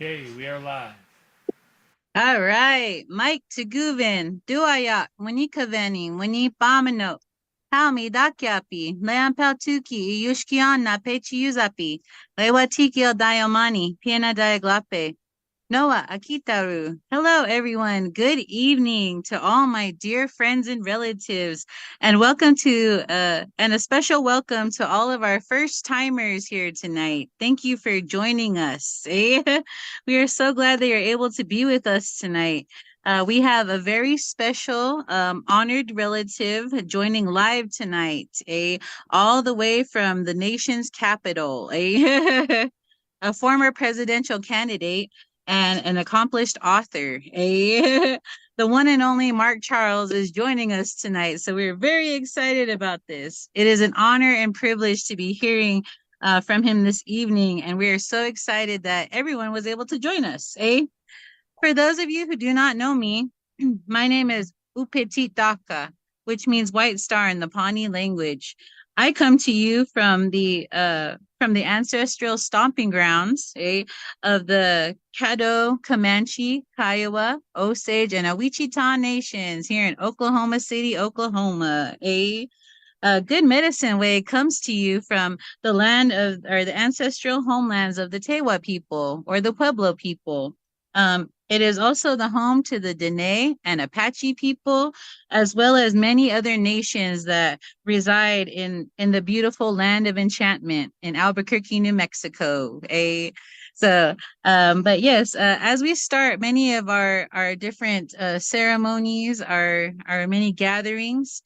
Okay, we are live. All right. Mike Taguvin, Duayak, Winikaveni, Winipamino, Palmi Dakyapi, Leon Peltuki, Yushkiana Pechiuzapi, Lewatikil Diamani, Piena Diaglape, Noah Akitaru. Hello, everyone. Good evening to all my dear friends and relatives, and welcome to and a special welcome to all of our first timers here tonight. Thank you for joining us. We are so glad that you're able to be with us tonight. We have a very special, honored relative joining live tonight, all the way from the nation's capital, a former presidential candidate and an accomplished author. The one and only Mark Charles is joining us tonight. So we're very excited about this. It is an honor and privilege to be hearing from him this evening. And we are so excited that everyone was able to join us. For those of you who do not know me, my name is Upetit Daka, which means white star in the Pawnee language. I come to you from the ancestral stomping grounds, of the Caddo, Comanche, Kiowa, Osage, and Wichita nations here in Oklahoma City, Oklahoma. Good medicine way comes to you from the land of or the ancestral homelands of the Tewa people or the Pueblo people. It is also the home to the Dene and Apache people, as well as many other nations that reside in the beautiful land of enchantment in Albuquerque, New Mexico. But yes, as we start many of our different ceremonies, our many gatherings,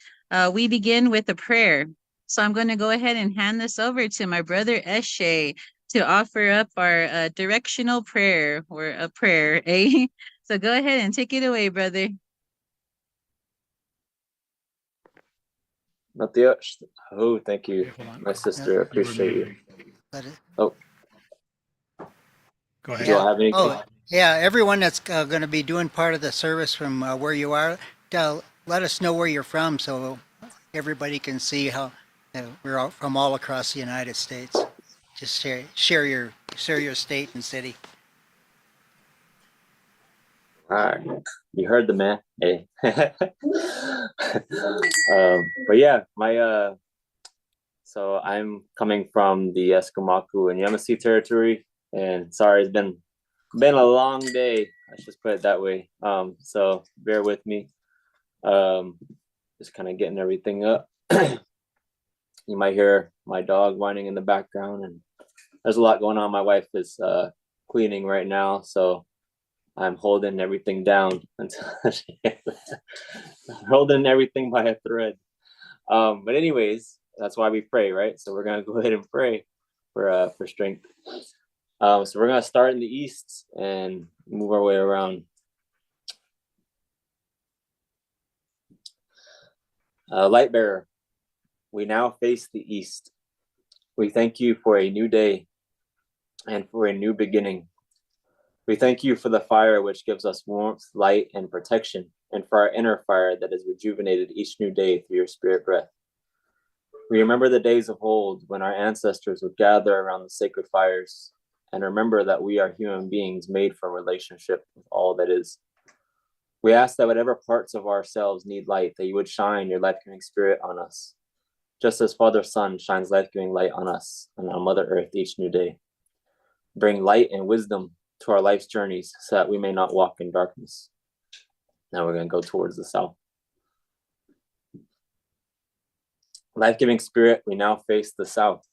we begin with a prayer. So I'm going to go ahead and hand this over to my brother Eshe to offer up our directional prayer or a prayer, eh? So go ahead and take it away, brother. Matthias, oh, thank you, Okay, hold on. my sister. You were Appreciate you. muted. Oh, Go did ahead. you all Yeah. have anything? Yeah. Everyone that's going to be doing part of the service from where you are, let us know where you're from so everybody can see how we're all from all across the United States. Just share your state and city. All right, you heard the man. Hey. But yeah, so I'm coming from the Esquimalt and Yamasee territory, and sorry, it's been a long day. Let's just put it that way. So bear with me. Just kind of getting everything up. You might hear my dog whining in the background, and there's a lot going on. My wife is cleaning right now, so I'm holding everything down until holding everything by a thread. But anyways, that's why we pray, right? So we're gonna go ahead and pray for strength. So we're gonna start in the east and move our way around. Light bearer, we now face the east. We thank you for a new day and for a new beginning. We thank you for the fire which gives us warmth, light, and protection, and for our inner fire that is rejuvenated each new day through your spirit breath. We remember the days of old when our ancestors would gather around the sacred fires, and remember that we are human beings made for relationship with all that is. We ask that whatever parts of ourselves need light, that you would shine your life-giving spirit on us, just as Father Sun shines life-giving light on us and on Mother Earth each new day. Bring light and wisdom to our life's journeys so that we may not walk in darkness. Now we're going to go towards the south. Life-giving spirit, we now face the south.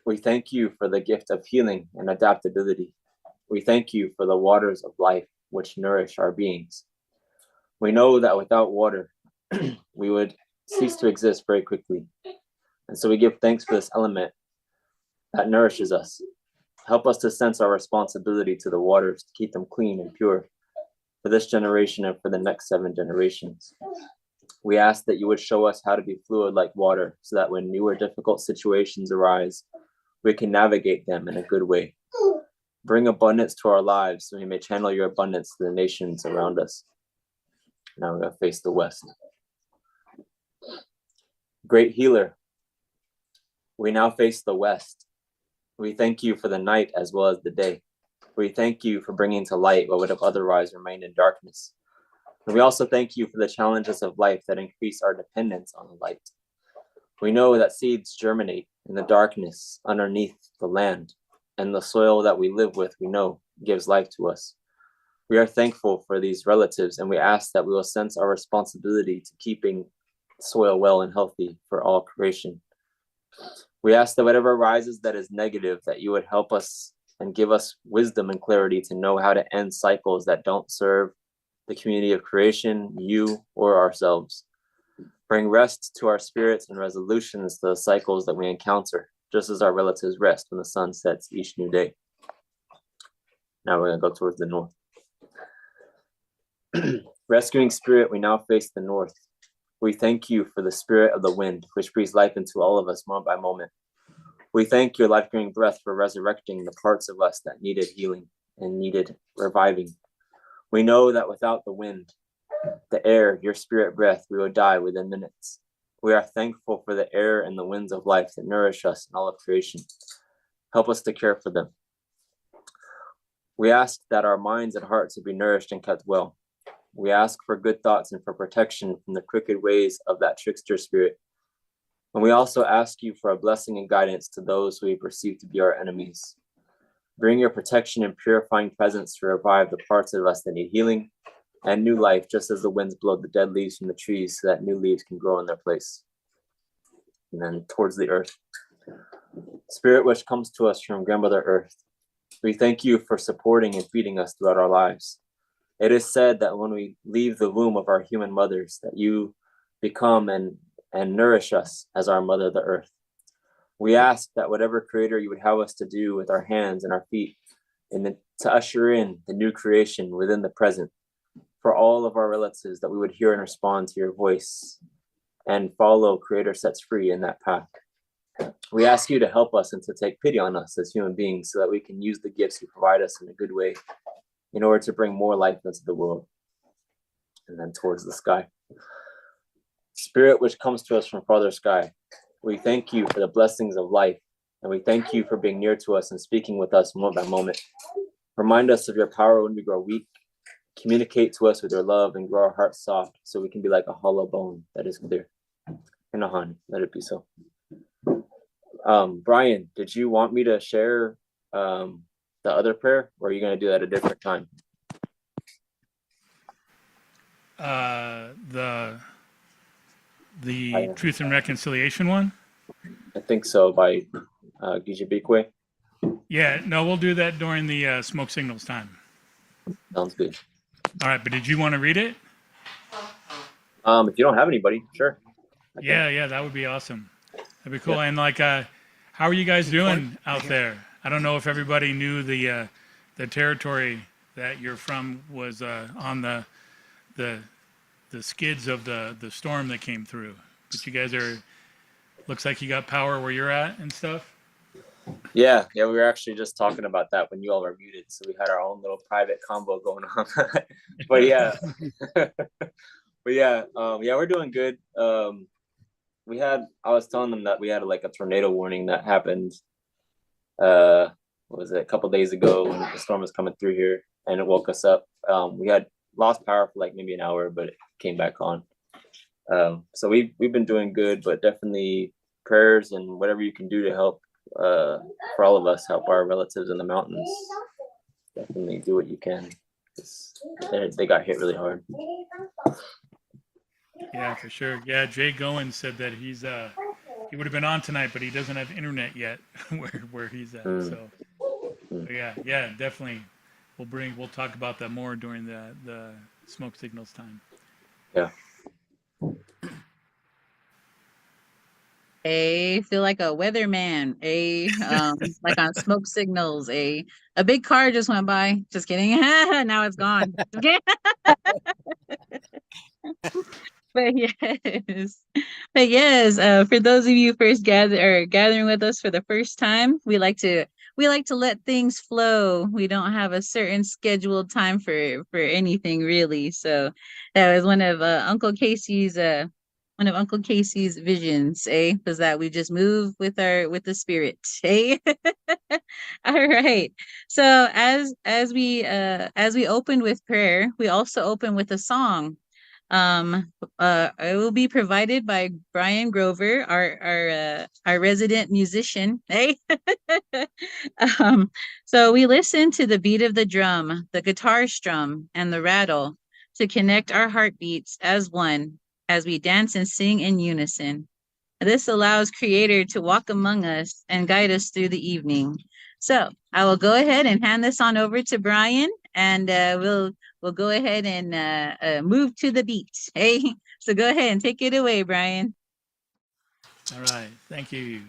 We thank you for the gift of healing and adaptability. We thank you for the waters of life which nourish our beings. We know that without water, we would cease to exist very quickly. And so we give thanks for this element that nourishes us. Help us to sense our responsibility to the waters to keep them clean and pure for this generation and for the next 7 generations. We ask that you would show us how to be fluid like water so that when new or difficult situations arise, we can navigate them in a good way. Bring abundance to our lives so we may channel your abundance to the nations around us. Now we're going to face the west. Great healer, we now face the west. We thank you for the night as well as the day. We thank you for bringing to light what would have otherwise remained in darkness. And we also thank you for the challenges of life that increase our dependence on the light. We know that seeds germinate in the darkness underneath the land, and the soil that we live with, we know, gives life to us. We are thankful for these relatives, and we ask that we will sense our responsibility to keeping soil well and healthy for all creation. We ask that whatever arises that is negative, that you would help us and give us wisdom and clarity to know how to end cycles that don't serve the community of creation, you, or ourselves. Bring rest to our spirits and resolutions to the cycles that we encounter, just as our relatives rest when the sun sets each new day. Now we're going to go towards the north. Rescuing spirit, we now face the north. We thank you for the spirit of the wind, which breathes life into all of us moment by moment. We thank your life-giving breath for resurrecting the parts of us that needed healing and needed reviving. We know that without the wind, the air, your spirit breath, we would die within minutes. We are thankful for the air and the winds of life that nourish us in all of creation. Help us to care for them. We ask that our minds and hearts would be nourished and kept well. We ask for good thoughts and for protection from the crooked ways of that trickster spirit. And we also ask you for a blessing and guidance to those who we perceive to be our enemies. Bring your protection and purifying presence to revive the parts of us that need healing and new life, just as the winds blow the dead leaves from the trees so that new leaves can grow in their place. And then towards the earth. Spirit which comes to us from Grandmother Earth, we thank you for supporting and feeding us throughout our lives. It is said that when we leave the womb of our human mothers, that you become and nourish us as our mother, the earth. We ask that whatever creator you would have us to do with our hands and our feet, and then to usher in the new creation within the present, for all of our relatives, that we would hear and respond to your voice and follow Creator Sets Free in that path. We ask you to help us and to take pity on us as human beings so that we can use the gifts you provide us in a good way in order to bring more life into the world. And then towards the sky. Spirit which comes to us from Father Sky, we thank you for the blessings of life, and we thank you for being near to us and speaking with us moment by moment. Remind us of your power when we grow weak. Communicate to us with your love and grow our hearts soft so we can be like a hollow bone that is clear. And Ahan, let it be so. Brian, did you want me to share the other prayer, or are you going to do that at a different time? The Truth and Reconciliation one? I think so, by Gijabikwe. Yeah, no, we'll do that during the smoke signals time. Sounds good. All right, but did you want to read it? If you don't have anybody, sure. Yeah, that would be awesome. That'd be cool. Yeah. And like, how are you guys doing out there? I don't know if everybody knew the territory that you're from was on the skids of the storm that came through. But you guys looks like you got power where you're at and stuff. Yeah, we were actually just talking about that when you all were muted, so we had our own little private combo going on. But yeah, we're doing good. I was telling them that we had like a tornado warning that happened. What was it, a couple days ago when the storm was coming through here, and it woke us up. We had lost power for like maybe an hour, but it came back on. So we've been doing good, but definitely prayers and whatever you can do to help. For all of us, help our relatives in the mountains. Definitely do what you can. They got hit really hard. Yeah, for sure. Yeah, Jay Goins said that he would have been on tonight, but he doesn't have internet yet where he's at. So yeah, definitely. We'll talk about that more during the smoke signals time. Yeah. Feel like a weatherman. Like on smoke signals. A big car just went by. Just kidding. Now it's gone. But yes. For those of you gathering with us for the first time, we like to let things flow. We don't have a certain scheduled time for anything really. So that was one of Uncle Casey's one of Uncle Casey's visions, eh? Was that we just move with the spirit, eh? All right. So as we opened with prayer, we also open with a song. It will be provided by Brian Grover, our resident musician, eh? So we listen to the beat of the drum, the guitar strum, and the rattle to connect our heartbeats as one as we dance and sing in unison. This allows Creator to walk among us and guide us through the evening. So I will go ahead and hand this on over to Brian, and we'll go ahead and move to the beat. Hey, so go ahead and take it away, Brian. All right, thank you.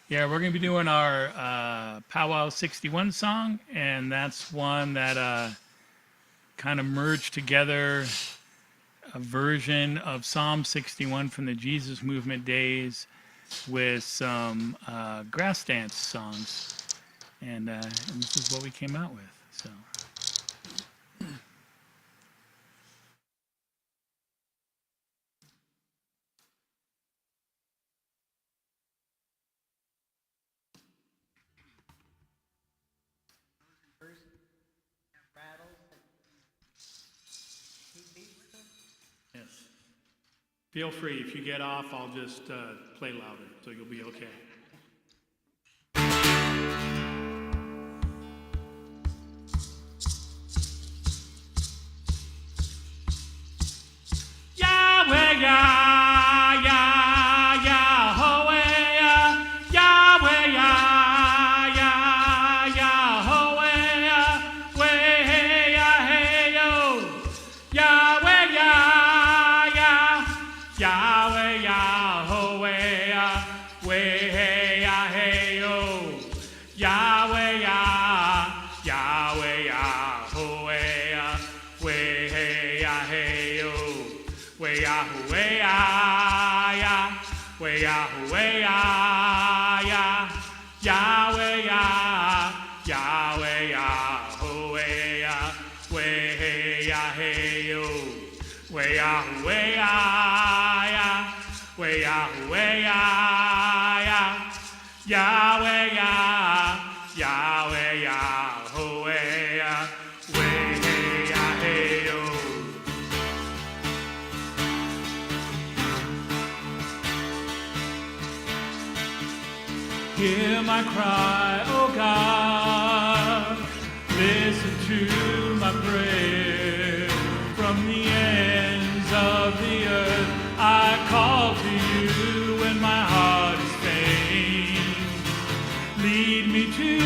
Yeah, we're gonna be doing our Powwow 61 song, and that's one that kind of merged together a version of Psalm 61 from the Jesus Movement days with some grass dance songs, and this is what we came out with. So. Yes. Feel free. If you get off, I'll just play louder, so you'll be okay. Yahweh, Yah, Yah, Yahweh, Yahweh, Yah, Yah, Yahweh, Yahweh, Yah, Yahweh, Yah, Yah, Yahweh, Yahweh, Yahweh, Yahweh, Yahweh, Yah, Yahweh, Yahweh, Yahweh, Yahweh, way Yahweh, Yah, way Yahweh, Yah, Yahweh, Yah, Yahweh, Yahweh, way Yahweh, way Yahweh, Yah, way Yahweh, Yah, Yahweh, Yah, Yahweh, Yahweh, way Yahweh. Hear my cry, O God, listen to my prayer. From the ends of the earth I call to you when my heart is faint. Lead me to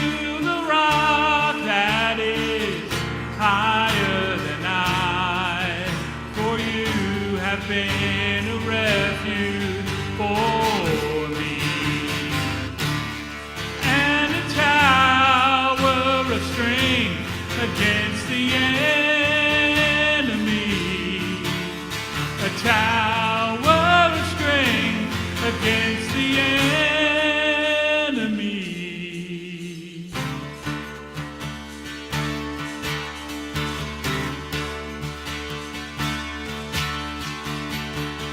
the rock that is higher than I, for you have been a refuge for me. Tower of strength against the enemy. A tower of strength against the enemy.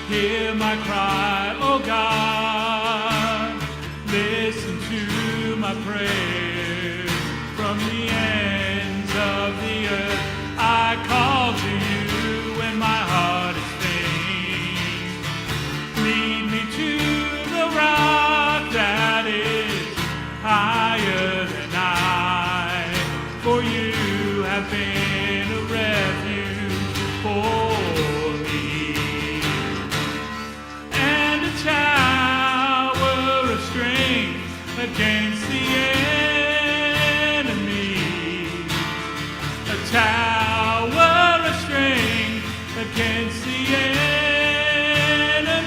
Hear my cry, O God, listen to my prayer. From the ends of the earth I call to you when my heart is faint. Lead me to the rock that is higher than I, for you have been a refuge for me, and a tower of strength against the enemy. A tower of strength against the enemy.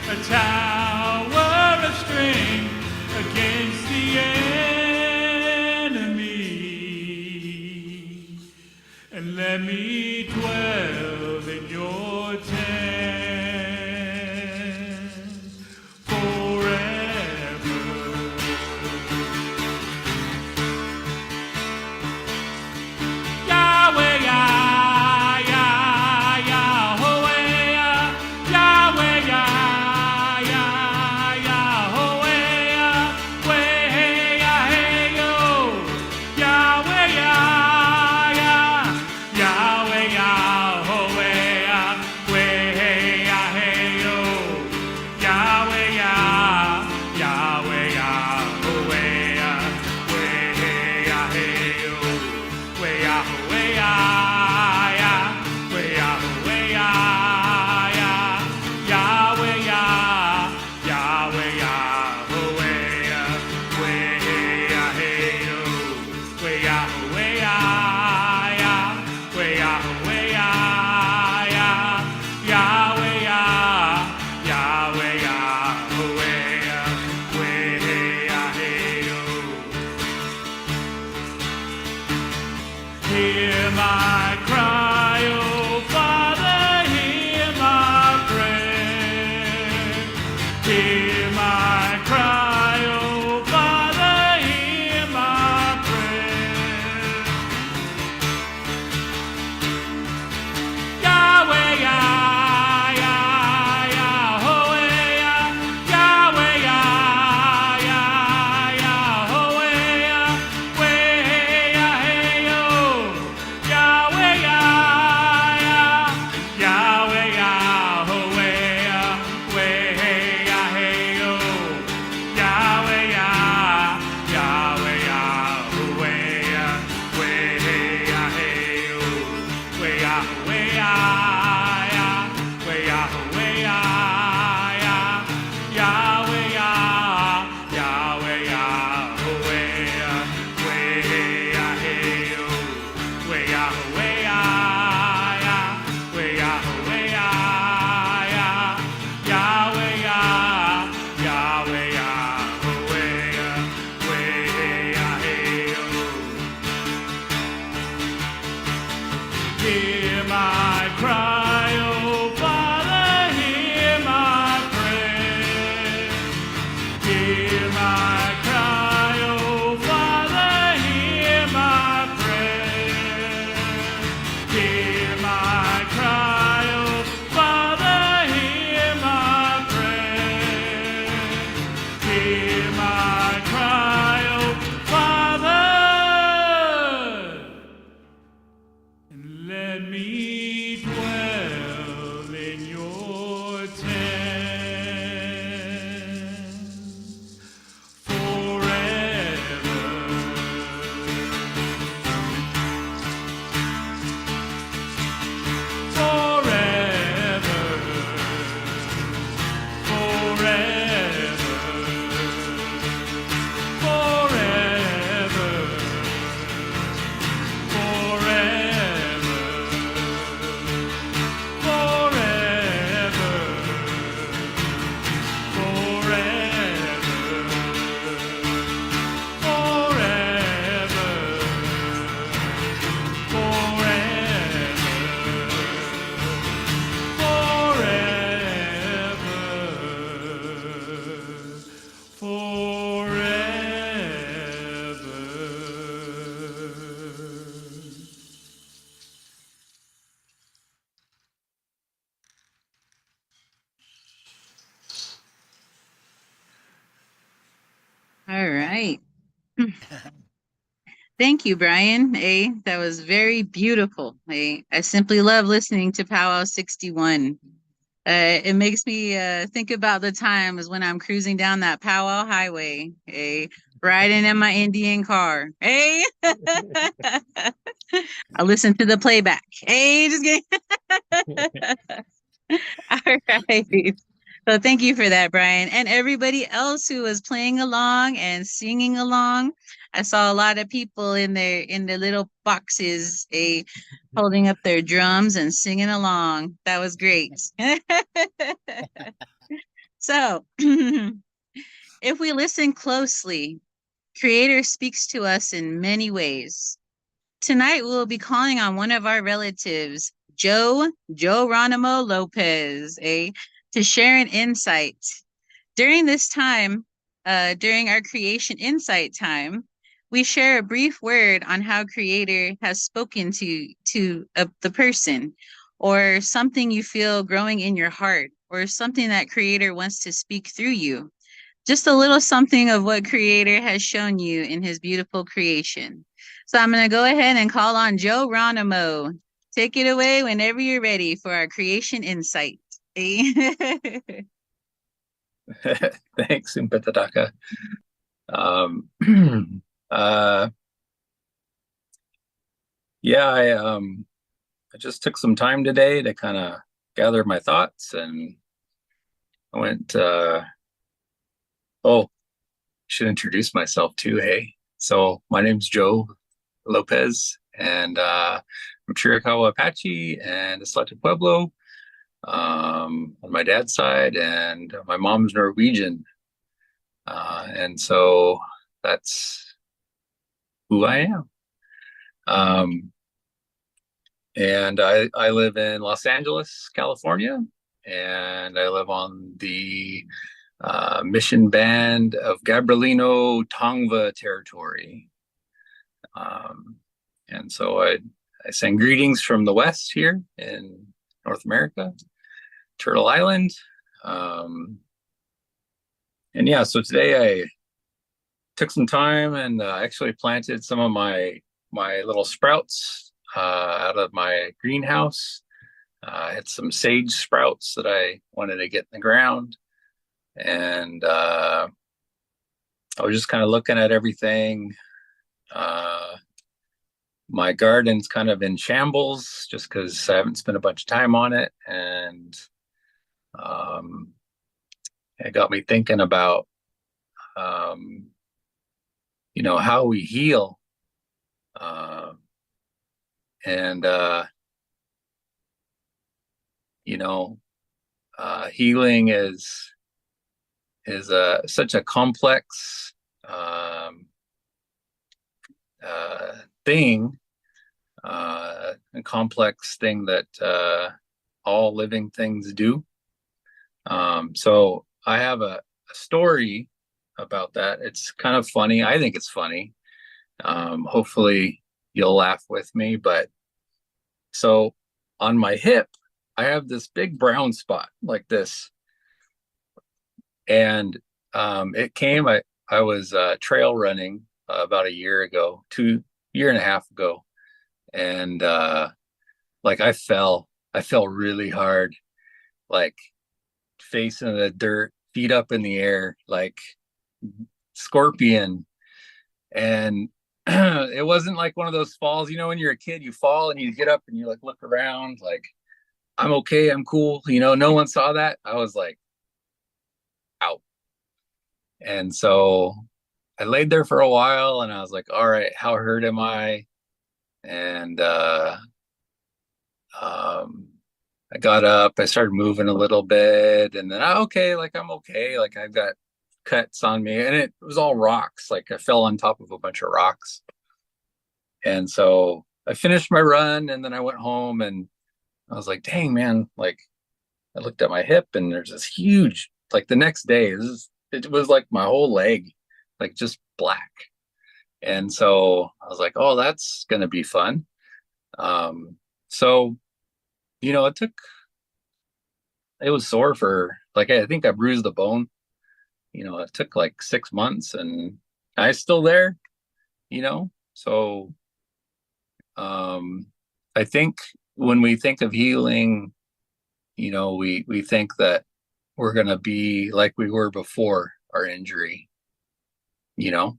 A tower of strength against the enemy. And let me dwell in your tent forever. Yahweh, Yah, Yah, Yahweh, Hear my cry, oh Father, hear my prayer. Hear my cry, oh Father, hear my prayer. Yahweh, Yah, Yah, Yahweh, Yahweh, Yah, Yah, Yahweh, Yahweh, Yahweh, Yahweh, Yahweh, Yahweh, Yahweh, Hear my cry, oh Father, hear my prayer. Hear my cry, oh Father, hear my prayer. Hear my cry, oh Father, hear my prayer. Hear my cry, oh Father. And let me dwell in your tent forever. Forever. Forever. Forever. Forever, forever, forever. All right. Thank you, Brian. That was very beautiful. I simply love listening to Powwow 61. It makes me think about the times when I'm cruising down that Powwow highway, riding in my Indian car. I listen to the playback. Just kidding. All right. So thank you for that, Brian. And everybody else who was playing along and singing along. I saw a lot of people in their little boxes, holding up their drums and singing along. That was great. So if we listen closely, Creator speaks to us in many ways. Tonight we'll be calling on one of our relatives, Joe Geronimo Lopez, to share an insight. During this time, during our creation insight time, we share a brief word on how Creator has spoken to the person, or something you feel growing in your heart, or something that Creator wants to speak through you. Just a little something of what Creator has shown you in his beautiful creation. So I'm going to go ahead and call on Joe Geronimo. Take it away whenever you're ready for our creation insight. Thanks, Umpatadaka. Yeah, I just took some time today to kind of gather my thoughts, and I went oh, should introduce myself too, hey. So my name's Joe Lopez, and I'm Chiricahua Apache and Aslata Pueblo on my dad's side, and my mom's Norwegian. And so that's who I am. And I live in Los Angeles, California, and I live on the mission band of Gabrielino Tongva territory. And so I send greetings from the West here in North America, Turtle Island. And yeah, so today I took some time and actually planted some of my little sprouts out of my greenhouse. I had some sage sprouts that I wanted to get in the ground, and I was just kind of looking at everything. My garden's kind of in shambles just because I haven't spent a bunch of time on it, and it got me thinking about how we heal, and healing is such a complex thing, a complex thing that all living things do. So I have a story about that. It's kind of funny. I think it's funny. Hopefully you'll laugh with me. But so on my hip, I have this big brown spot like this. And it came, I was trail running about a year ago, 2.5 years ago. And like I fell really hard, like face in the dirt, feet up in the air, like scorpion. And it wasn't like one of those falls, when you're a kid, you fall and you get up and you like look around like, I'm okay, I'm cool. No one saw that. I was like, out. And so I laid there for a while and I was like, all right, how hurt am I? And I got up, I started moving a little bit, and then okay, like I'm okay. Like I've got cuts on me, and it was all rocks. Like I fell on top of a bunch of rocks. And so I finished my run, and then I went home and I was like, dang man, like I looked at my hip and there's this huge, like the next day, it was like my whole leg, like just black. And so I was like, oh, that's gonna be fun. So it was sore for like, I think I bruised the bone. It took like 6 months and I'm still there, so I think when we think of healing, we think that we're gonna be like we were before our injury. I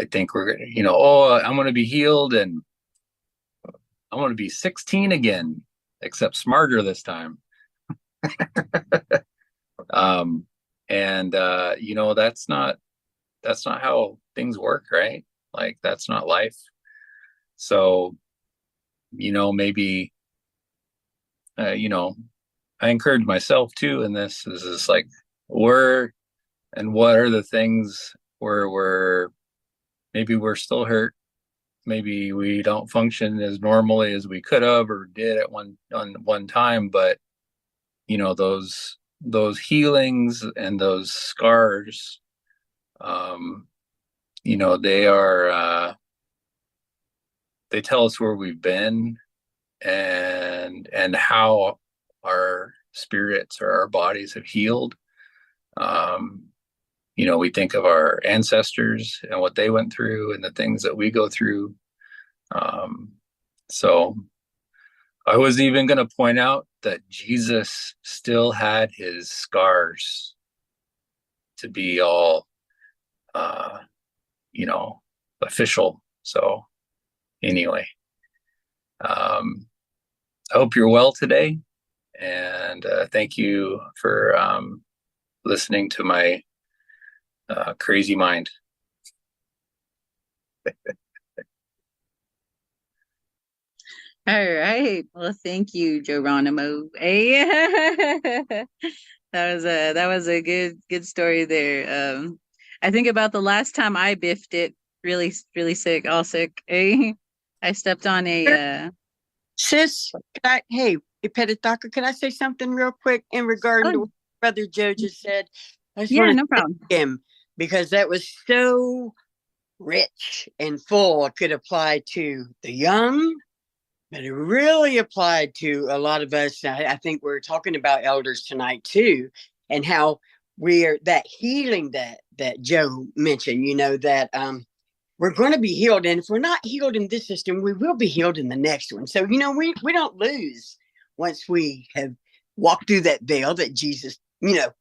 think we're gonna, oh, I'm gonna be healed and I'm gonna be 16 again, except smarter this time. And that's not how things work, right? Like that's not life. So maybe I encourage myself too in this. Is like what are the things where maybe we're still hurt, maybe we don't function as normally as we could have or did at one time, but those healings and those scars, they tell us where we've been and how our spirits or our bodies have healed. We think of our ancestors and what they went through and the things that we go through. So I was even going to point out that Jesus still had his scars to be all, official. So anyway, I hope you're well today, and thank you for listening to my crazy mind. All right. Well, thank you, Geronimo. Hey. That was a good story there. I think about the last time I biffed it, really really sick, all sick. Hey. I stepped on a Sis, hey, Ipeditaka, can I say something real quick in regard to oh, what Brother Joe just said? I just yeah, want no to problem. thank him because that was so rich and full. It could apply to the young, but it really applied to a lot of us. I think we're talking about elders tonight too, and how we're that healing that Joe mentioned. That we're going to be healed, and if we're not healed in this system, we will be healed in the next one. So we don't lose once we have walked through that veil that Jesus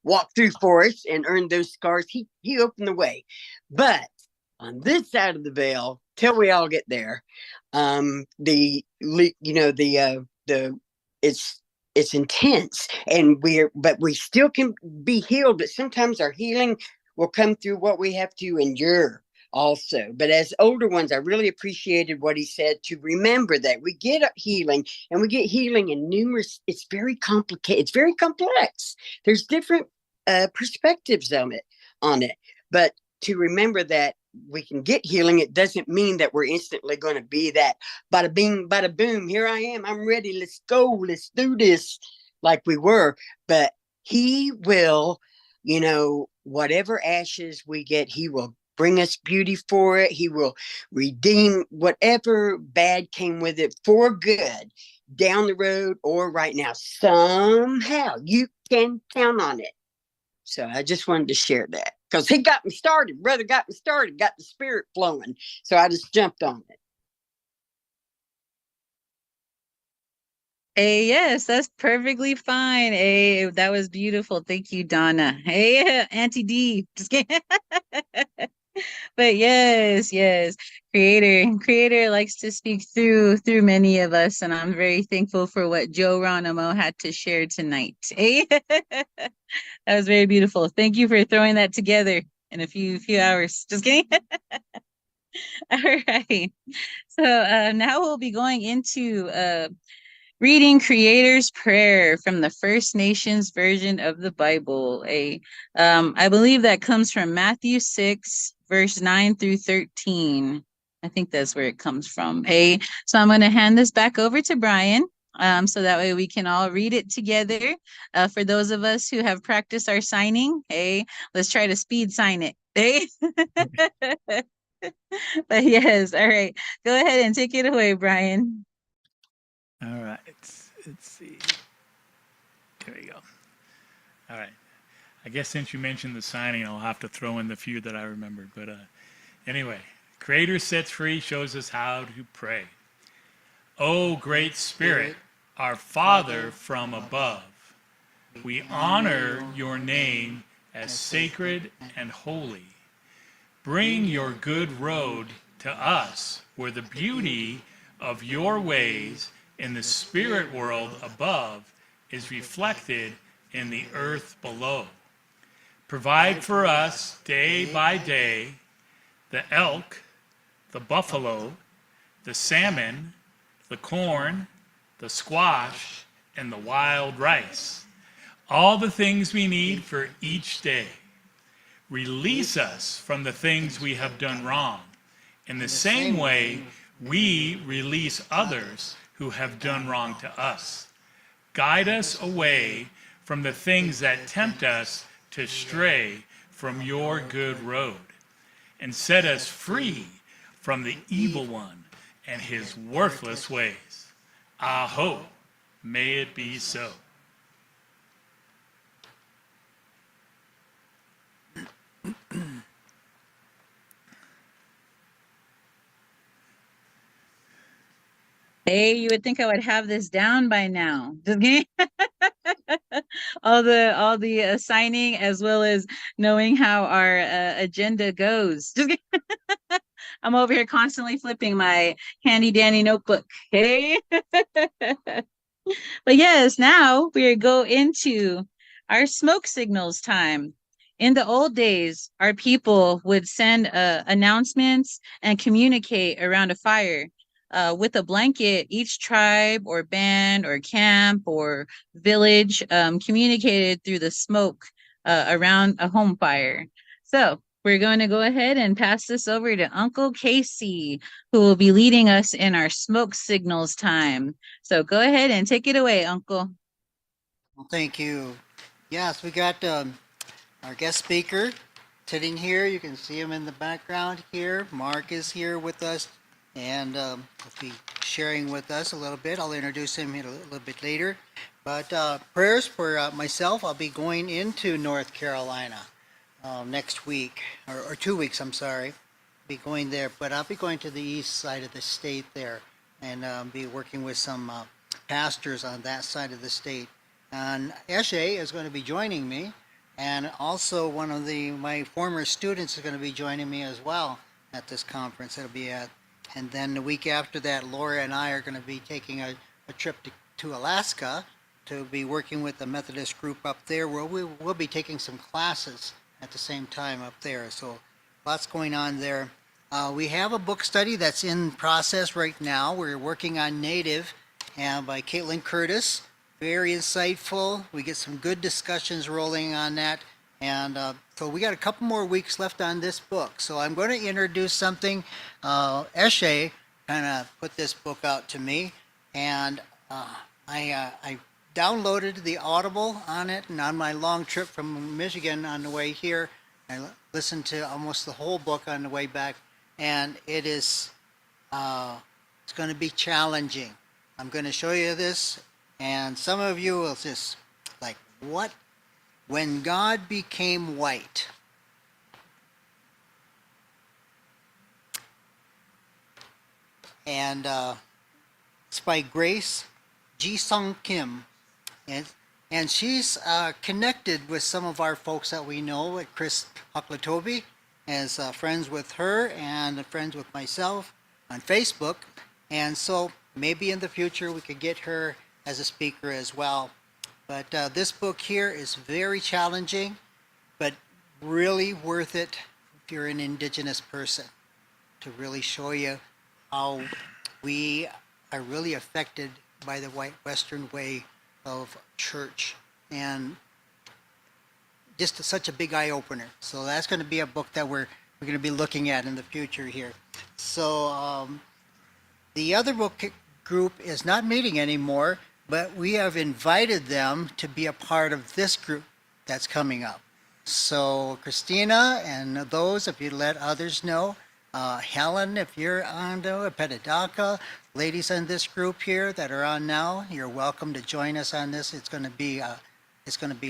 walked through for us and earned those scars. He opened the way, but on this side of the veil, till we all get there, the it's intense, and we still can be healed, but sometimes our healing will come through what we have to endure also. But as older ones, I really appreciated what he said, to remember that we get healing, and we get healing in numerous, it's very complicated, it's very complex, there's different perspectives on it, but to remember that we can get healing, it doesn't mean that we're instantly going to be that bada bing, bada boom, here I am, I'm ready, let's go, let's do this, like we were. But he will, whatever ashes we get, he will bring us beauty for it. He will redeem whatever bad came with it for good down the road or right now. Somehow you can count on it. So I just wanted to share that because he got me started. Brother got me started, got the spirit flowing. So I just jumped on it. Hey, yes, that's perfectly fine. Hey, that was beautiful. Thank you, Donna. Hey, Auntie D. Just kidding. But yes, creator likes to speak through many of us, and I'm very thankful for what Joe Ronimo had to share tonight. Hey, that was very beautiful. Thank you for throwing that together in a few hours. Just kidding. All right. So now we'll be going into reading Creator's Prayer from the First Nations version of the Bible. I believe that comes from Matthew 6, verse 9 through 13. I think that's where it comes from. So I'm going to hand this back over to Brian. So that way we can all read it together. For those of us who have practiced our signing, let's try to speed sign it. But yes, all right. Go ahead and take it away, Brian. All right. Let's see. There we go. All right. I guess since you mentioned the signing, I'll have to throw in the few that I remembered. But anyway, Creator sets free, shows us how to pray. O great Spirit, our Father from above, we honor your name as sacred and holy. Bring your good road to us, where the beauty of your ways in the spirit world above is reflected in the earth below. Provide for us day by day the elk, the buffalo, the salmon, the corn, the squash, and the wild rice. All the things we need for each day. Release us from the things we have done wrong. In the same way, we release others who have done wrong to us. Guide us away from the things that tempt us to stray from your good road, and set us free from the evil one and his worthless ways. Aho, may it be so. Hey, you would think I would have this down by now. Just kidding. all the assigning as well as knowing how our agenda goes. Just kidding. I'm over here constantly flipping my handy dandy notebook. Okay. But yes, now we go into our smoke signals time. In the old days, our people would send announcements and communicate around a fire. With a blanket, each tribe or band or camp or village communicated through the smoke around a home fire. So we're going to go ahead and pass this over to Uncle Casey, who will be leading us in our smoke signals time. So go ahead and take it away, Uncle. Well, thank you. Yes, we got our guest speaker sitting here. You can see him in the background here. Mark is here with us, and he'll be sharing with us a little bit. I'll introduce him a little bit later. But prayers for myself. I'll be going into North Carolina next week, or 2 weeks, I'm sorry. Be going there, but I'll be going to the east side of the state there, and be working with some pastors on that side of the state. And Eshe is going to be joining me, and also one of my former students is going to be joining me as well at this conference. It'll be at, and then the week after that, Laura and I are going to be taking a trip to Alaska to be working with the Methodist group up there, where we'll be taking some classes at the same time up there. So lots going on there. We have a book study that's in process right now. We're working on Native, and by Caitlin Curtis. Very insightful. We get some good discussions rolling on that. And so we got a couple more weeks left on this book. So I'm going to introduce something. Eshe kind of put this book out to me, and I downloaded the Audible on it, and on my long trip from Michigan on the way here, I listened to almost the whole book on the way back, and it's going to be challenging. I'm going to show you this, and some of you will just like, what? When God Became White. And it's by Grace Ji-Sung Kim. And she's connected with some of our folks that we know, like Chris Huckletobi, as friends with her and friends with myself on Facebook. And so maybe in the future we could get her as a speaker as well. But this book here is very challenging, but really worth it if you're an Indigenous person, to really show you how we are really affected by the white Western way of church, and just such a big eye-opener. So that's going to be a book that we're going to be looking at in the future here. So the other book group is not meeting anymore, but we have invited them to be a part of this group that's coming up. So Christina and those, if you let others know, Helen, if you're on to Petidaka, ladies in this group here that are on now, you're welcome to join us on this. It's going to be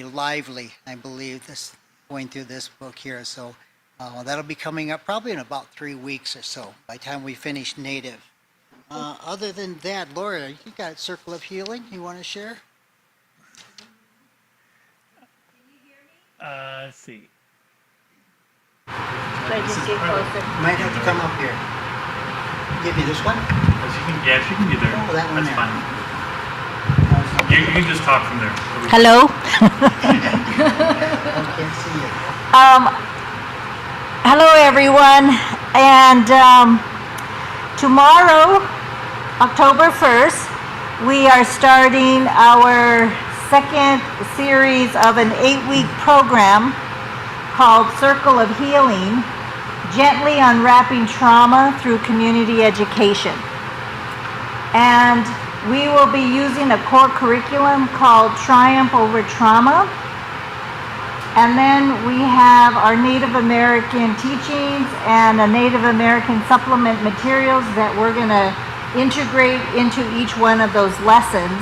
lively, I believe, this going through this book here. So that'll be coming up probably in about 3 weeks or so by the time we finish Native. Other than that, Laura, you got Circle of Healing you want to share? Let's see. Should I just get closer? Might have to come up here. Give you this one? She can be there. Oh, that one That's there. fine. You can just talk from there. Hello? I can't see you. Hello, everyone. And tomorrow, October 1st, we are starting our second series of an 8-week program called Circle of Healing, Gently Unwrapping Trauma Through Community Education. And we will be using a core curriculum called Triumph Over Trauma. And then we have our Native American teachings and a Native American supplement materials that we're going to integrate into each one of those lessons.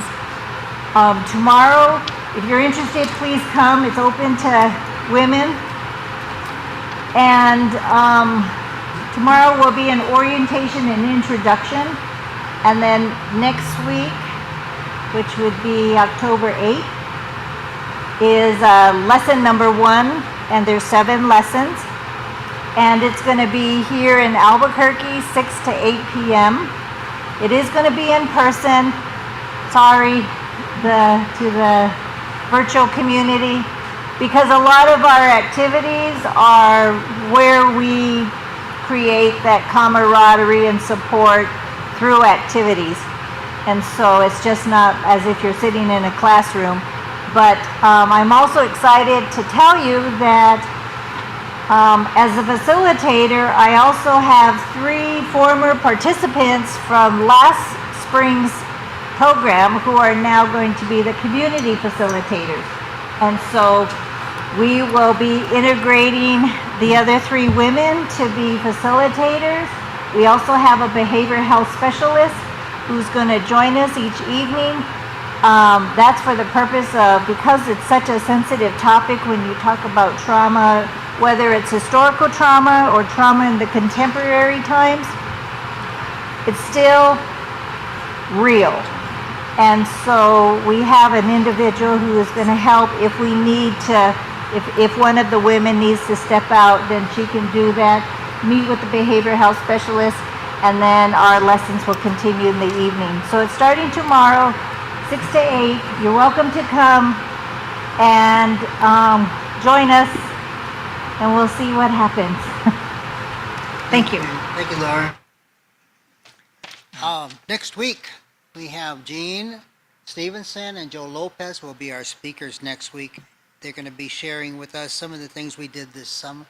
Tomorrow, if you're interested, please come. It's open to women. And tomorrow will be an orientation and introduction. And then next week, which would be October 8th, is lesson number 1, and there's 7 lessons. and it's going to be here in Albuquerque, 6 to 8 p.m. It is going to be in person. Sorry to the virtual community, because a lot of our activities are where we create that camaraderie and support through activities. And so it's just not as if you're sitting in a classroom. But I'm also excited to tell you that as a facilitator, I also have 3 former participants from last spring's program who are now going to be the community facilitators. And so we will be integrating the other 3 women to be facilitators. We also have a behavioral health specialist who's going to join us each evening. That's for the purpose of, because it's such a sensitive topic when you talk about trauma, whether it's historical trauma or trauma in the contemporary times, it's still real. And so we have an individual who is going to help if we need to, if one of the women needs to step out, then she can do that, meet with the behavioral health specialist, and then our lessons will continue in the evening. So it's starting tomorrow, 6 to 8. You're welcome to come and join us, and we'll see what happens. Thank you. Thank you, Laura. Next week, we have Jean Stevenson and Joe Lopez will be our speakers next week. They're going to be sharing with us some of the things we did this summer.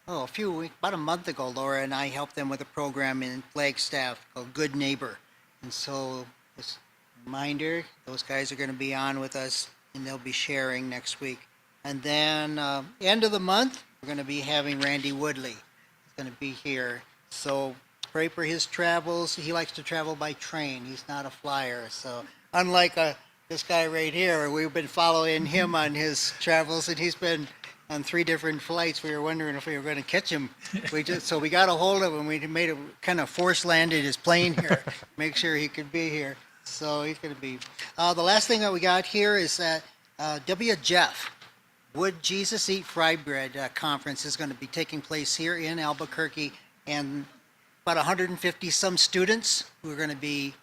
About a month ago, Laura and I helped them with a program in Flagstaff called Good Neighbor. And so, just a reminder, those guys are going to be on with us and they'll be sharing next week. And then, end of the month, we're going to be having Randy Woodley. He's going to be here. So, pray for his travels. He likes to travel by train. He's not a flyer. So, unlike this guy right here, we've been following him on his travels, and he's been on 3 different flights. We were wondering if we were going to catch him. So we got a hold of him. We made a kind of force landed his plane here, make sure he could be here. So he's going to be. The last thing that we got here is that W. Jeff, Would Jesus Eat Fry Bread conference is going to be taking place here in Albuquerque, and about 150 some students who are going to be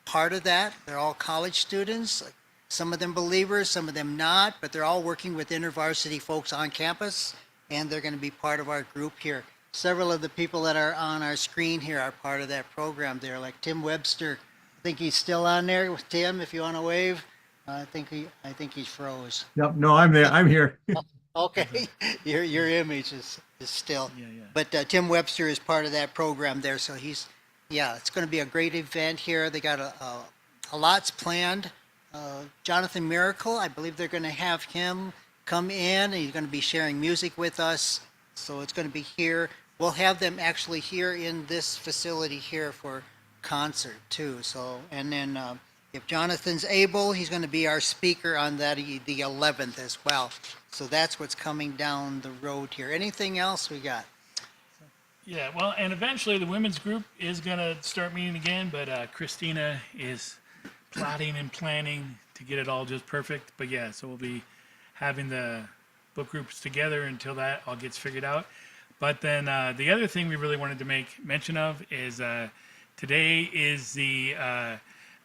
part of that. They're all college students. Some of them believers, some of them not, but they're all working with InterVarsity folks on campus, and they're going to be part of our group here. Several of the people that are on our screen here are part of that program there, like Tim Webster. I think he's still on there. Tim, if you want to wave. I think he's froze. Yep. No, I'm there. I'm here. Okay, your image is still. Yeah. But Tim Webster is part of that program there, so it's going to be a great event here. They got a lot's planned. Jonathan Miracle, I believe they're going to have him come in, and he's going to be sharing music with us. So it's going to be here. We'll have them actually here in this facility here for concert too. So, and then if Jonathan's able, he's going to be our speaker on that the 11th as well. So that's what's coming down the road here. Anything else we got? Yeah, well, and eventually the women's group is going to start meeting again, but Christina is plotting and planning to get it all just perfect. But yeah, so we'll be having the book groups together until that all gets figured out. But then the other thing we really wanted to make mention of is today is the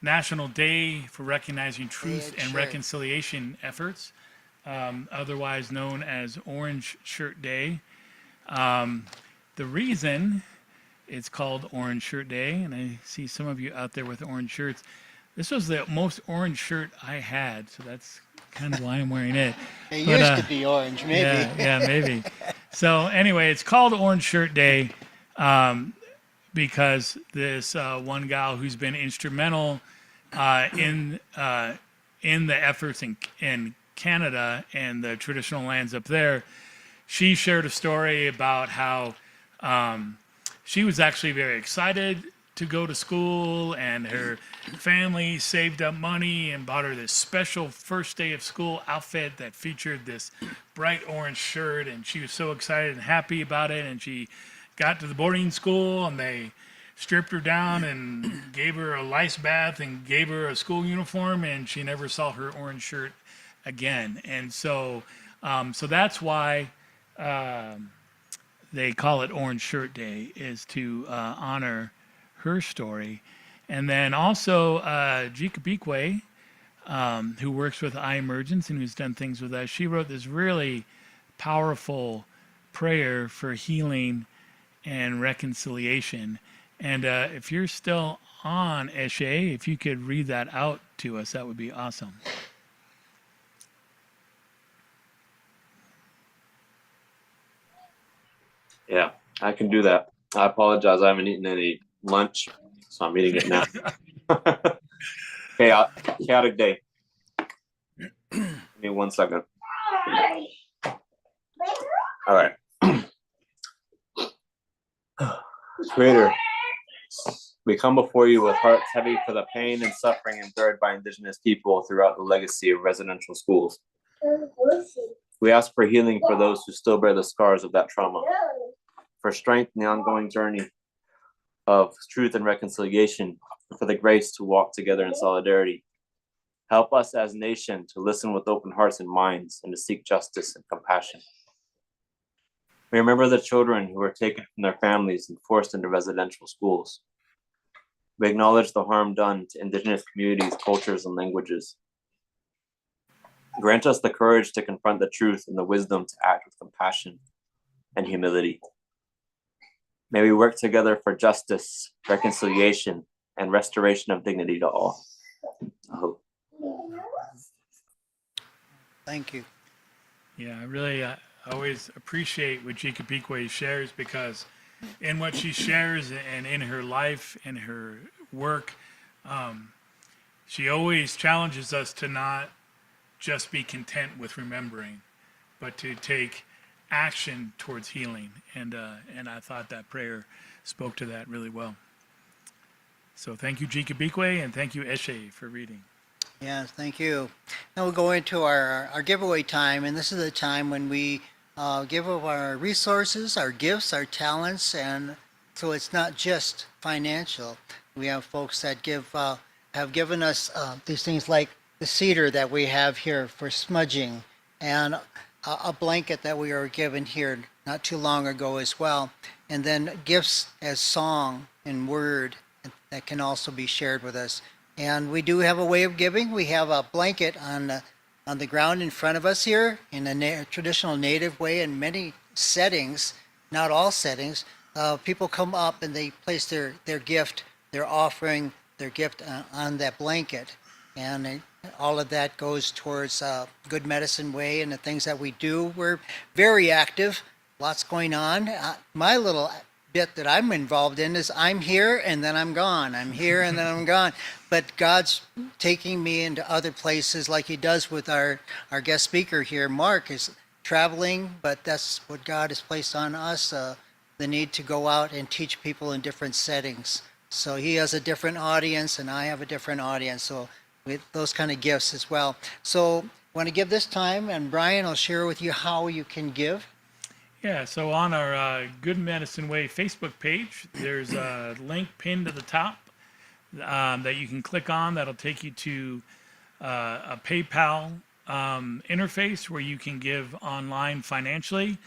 National Day for Recognizing Truth and Reconciliation Efforts, otherwise known as Orange Shirt Day. The reason it's called Orange Shirt Day, and I see some of you out there with orange shirts, this was the most orange shirt I had, so that's kind of why I'm wearing it. It used to be orange, maybe. Yeah, maybe. So anyway, it's called Orange Shirt Day because this one gal who's been instrumental in the efforts in Canada and the traditional lands up there, she shared a story about how she was actually very excited to go to school, and her family saved up money and bought her this special first day of school outfit that featured this bright orange shirt, and she was so excited and happy about it. And she got to the boarding school, and they stripped her down and gave her a lice bath and gave her a school uniform, and she never saw her orange shirt again. And so so that's why they call it Orange Shirt Day, is to honor her story. And then also Jika Beekwe, who works with iEmergence and who's done things with us, she wrote this really powerful prayer for healing and reconciliation. And if you're still on, Eshe, if you could read that out to us, that would be awesome. Yeah, I can do that. I apologize. I haven't eaten any lunch, so I'm eating it now. Chaotic day. Give me 1 second. All right. Creator, we come before you with hearts heavy for the pain and suffering endured by Indigenous people throughout the legacy of residential schools. We ask for healing for those who still bear the scars of that trauma, for strength in the ongoing journey of truth and reconciliation, for the grace to walk together in solidarity. Help us as a nation to listen with open hearts and minds and to seek justice and compassion. We remember the children who were taken from their families and forced into residential schools. We acknowledge the harm done to Indigenous communities, cultures, and languages. Grant us the courage to confront the truth and the wisdom to act with compassion and humility. May we work together for justice, reconciliation, and restoration of dignity to all. I hope. Thank you. Yeah, I really always appreciate what Jika Beekwe shares, because in what she shares and in her life and her work, she always challenges us to not just be content with remembering, but to take action towards healing. And I thought that prayer spoke to that really well. So thank you, Jika Beekwe, and thank you, Eshe, for reading. Yes, thank you. Now we'll go into our giveaway time, and this is the time when we give of our resources, our gifts, our talents, and so it's not just financial. We have folks that have given us these things like the cedar that we have here for smudging, and a blanket that we were given here not too long ago as well, and then gifts as song and word that can also be shared with us. And we do have a way of giving. We have a blanket on the ground in front of us here in a traditional Native way. In many settings, not all settings, people come up and they place their gift, their offering, their gift on that blanket. And all of that goes towards Good Medicine Way and the things that we do. We're very active, lots going on. My little bit that I'm involved in is I'm here and then I'm gone. I'm here and then I'm gone. But God's taking me into other places like he does with our guest speaker here. Mark is traveling, but that's what God has placed on us, the need to go out and teach people in different settings. So he has a different audience and I have a different audience. So with those kind of gifts as well. So I want to give this time, and Brian will share with you how you can give. Yeah, so on our Good Medicine Way Facebook page, there's a link pinned to the top that you can click on. That'll take you to a PayPal interface where you can give online financially.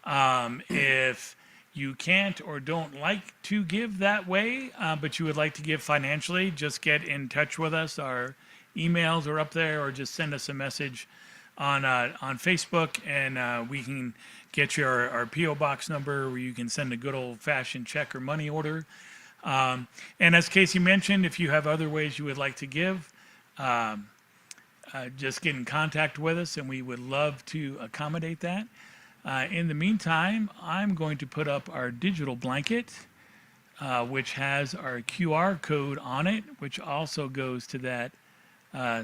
If you can't or don't like to give that way, but you would like to give financially, just get in touch with us. Our emails are up there, or just send us a message on Facebook, and we can get you our P.O. Box number where you can send a good old-fashioned check or money order. And as Casey mentioned, if you have other ways you would like to give, just get in contact with us, and we would love to accommodate that. In the meantime, I'm going to put up our digital blanket, which has our QR code on it, which also goes to that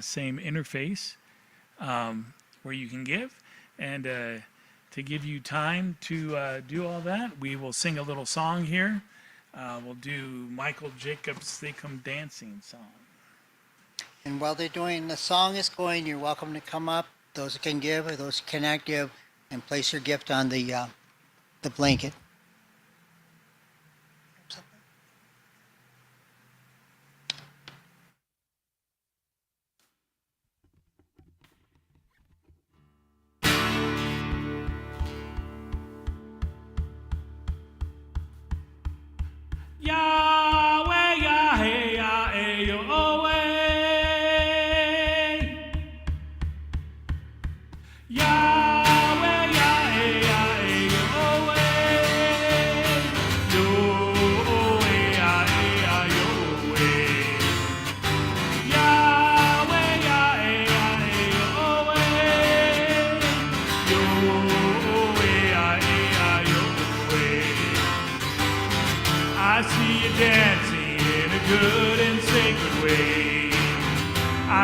same interface where you can give. And to give you time to do all that, we will sing a little song here. We'll do Michael Jacobs' They Come Dancing song. And while they're doing, the song is going, you're welcome to come up, those who can give or those who cannot give, and place your gift on the blanket.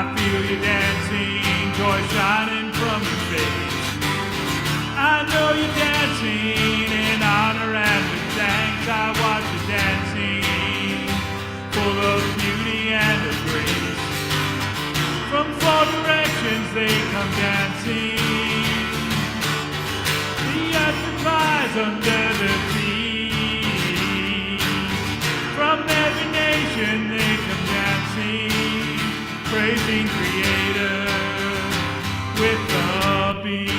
I feel you dancing, joy shining from your face. I know you're dancing in honor and with thanks. I watch you dancing, full of beauty and of grace. From four directions they come dancing. The earth cries under their feet. From every nation they come dancing, praising Creator with the beat.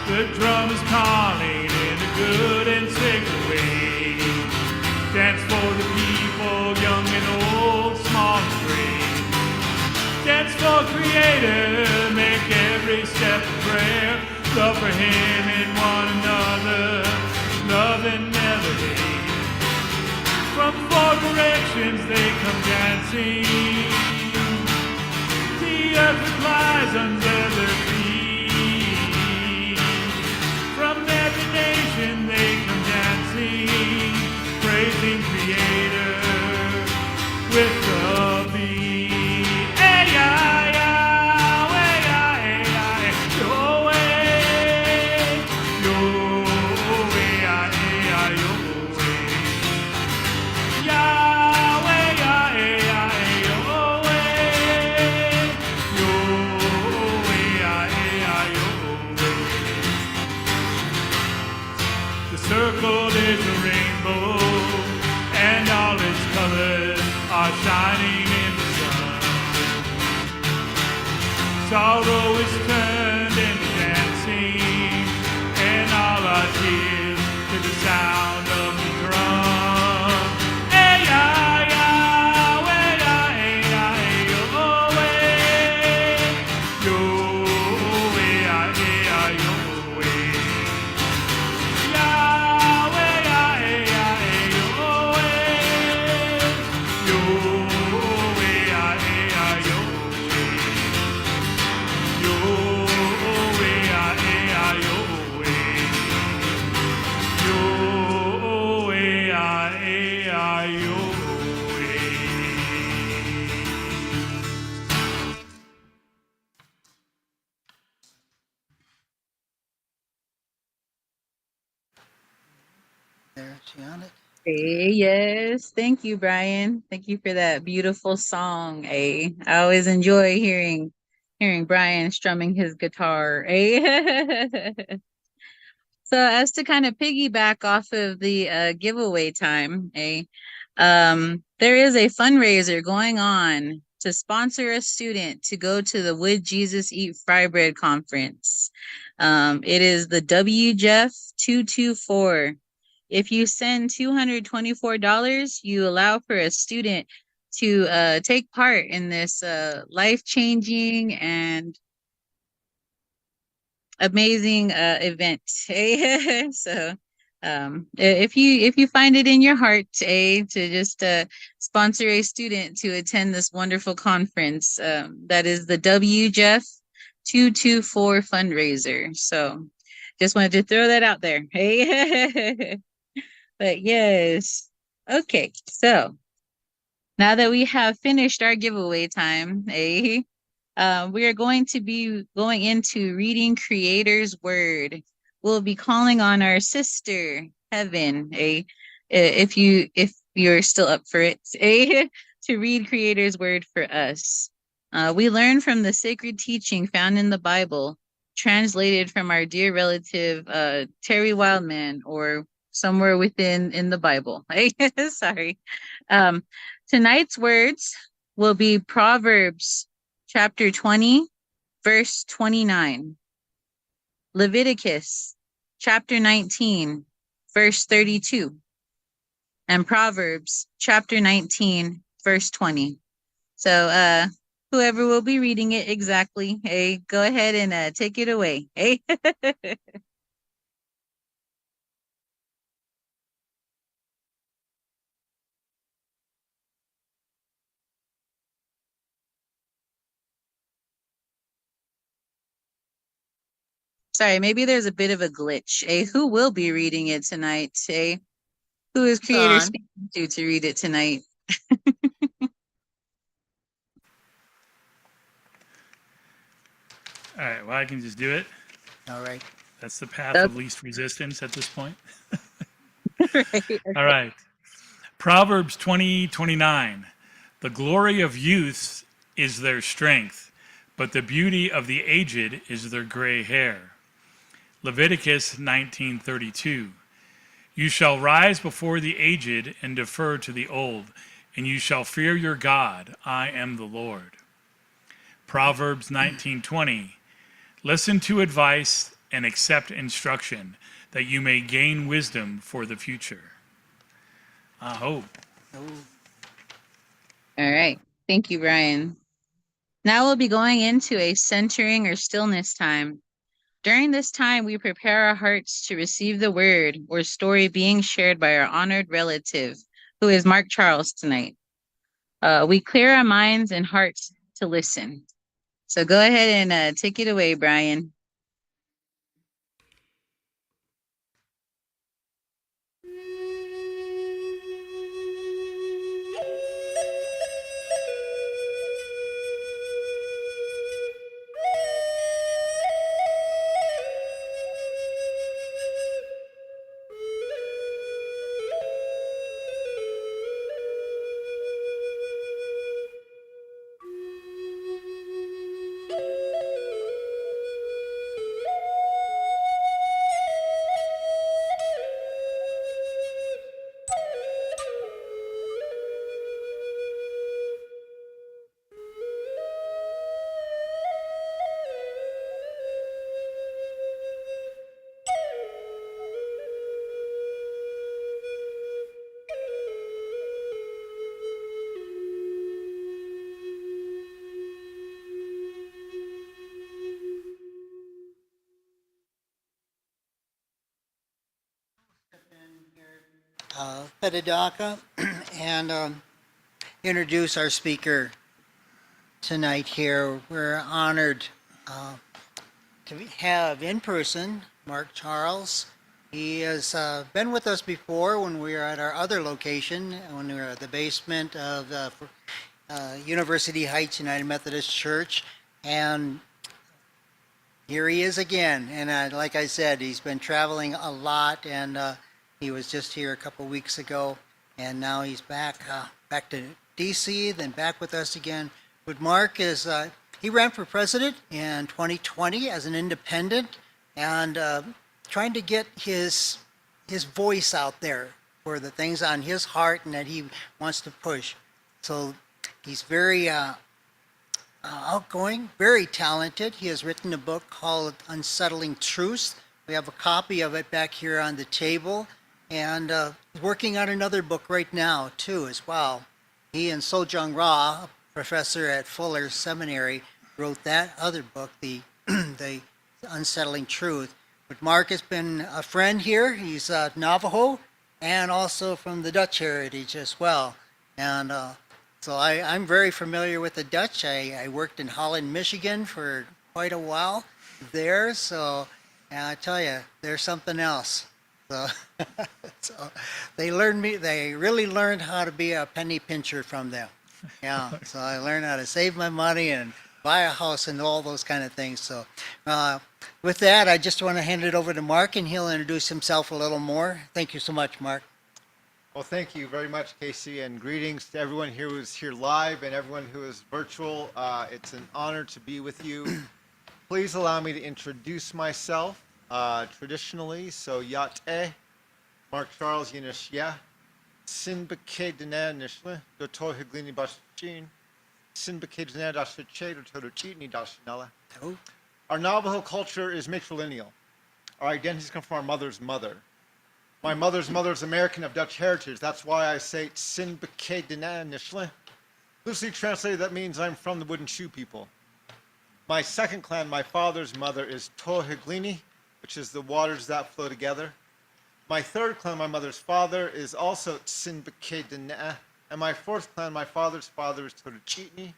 The drum is calling in a good and sacred way. Dance for the people, young and old, small and great. Dance for Creator, make every step a prayer. Love for Him and one another, love and never hate. From four directions they come dancing. The earth lies under their feet. From every nation they come dancing, praising Creator with the beat. Hey, yeah, yeah, way, yeah, hey, yeah, your way, your way, yeah, hey, yeah, your way. Yahweh, yeah, hey, yeah, hey, your way, your way, yeah, hey, yeah, your way. The circle is a rainbow, and all its colors are shining in the sun. Sorrow is turned into dancing, and all our tears to the sound of the drum. Hey, yeah, yeah, way, yeah, hey, yeah, hey, your way, your way, yeah, hey, yeah, your way. Yahweh, yeah, hey, yeah, hey, your way, your way, yeah, hey, yeah, your way. Your way, yeah, hey, yeah, your way. Your way, yeah, hey, yeah, your way. There, is she on it? Hey, yes. Thank you, Brian. Thank you for that beautiful song. I always enjoy hearing Brian strumming his guitar. So as to kind of piggyback off of the giveaway time, there is a fundraiser going on to sponsor a student to go to the Would Jesus Eat Fry Bread conference. It is the WJEF 224. If you send $224, you allow for a student to take part in this life-changing and amazing event. So if you find it in your heart to just sponsor a student to attend this wonderful conference, that is the WJEF 224 fundraiser. So just wanted to throw that out there. Hey. But yes. Okay, so now that we have finished our giveaway time, we are going to be going into reading Creator's Word. We'll be calling on our sister Heaven, if you're still up for it, to read Creator's Word for us. We learn from the sacred teaching found in the Bible, translated from our dear relative Terry Wildman, or somewhere in the Bible. Sorry. Tonight's words will be Proverbs chapter 20, verse 29. Leviticus chapter 19, verse 32. And Proverbs chapter 19, verse 20. So whoever will be reading it exactly, go ahead and take it away. Sorry, maybe there's a bit of a glitch. Who will be reading it tonight? Who is creator Sean. speaking to read it tonight? All right. Well, I can just do it. All right. That's the path That's- of least resistance at this point. Right. All right. Proverbs 20:29. The glory of youths is their strength, but the beauty of the aged is their gray hair. Leviticus 19:32. You shall rise before the aged and defer to the old, and you shall fear your God. I am the Lord. Proverbs 19:20. Listen to advice and accept instruction, that you may gain wisdom for the future. Aho. All right. Thank you, Brian. Now we'll be going into a centering or stillness time. During this time, we prepare our hearts to receive the word or story being shared by our honored relative, who is Mark Charles tonight. We clear our minds and hearts to listen. So go ahead and take it away, Brian. Petidaka, and introduce our speaker tonight here. We're honored to have in person Mark Charles. He has been with us before when we were at our other location, when we were at the basement of University Heights United Methodist Church. And here he is again. And like I said, he's been traveling a lot, and he was just here a couple weeks ago. And now he's back to DC, then back with us again. But Mark is, he ran for president in 2020 as an independent, and trying to get his voice out there for the things on his heart and that he wants to push. So he's very outgoing, very talented. He has written a book called Unsettling Truths. We have a copy of it back here on the table, and he's working on another book right now too as well. He and Sojung Ra, a professor at Fuller Seminary, wrote that other book, the Unsettling Truth. But Mark has been a friend here. He's Navajo and also from the Dutch heritage as well. And so I'm very familiar with the Dutch. I worked in Holland, Michigan for quite a while there. So and I tell you, there's something else. So, so they really learned how to be a penny pincher from them. Yeah, so I learned how to save my money and buy a house and all those kind of things. So with that, I just want to hand it over to Mark, and he'll introduce himself a little more. Thank you so much, Mark. Well, thank you very much, Casey, and greetings to everyone here who's here live and everyone who is virtual. It's an honor to be with you. Please allow me to introduce myself traditionally. So, Yat-e, Mark Charles Yinishya, Sinbake Dene Nishle, Dr. Higlini Bashin, Sinbake Dene Dashiche, Dr. Chitni Dashinala. Oh, Our Navajo culture is matrilineal. Our identities come from our mother's mother. My mother's mother is American of Dutch heritage. That's why I say Sinbake Dene Nishle. Loosely translated, that means I'm from the Wooden Shoe people. My second clan, my father's mother, is Tohiglini, which is the waters that flow together. My third clan, my mother's father, is also Sinbake Dene. And my fourth clan, my father's father, is Totochitni,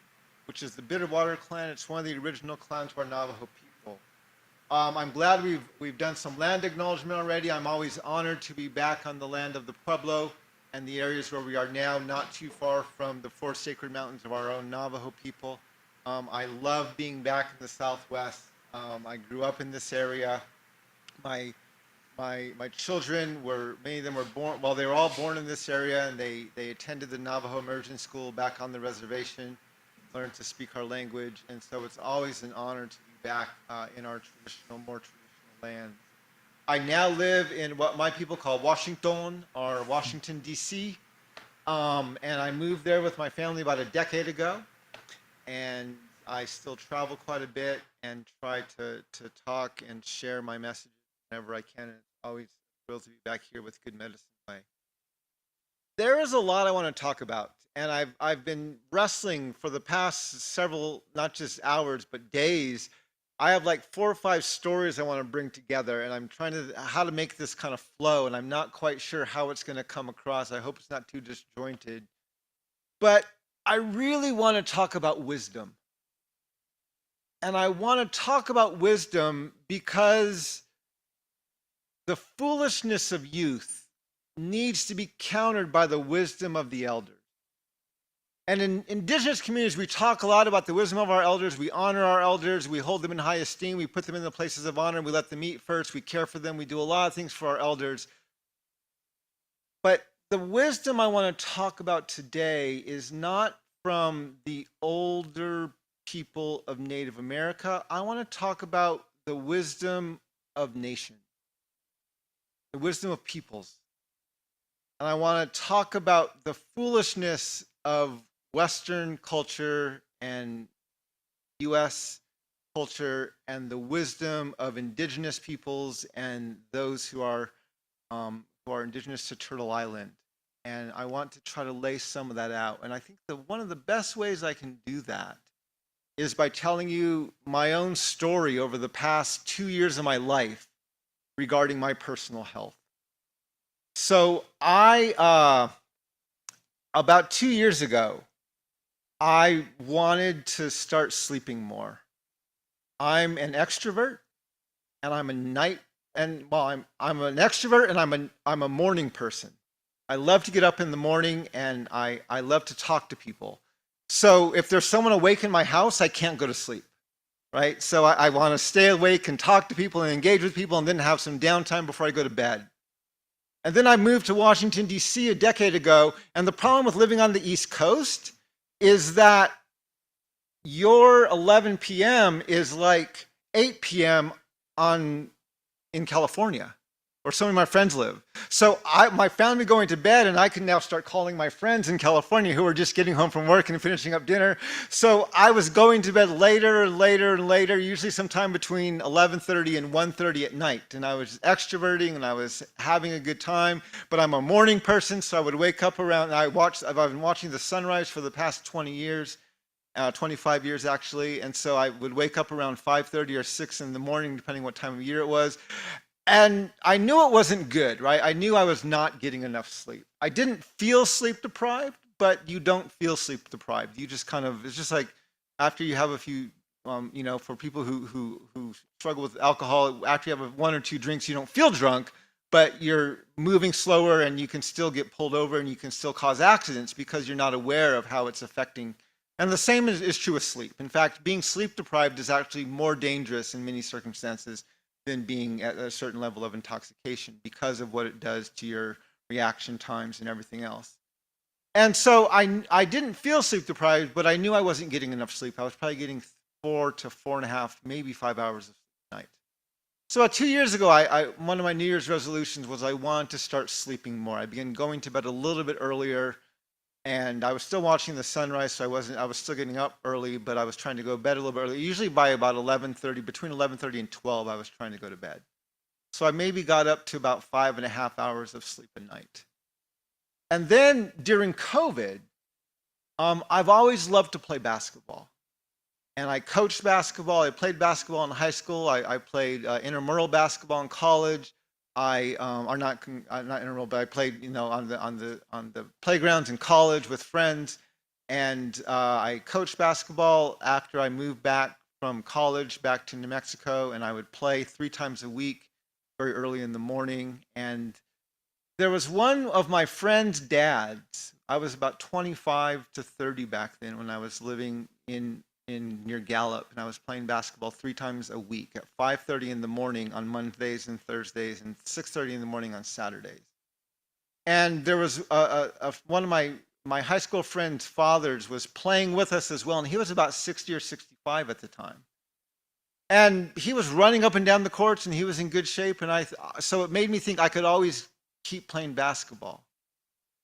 which is the Bitterwater clan. It's one of the original clans of our Navajo people. I'm glad we've done some land acknowledgement already. I'm always honored to be back on the land of the Pueblo and the areas where we are now, not too far from the four sacred mountains of our own Navajo people. I love being back in the Southwest. I grew up in this area. My children were, many of them were born, well, they were all born in this area, and they attended the Navajo Immersion School back on the reservation, learned to speak our language, and so it's always an honor to be back in our more traditional land. I now live in what my people call Washington, or Washington, D.C., and I moved there with my family about a decade ago, and I still travel quite a bit and try to talk and share my messages whenever I can. It's always thrilled to be back here with Good Medicine Way. There is a lot I want to talk about, and I've been wrestling for the past several, not just hours, but days. I have like 4 or 5 stories I want to bring together, and I'm trying to how to make this kind of flow, and I'm not quite sure how it's going to come across. I hope it's not too disjointed. But I really want to talk about wisdom. And I want to talk about wisdom because the foolishness of youth needs to be countered by the wisdom of the elders. And in indigenous communities, we talk a lot about the wisdom of our elders. We honor our elders. We hold them in high esteem. We put them in the places of honor. We let them eat first. We care for them. We do a lot of things for our elders. But the wisdom I want to talk about today is not from the older people of Native America. I want to talk about the wisdom of nations, the wisdom of peoples. And I want to talk about the foolishness of Western culture and US culture and the wisdom of indigenous peoples and those who are indigenous to Turtle Island. And I want to try to lay some of that out. And I think one of the best ways I can do that is by telling you my own story over the past 2 years of my life regarding my personal health. So about 2 years ago, I wanted to start sleeping more. I'm an extrovert, and I'm an extrovert, and I'm a morning person. I love to get up in the morning, and I love to talk to people. So if there's someone awake in my house, I can't go to sleep, right? So I want to stay awake and talk to people and engage with people, and then have some downtime before I go to bed. And then I moved to Washington, D.C. a decade ago, and the problem with living on the East Coast is that your 11 p.m. is like 8 p.m. in California, where some of my friends live. So my family going to bed, and I can now start calling my friends in California who are just getting home from work and finishing up dinner. So I was going to bed later and later and later, usually sometime between 11:30 and 1:30 at night. And I was extroverting and I was having a good time, but I'm a morning person, so I would wake up around, I've been watching the sunrise for the past 20 years, 25 years actually. And so I would wake up around 5:30 or 6 in the morning, depending what time of year it was. And I knew it wasn't good, right? I knew I was not getting enough sleep. I didn't feel sleep deprived, but you don't feel sleep deprived. You just kind of, it's just like after you have a few, for people who struggle with alcohol, after you have 1 or 2 drinks, you don't feel drunk, but you're moving slower and you can still get pulled over and you can still cause accidents because you're not aware of how it's affecting. And the same is true with sleep. In fact, being sleep deprived is actually more dangerous in many circumstances than being at a certain level of intoxication because of what it does to your reaction times and everything else. And so I didn't feel sleep deprived, but I knew I wasn't getting enough sleep. I was probably getting 4 to 4.5, maybe 5 hours of sleep a night. So about 2 years ago, one of my New Year's resolutions was I wanted to start sleeping more. I began going to bed a little bit earlier, and I was still watching the sunrise, so I was still getting up early, but I was trying to go to bed a little bit early. Usually by about 11:30, between 11:30 and 12, I was trying to go to bed. So I maybe got up to about 5.5 hours of sleep a night. And then during COVID, I've always loved to play basketball. And I coached basketball. I played basketball in high school. I played intramural basketball in college. Not intramural, but I played, on the playgrounds in college with friends, and I coached basketball after I moved back from college back to New Mexico, and I would play 3 times a week, very early in the morning. And there was one of my friend's dads. I was about 25 to 30 back then when I was living in near Gallup, and I was playing basketball 3 times a week at 5:30 in the morning on Mondays and Thursdays, and 6:30 in the morning on Saturdays. And there was one of my high school friend's fathers was playing with us as well, and he was about 60 or 65 at the time. And he was running up and down the courts, and he was in good shape, and so it made me think I could always keep playing basketball.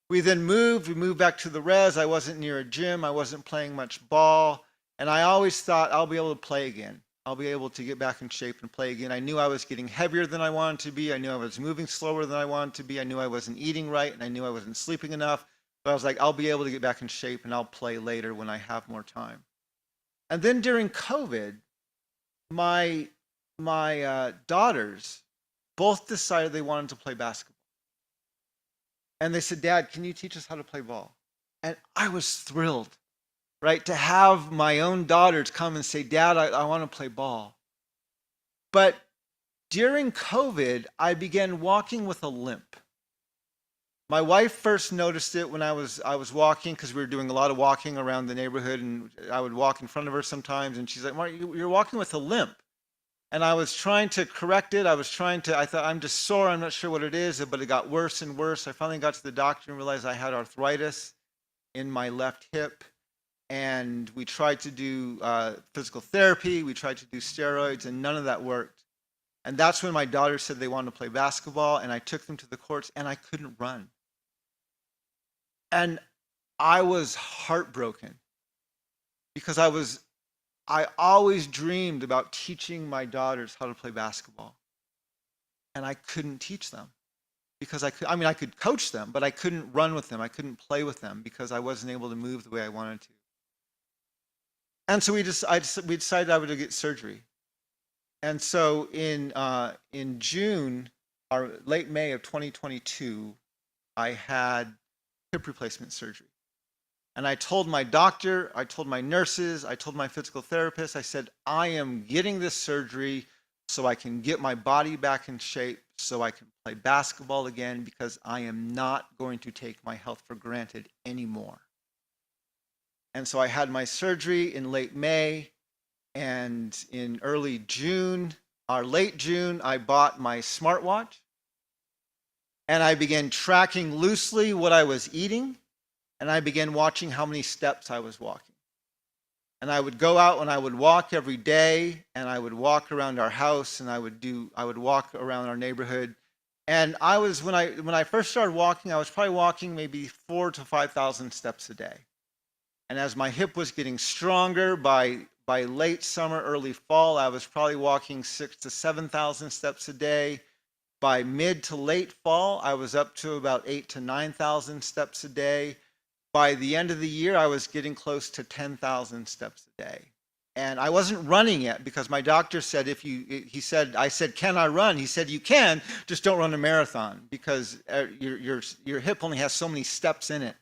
We moved back to the res. I wasn't near a gym. I wasn't playing much ball. And I always thought I'll be able to play again. I'll be able to get back in shape and play again. I knew I was getting heavier than I wanted to be. I knew I was moving slower than I wanted to be. I knew I wasn't eating right, and I knew I wasn't sleeping enough. But I was like, I'll be able to get back in shape, and I'll play later when I have more time. And then during COVID, my daughters both decided they wanted to play basketball. And they said, Dad, can you teach us how to play ball? And I was thrilled, right, to have my own daughters come and say, Dad, I want to play ball. But during COVID, I began walking with a limp. My wife first noticed it when I was walking, because we were doing a lot of walking around the neighborhood, and I would walk in front of her sometimes, and she's like, Mark, you're walking with a limp. And I was trying to correct it. I thought, I'm just sore. I'm not sure what it is, but it got worse and worse. I finally got to the doctor and realized I had arthritis in my left hip. And we tried to do physical therapy. We tried to do steroids, and none of that worked. And that's when my daughters said they wanted to play basketball, and I took them to the courts, and I couldn't run. And I was heartbroken, because I always dreamed about teaching my daughters how to play basketball. And I couldn't teach them, because I could coach them, but I couldn't run with them. I couldn't play with them because I wasn't able to move the way I wanted to. And so we decided I would get surgery. And so in June, or late May of 2022, I had hip replacement surgery. And I told my doctor, I told my nurses, I told my physical therapist, I said, I am getting this surgery so I can get my body back in shape, so I can play basketball again, because I am not going to take my health for granted anymore. And so I had my surgery in late May, and in early June, or late June, I bought my smartwatch, and I began tracking loosely what I was eating. And I began watching how many steps I was walking. And I would go out and I would walk every day, and I would walk around our house, and I would walk around our neighborhood. And when I first started walking, I was probably walking maybe 4,000 to 5,000 steps a day. And as my hip was getting stronger, by late summer, early fall, I was probably walking 6,000 to 7,000 steps a day. By mid to late fall, I was up to about 8,000 to 9,000 steps a day. By the end of the year, I was getting close to 10,000 steps a day. And I wasn't running yet, because my doctor said, I said, can I run? He said, you can, just don't run a marathon, because your hip only has so many steps in it.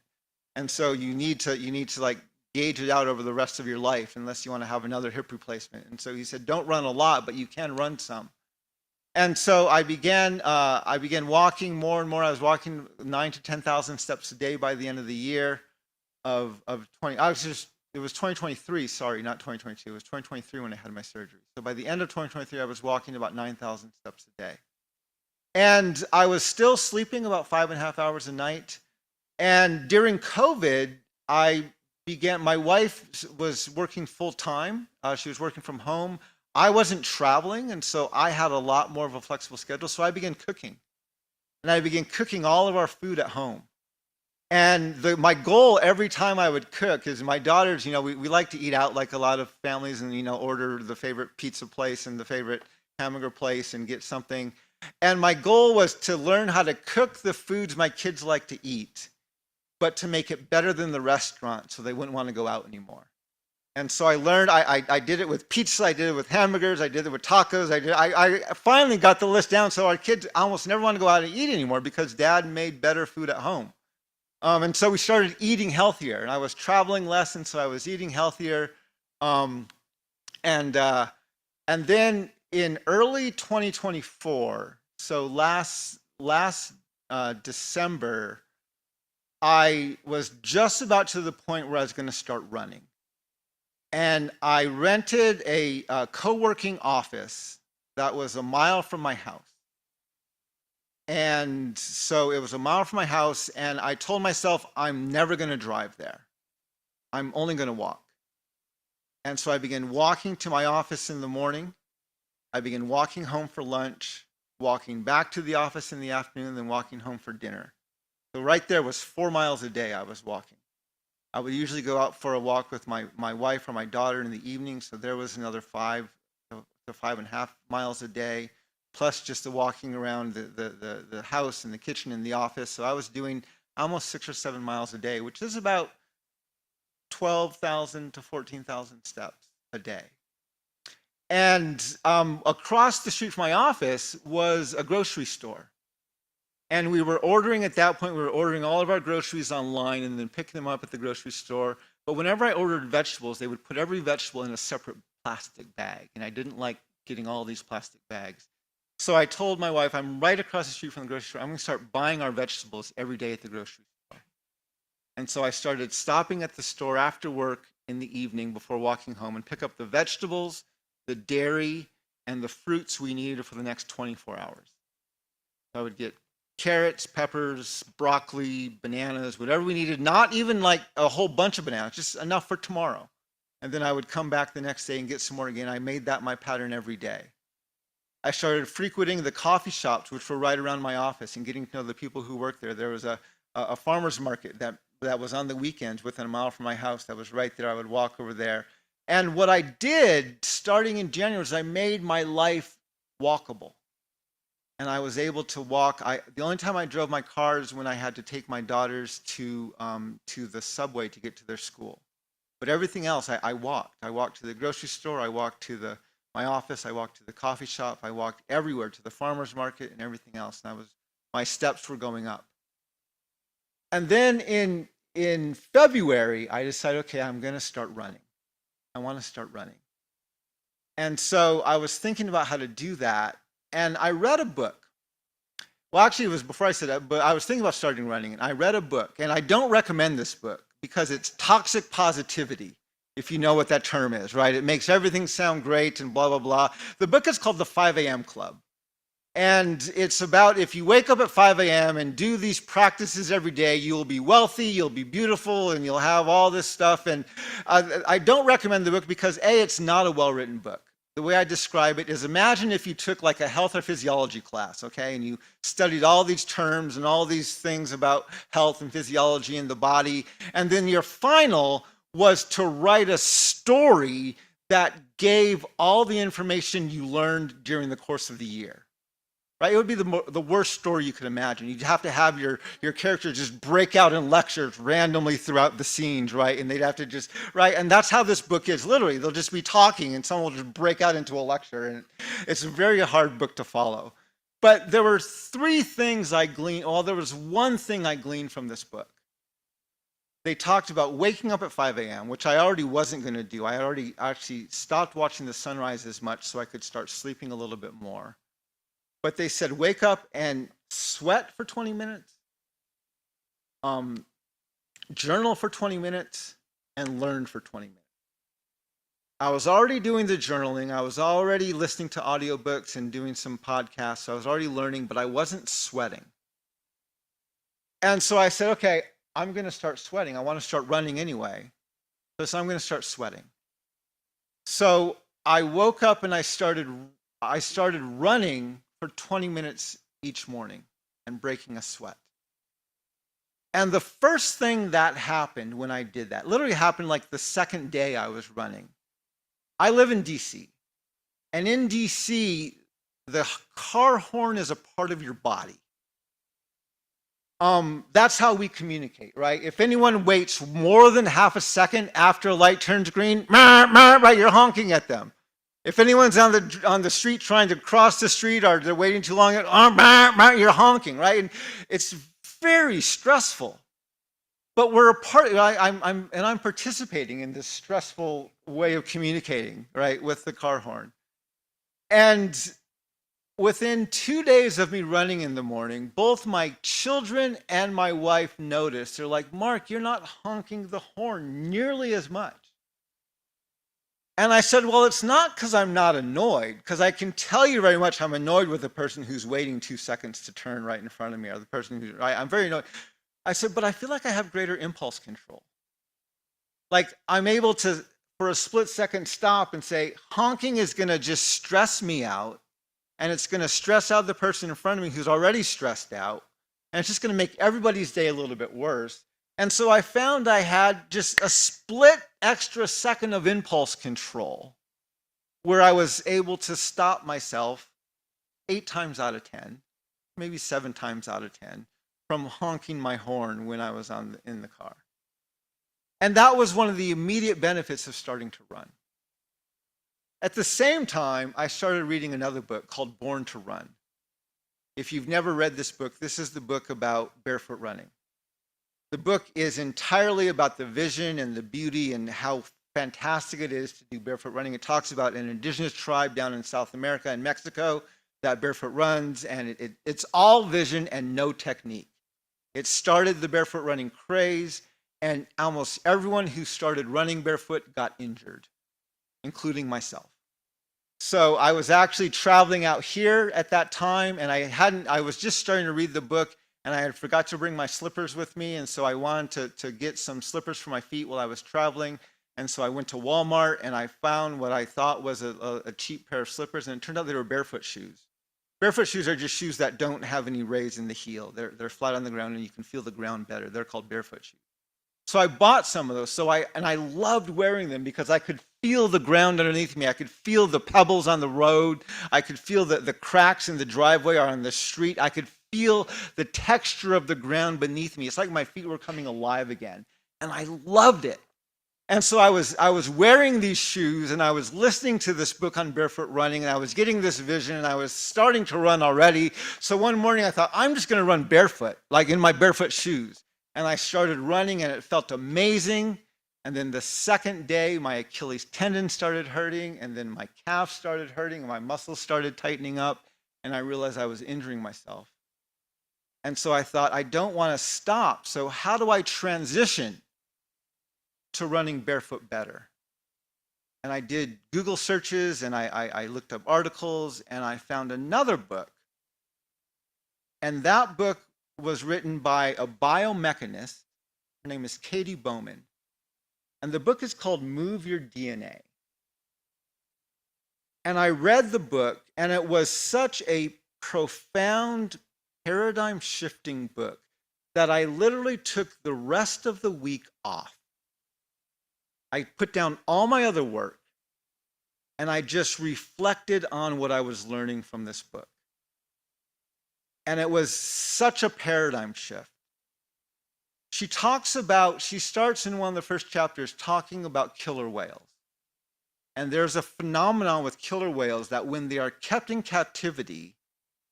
And so you need to like gauge it out over the rest of your life, unless you want to have another hip replacement. And so he said, don't run a lot, but you can run some. And so I began walking more and more. I was walking 9,000 to 10,000 steps a day by the end of the year of 20. It was 2023, sorry, not 2022. It was 2023 when I had my surgery. So by the end of 2023, I was walking about 9,000 steps a day. And I was still sleeping about 5.5 hours a night. And during COVID, my wife was working full time. She was working from home. I wasn't traveling, and so I had a lot more of a flexible schedule. So I began cooking, and I began cooking all of our food at home. And my goal every time I would cook is, my daughters, we like to eat out like a lot of families, and order the favorite pizza place and the favorite hamburger place and get something. And my goal was to learn how to cook the foods my kids like to eat, but to make it better than the restaurant, so they wouldn't want to go out anymore. And so I learned, I did it with pizza, I did it with hamburgers, I did it with tacos. I finally got the list down, so our kids almost never want to go out and eat anymore, because Dad made better food at home. And so we started eating healthier, and I was traveling less, and so I was eating healthier. And then in early 2024, so last December, I was just about to the point where I was going to start running. And I rented a co-working office that was a mile from my house. And so it was a mile from my house, and I told myself, I'm never going to drive there. I'm only going to walk. And so I began walking to my office in the morning. I began walking home for lunch, walking back to the office in the afternoon, then walking home for dinner. So right there was 4 miles a day I was walking. I would usually go out for a walk with my wife or my daughter in the evening, so there was another 5 to 5.5 miles a day, plus just the walking around the house and the kitchen and the office. So I was doing almost 6 or 7 miles a day, which is about 12,000 to 14,000 steps a day. And across the street from my office was a grocery store. And we were ordering at that point, we were ordering all of our groceries online and then picking them up at the grocery store. But whenever I ordered vegetables, they would put every vegetable in a separate plastic bag. And I didn't like getting all these plastic bags. So I told my wife, I'm right across the street from the grocery store. I'm going to start buying our vegetables every day at the grocery store. And so I started stopping at the store after work in the evening before walking home and pick up the vegetables, the dairy, and the fruits we needed for the next 24 hours. I would get carrots, peppers, broccoli, bananas, whatever we needed, not even like a whole bunch of bananas, just enough for tomorrow. And then I would come back the next day and get some more again. I made that my pattern every day. I started frequenting the coffee shops, which were right around my office, and getting to know the people who worked there. There was a farmer's market that was on the weekends within a mile from my house that was right there. I would walk over there. And what I did starting in January was I made my life walkable. And I was able to walk. The only time I drove my car is when I had to take my daughters to the subway to get to their school. But everything else, I walked. I walked to the grocery store. I walked to my office. I walked to the coffee shop. I walked everywhere to the farmer's market and everything else. And my steps were going up. And then in February, I decided, okay, I'm going to start running. I want to start running. And so I was thinking about how to do that. And I read a book. Well, actually, it was before I said that, but I was thinking about starting running. And I read a book. And I don't recommend this book because it's toxic positivity, if you know what that term is, right? It makes everything sound great and blah, blah, blah. The book is called The 5 a.m. Club. And it's about if you wake up at 5 a.m. and do these practices every day, you'll be wealthy, you'll be beautiful, and you'll have all this stuff. And I don't recommend the book because, A, it's not a well-written book. The way I describe it is imagine if you took like a health or physiology class, okay, and you studied all these terms and all these things about health and physiology and the body, and then your final was to write a story that gave all the information you learned during the course of the year. Right? It would be the worst story you could imagine. You'd have to have your character just break out in lectures randomly throughout the scenes, right? And they'd have to just, right? And that's how this book is, literally. They'll just be talking and someone will just break out into a lecture. And it's a very hard book to follow. But there were 3 things I gleaned, there was one thing I gleaned from this book. They talked about waking up at 5 a.m., which I already wasn't going to do. I already actually stopped watching the sunrise as much so I could start sleeping a little bit more. But they said, wake up and sweat for 20 minutes, journal for 20 minutes, and learn for 20 minutes. I was already doing the journaling. I was already listening to audiobooks and doing some podcasts. So I was already learning, but I wasn't sweating. And so I said, okay, I'm going to start sweating. I want to start running anyway. So I'm going to start sweating. So I woke up and I started running for 20 minutes each morning and breaking a sweat. And the first thing that happened when I did that, literally happened like the second day I was running. I live in DC. And in DC, the car horn is a part of your body. That's how we communicate, right? If anyone waits more than half a second after a light turns green, right, you're honking at them. If anyone's on the street trying to cross the street or they're waiting too long, you're honking, right? And it's very stressful. but we're a part. I'm participating in this stressful way of communicating, right, with the car horn. And within 2 days of me running in the morning, both my children and my wife noticed. They're like, Mark, you're not honking the horn nearly as much. And I said, well, it's not because I'm not annoyed, because I can tell you very much I'm annoyed with the person who's waiting 2 seconds to turn right in front of me, or the person who, I'm very annoyed. I said, but I feel like I have greater impulse control. Like I'm able to, for a split second, stop and say, honking is going to just stress me out, and it's going to stress out the person in front of me who's already stressed out, and it's just going to make everybody's day a little bit worse. And so I found I had just a split extra second of impulse control where I was able to stop myself 8 times out of 10, maybe 7 times out of 10, from honking my horn when I was in the car. And that was one of the immediate benefits of starting to run. At the same time, I started reading another book called Born to Run. If you've never read this book, this is the book about barefoot running. The book is entirely about the vision and the beauty and how fantastic it is to do barefoot running. It talks about an indigenous tribe down in South America and Mexico that barefoot runs, and it's all vision and no technique. It started the barefoot running craze, and almost everyone who started running barefoot got injured, including myself. So I was actually traveling out here at that time, and I was just starting to read the book, and I had forgot to bring my slippers with me, and so I wanted to get some slippers for my feet while I was traveling. And so I went to Walmart, and I found what I thought was a cheap pair of slippers, and it turned out they were barefoot shoes. Barefoot shoes are just shoes that don't have any raise in the heel. They're flat on the ground, and you can feel the ground better. They're called barefoot shoes. So I bought some of those. And I loved wearing them because I could feel the ground underneath me. I could feel the pebbles on the road. I could feel the cracks in the driveway or on the street. I could feel the texture of the ground beneath me. It's like my feet were coming alive again. And I loved it. And so I was wearing these shoes, and I was listening to this book on barefoot running, and I was getting this vision, and I was starting to run already. So one morning I thought, I'm just going to run barefoot, like in my barefoot shoes. And I started running, and it felt amazing. And then the second day, my Achilles tendon started hurting, and then my calf started hurting, and my muscles started tightening up, and I realized I was injuring myself. And so I thought, I don't want to stop. So how do I transition to running barefoot better? And I did Google searches, and I looked up articles, and I found another book. And that book was written by a biomechanist. Her name is Katie Bowman. And the book is called Move Your DNA. And I read the book, and it was such a profound, paradigm-shifting book that I literally took the rest of the week off. I put down all my other work, and I just reflected on what I was learning from this book. And it was such a paradigm shift. She starts in one of the first chapters talking about killer whales. And there's a phenomenon with killer whales that when they are kept in captivity,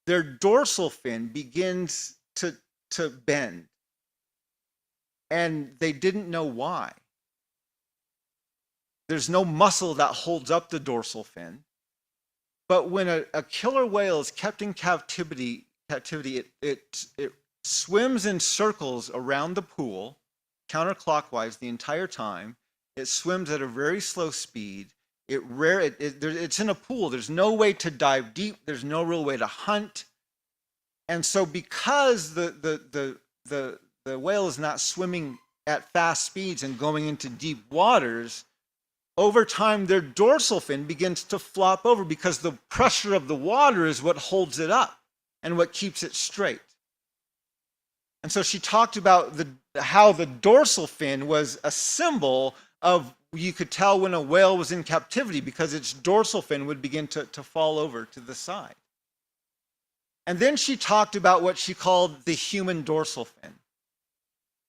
their dorsal fin begins to bend. And they didn't know why. There's no muscle that holds up the dorsal fin. But when a killer whale is kept in captivity, it swims in circles around the pool, counterclockwise the entire time. It swims at a very slow speed. It's in a pool. There's no way to dive deep. There's no real way to hunt. And so because the whale is not swimming at fast speeds and going into deep waters, over time their dorsal fin begins to flop over because the pressure of the water is what holds it up and what keeps it straight. And so she talked about how the dorsal fin was a symbol of, you could tell when a whale was in captivity because its dorsal fin would begin to fall over to the side. And then she talked about what she called the human dorsal fin.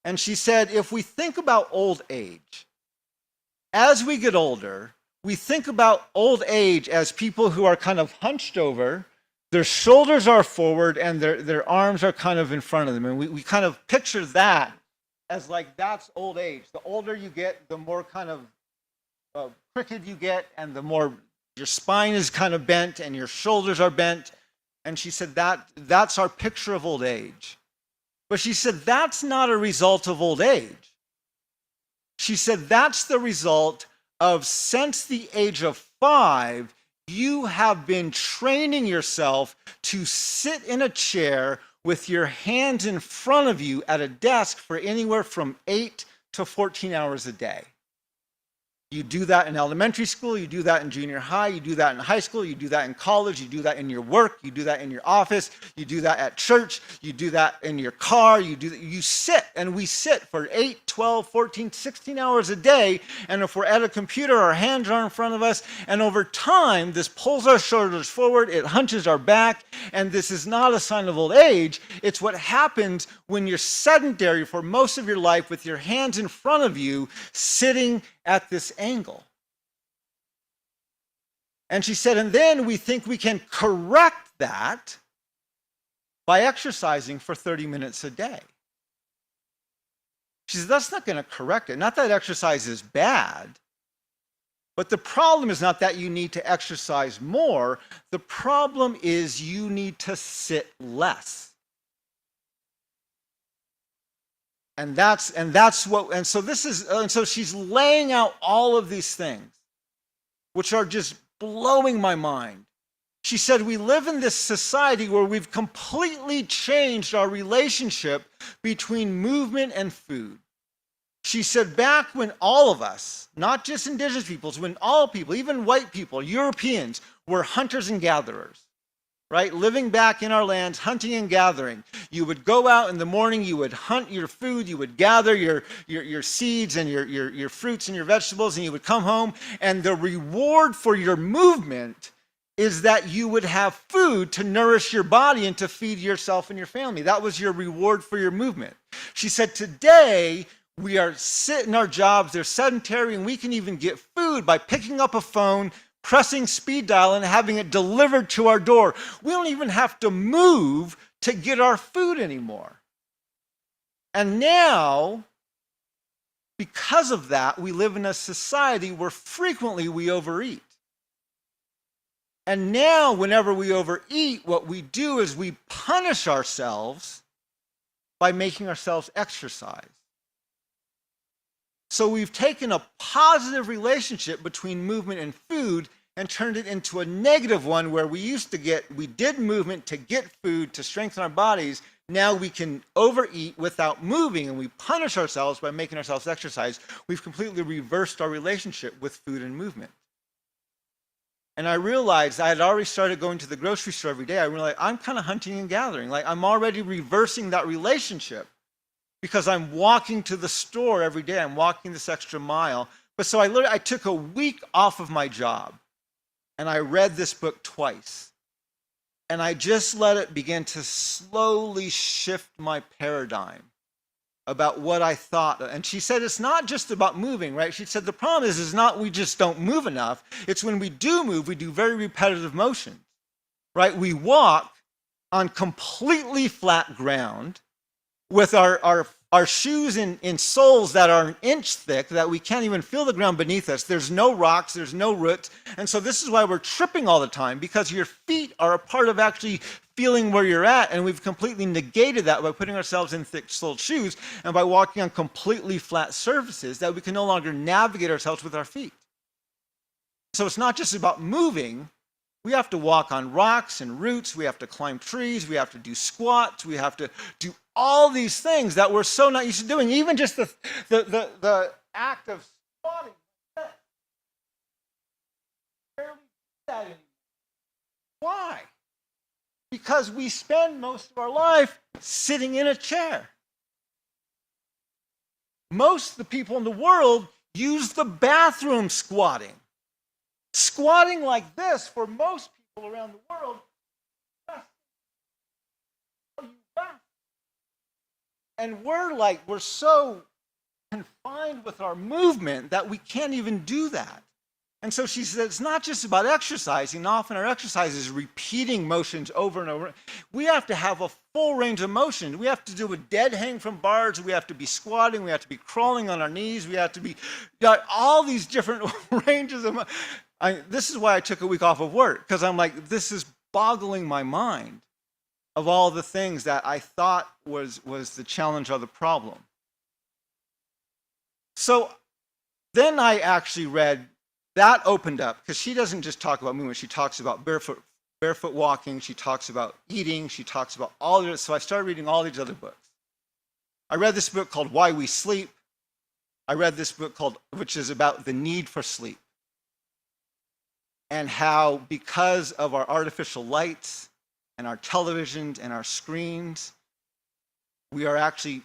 And she said, if we think about old age, as we get older, we think about old age as people who are kind of hunched over, their shoulders are forward, and their arms are kind of in front of them. And we kind of picture that as like that's old age. The older you get, the more kind of crooked you get, and the more your spine is kind of bent and your shoulders are bent. And she said that's our picture of old age. But she said that's not a result of old age. She said that's the result of, since the age of 5, you have been training yourself to sit in a chair with your hands in front of you at a desk for anywhere from 8 to 14 hours a day. You do that in elementary school, you do that in junior high, you do that in high school, you do that in college, you do that in your work, you do that in your office, you do that at church, you do that in your car, you sit, and we sit for 8, 12, 14, 16 hours a day, and if we're at a computer, our hands are in front of us, and over time, this pulls our shoulders forward, it hunches our back, and this is not a sign of old age, it's what happens when you're sedentary for most of your life with your hands in front of you, sitting at this angle. And she said, and then we think we can correct that by exercising for 30 minutes a day. She said, that's not going to correct it. Not that exercise is bad, but the problem is not that you need to exercise more. The problem is you need to sit less. And so she's laying out all of these things, which are just blowing my mind. She said, we live in this society where we've completely changed our relationship between movement and food. She said, back when all of us, not just indigenous peoples, when all people, even white people, Europeans, were hunters and gatherers, right? Living back in our lands, hunting and gathering. You would go out in the morning, you would hunt your food, you would gather your seeds and your fruits and your vegetables, and you would come home, and the reward for your movement is that you would have food to nourish your body and to feed yourself and your family. That was your reward for your movement. She said, today, we are sitting our jobs, they're sedentary, and we can even get food by picking up a phone, pressing speed dial, and having it delivered to our door. We don't even have to move to get our food anymore. And now, because of that, we live in a society where frequently we overeat. And now, whenever we overeat, what we do is we punish ourselves by making ourselves exercise. So we've taken a positive relationship between movement and food and turned it into a negative one where we did movement to get food to strengthen our bodies. Now we can overeat without moving, and we punish ourselves by making ourselves exercise. We've completely reversed our relationship with food and movement. And I realized I had already started going to the grocery store every day. I realized I'm kind of hunting and gathering. Like, I'm already reversing that relationship because I'm walking to the store every day. I'm walking this extra mile. But so I took a week off of my job, and I read this book twice. And I just let it begin to slowly shift my paradigm about what I thought. And she said, it's not just about moving, right? She said, the problem is not we just don't move enough. It's when we do move, we do very repetitive motions, right? We walk on completely flat ground with our shoes in soles that are an inch thick, that we can't even feel the ground beneath us. There's no rocks, there's no roots. And so this is why we're tripping all the time, because your feet are a part of actually feeling where you're at, and we've completely negated that by putting ourselves in thick-soled shoes and by walking on completely flat surfaces that we can no longer navigate ourselves with our feet. So it's not just about moving. We have to walk on rocks and roots, we have to climb trees, we have to do squats, we have to do all these things that we're so not used to doing. Even just the act of squatting. Barely do that anymore. Why? Because we spend most of our life sitting in a chair. Most of the people in the world use the bathroom squatting. Squatting like this, for most people around the world, and we're so confined with our movement that we can't even do that. And so she said, it's not just about exercising. Often our exercise is repeating motions over and over. We have to have a full range of motion. We have to do a dead hang from bars. We have to be squatting. We have to be crawling on our knees. We have to be got all these different ranges of. This is why I took a week off of work, because I'm like, this is boggling my mind of all the things that I thought was the challenge or the problem. So then I actually read. That opened up, because she doesn't just talk about movement, she talks about barefoot walking, she talks about eating, she talks about all of it. So I started reading all these other books. I read this book called Why We Sleep. I read this book which is about the need for sleep. And how, because of our artificial lights and our televisions and our screens, we are actually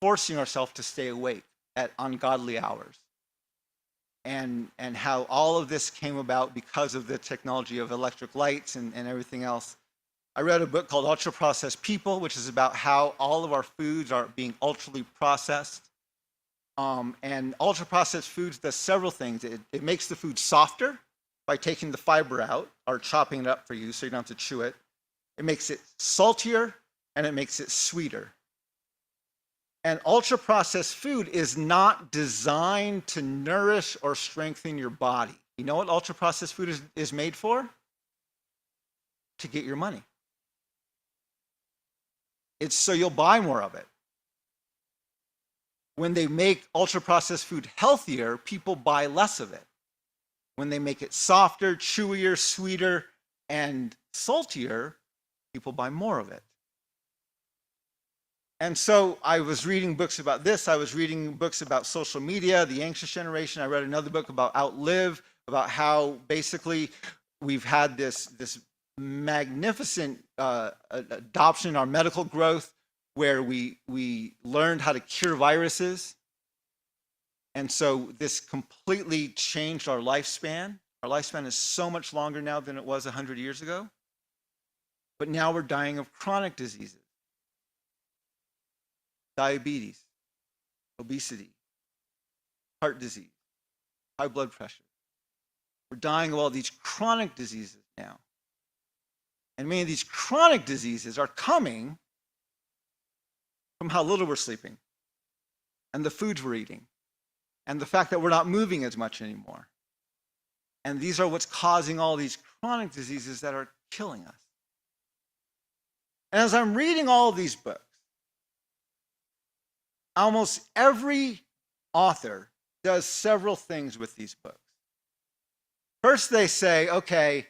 forcing ourselves to stay awake at ungodly hours. And how all of this came about because of the technology of electric lights and everything else. I read a book called Ultra Processed People, which is about how all of our foods are being ultra processed. And ultra processed foods does several things. It makes the food softer by taking the fiber out or chopping it up for you so you don't have to chew it. It makes it saltier and it makes it sweeter. And ultra-processed food is not designed to nourish or strengthen your body. You know what ultra-processed food is made for? To get your money. It's so you'll buy more of it. When they make ultra-processed food healthier, people buy less of it. When they make it softer, chewier, sweeter, and saltier, people buy more of it. And so I was reading books about this. I was reading books about social media, the anxious generation. I read another book about Outlive, about how basically we've had this magnificent adoption in our medical growth where we learned how to cure viruses. And so this completely changed our lifespan. Our lifespan is so much longer now than it was 100 years ago. But now we're dying of chronic diseases. Diabetes, obesity, heart disease, high blood pressure. We're dying of all these chronic diseases now. And many of these chronic diseases are coming from how little we're sleeping and the foods we're eating and the fact that we're not moving as much anymore. And these are what's causing all these chronic diseases that are killing us. And as I'm reading all of these books, almost every author does several things with these books. First, they say, okay,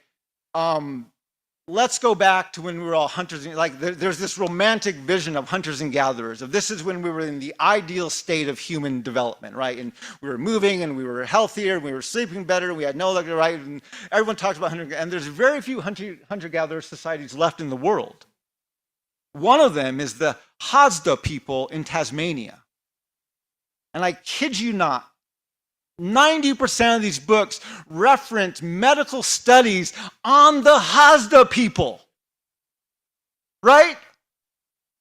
let's go back to when we were all hunters. Like there's this romantic vision of hunters and gatherers, of this is when we were in the ideal state of human development, right? And we were moving and we were healthier, and we were sleeping better, we had no luxury, right? And everyone talks about hunter, and there's very few hunter-gatherer societies left in the world. One of them is the Hadza people in Tasmania. And I kid you not, 90% of these books reference medical studies on the Hadza people. Right?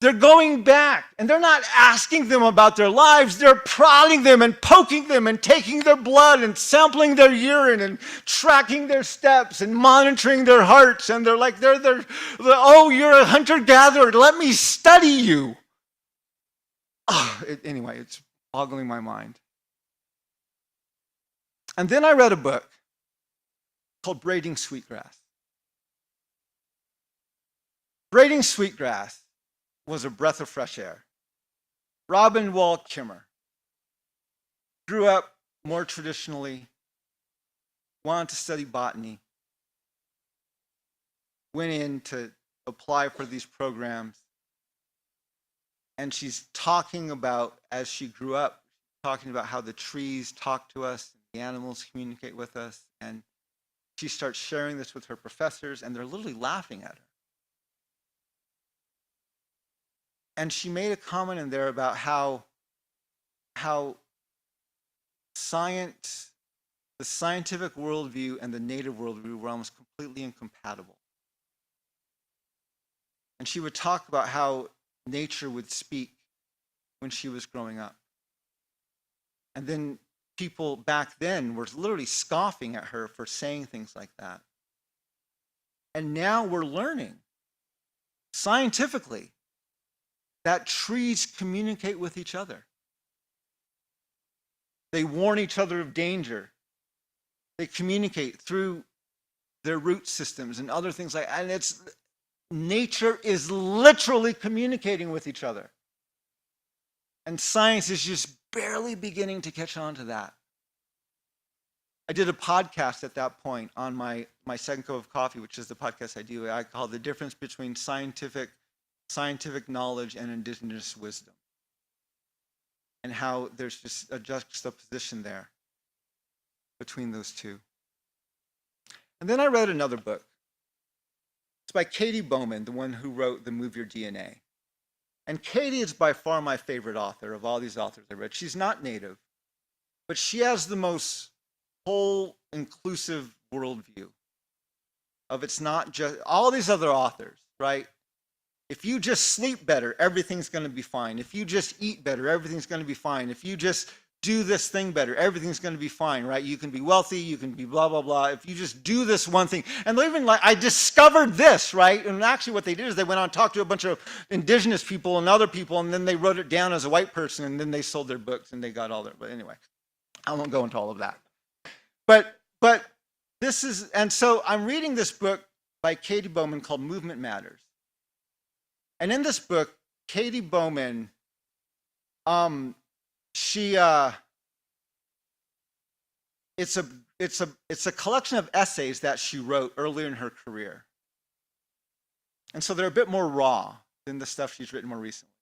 They're going back and they're not asking them about their lives. They're prodding them and poking them and taking their blood and sampling their urine and tracking their steps and monitoring their hearts. And they're like, oh, you're a hunter-gatherer. Let me study you. Anyway, it's boggling my mind. And then I read a book called Braiding Sweetgrass. Braiding Sweetgrass was a breath of fresh air. Robin Wall Kimmerer grew up more traditionally, wanted to study botany, went in to apply for these programs, and she's talking about, as she grew up, talking about how the trees talk to us, the animals communicate with us, and she starts sharing this with her professors, and they're literally laughing at her. And she made a comment in there about how science, the scientific worldview and the native worldview were almost completely incompatible. And she would talk about how nature would speak when she was growing up. And then people back then were literally scoffing at her for saying things like that. And now we're learning scientifically that trees communicate with each other. They warn each other of danger. They communicate through their root systems and other things like that. And it's nature is literally communicating with each other. And science is just barely beginning to catch on to that. I did a podcast at that point on my second cup of coffee, which is the podcast I do. I call The Difference Between Scientific Knowledge and Indigenous Wisdom. And how there's just a juxtaposition there between those two. And then I read another book. It's by Katie Bowman, the one who wrote The Move Your DNA. And Katie is by far my favorite author of all these authors I read. She's not native, but she has the most whole inclusive worldview of it's not just all these other authors, right? If you just sleep better, everything's going to be fine. If you just eat better, everything's going to be fine. If you just do this thing better, everything's going to be fine, right? You can be wealthy, you can be blah, blah, blah. If you just do this one thing. And they even like, I discovered this, right? And actually what they did is they went on and talked to a bunch of indigenous people and other people, and then they wrote it down as a white person, and then they sold their books and they got all their, but anyway, I won't go into all of that. But this is, and so I'm reading this book by Katie Bowman called Movement Matters. And in this book, Katie Bowman, it's a collection of essays that she wrote earlier in her career. And so they're a bit more raw than the stuff she's written more recently.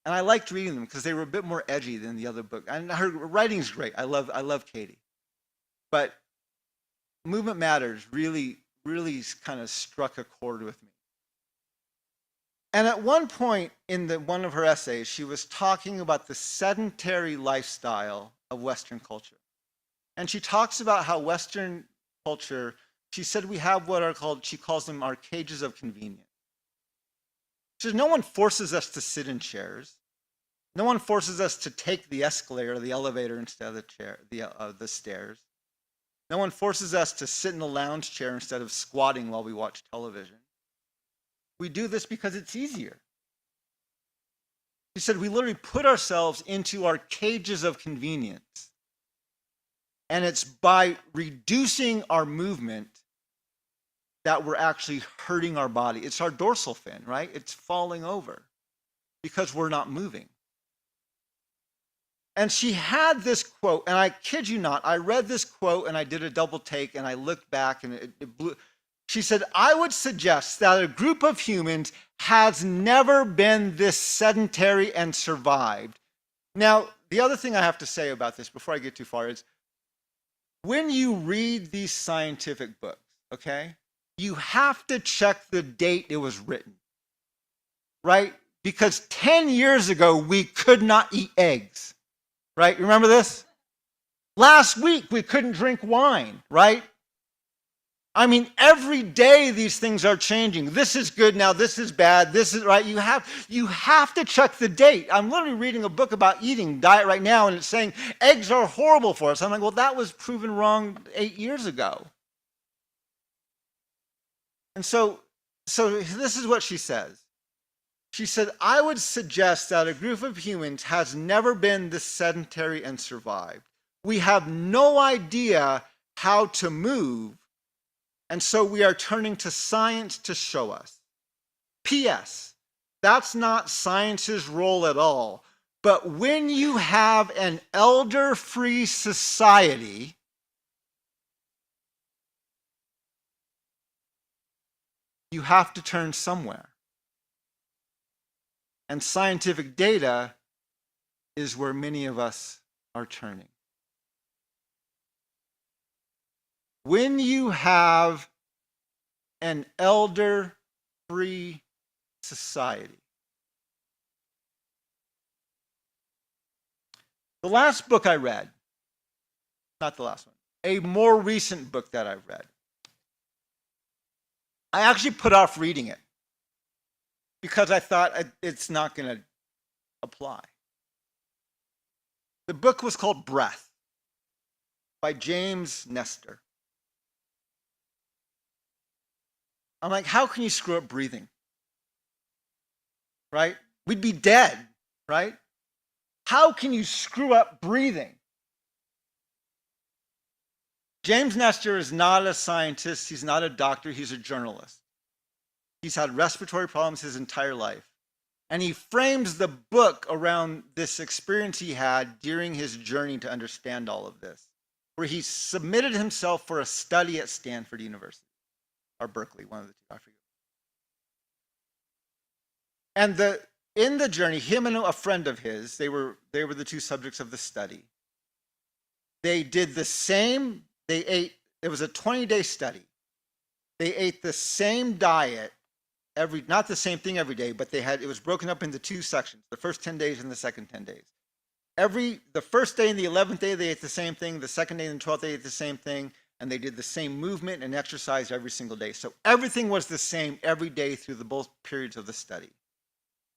And I liked reading them because they were a bit more edgy than the other book. And her writing's great. I love Katie. But Movement Matters really kind of struck a chord with me. And at one point in one of her essays, she was talking about the sedentary lifestyle of Western culture. And she talks about how Western culture, she said we have what are called, she calls them our cages of convenience. She says no one forces us to sit in chairs. No one forces us to take the escalator or the elevator instead of the stairs. No one forces us to sit in a lounge chair instead of squatting while we watch television. We do this because it's easier. She said we literally put ourselves into our cages of convenience. And it's by reducing our movement that we're actually hurting our body. It's our dorsal fin, right? It's falling over because we're not moving. And she had this quote, and I kid you not, I read this quote and I did a double take and I looked back and it blew. She said, I would suggest that a group of humans has never been this sedentary and survived. Now, the other thing I have to say about this before I get too far is when you read these scientific books, okay, you have to check the date it was written, right? Because 10 years ago, we could not eat eggs, right? Remember this? Last week, we couldn't drink wine, right? I mean, every day these things are changing. This is good now, this is bad, this is right. You have to check the date. I'm literally reading a book about eating diet right now, and it's saying eggs are horrible for us. I'm like, well, that was proven wrong 8 years ago. And so this is what she says. She said, I would suggest that a group of humans has never been this sedentary and survived. We have no idea how to move. And so we are turning to science to show us. P.S. That's not science's role at all. But when you have an elder-free society, you have to turn somewhere. And scientific data is where many of us are turning. When you have an elder-free society. The last book I read, not the last one, a more recent book that I've read, I actually put off reading it because I thought it's not going to apply. The book was called Breath. by James Nestor. I'm like, how can you screw up breathing? Right? We'd be dead, right? How can you screw up breathing? James Nestor is not a scientist. He's not a doctor. He's a journalist. He's had respiratory problems his entire life. And he frames the book around this experience he had during his journey to understand all of this, where he submitted himself for a study at Stanford University, or Berkeley, one of the two, I forget. And in the journey, him and a friend of his, they were the two subjects of the study. They did the same, it was a 20-day study. They ate the same diet not the same thing every day, but it was broken up into two sections, the first 10 days and the second 10 days. The first day and the 11th day, they ate the same thing. The second day and the 12th day, they ate the same thing. And they did the same movement and exercise every single day. So everything was the same every day through both periods of the study.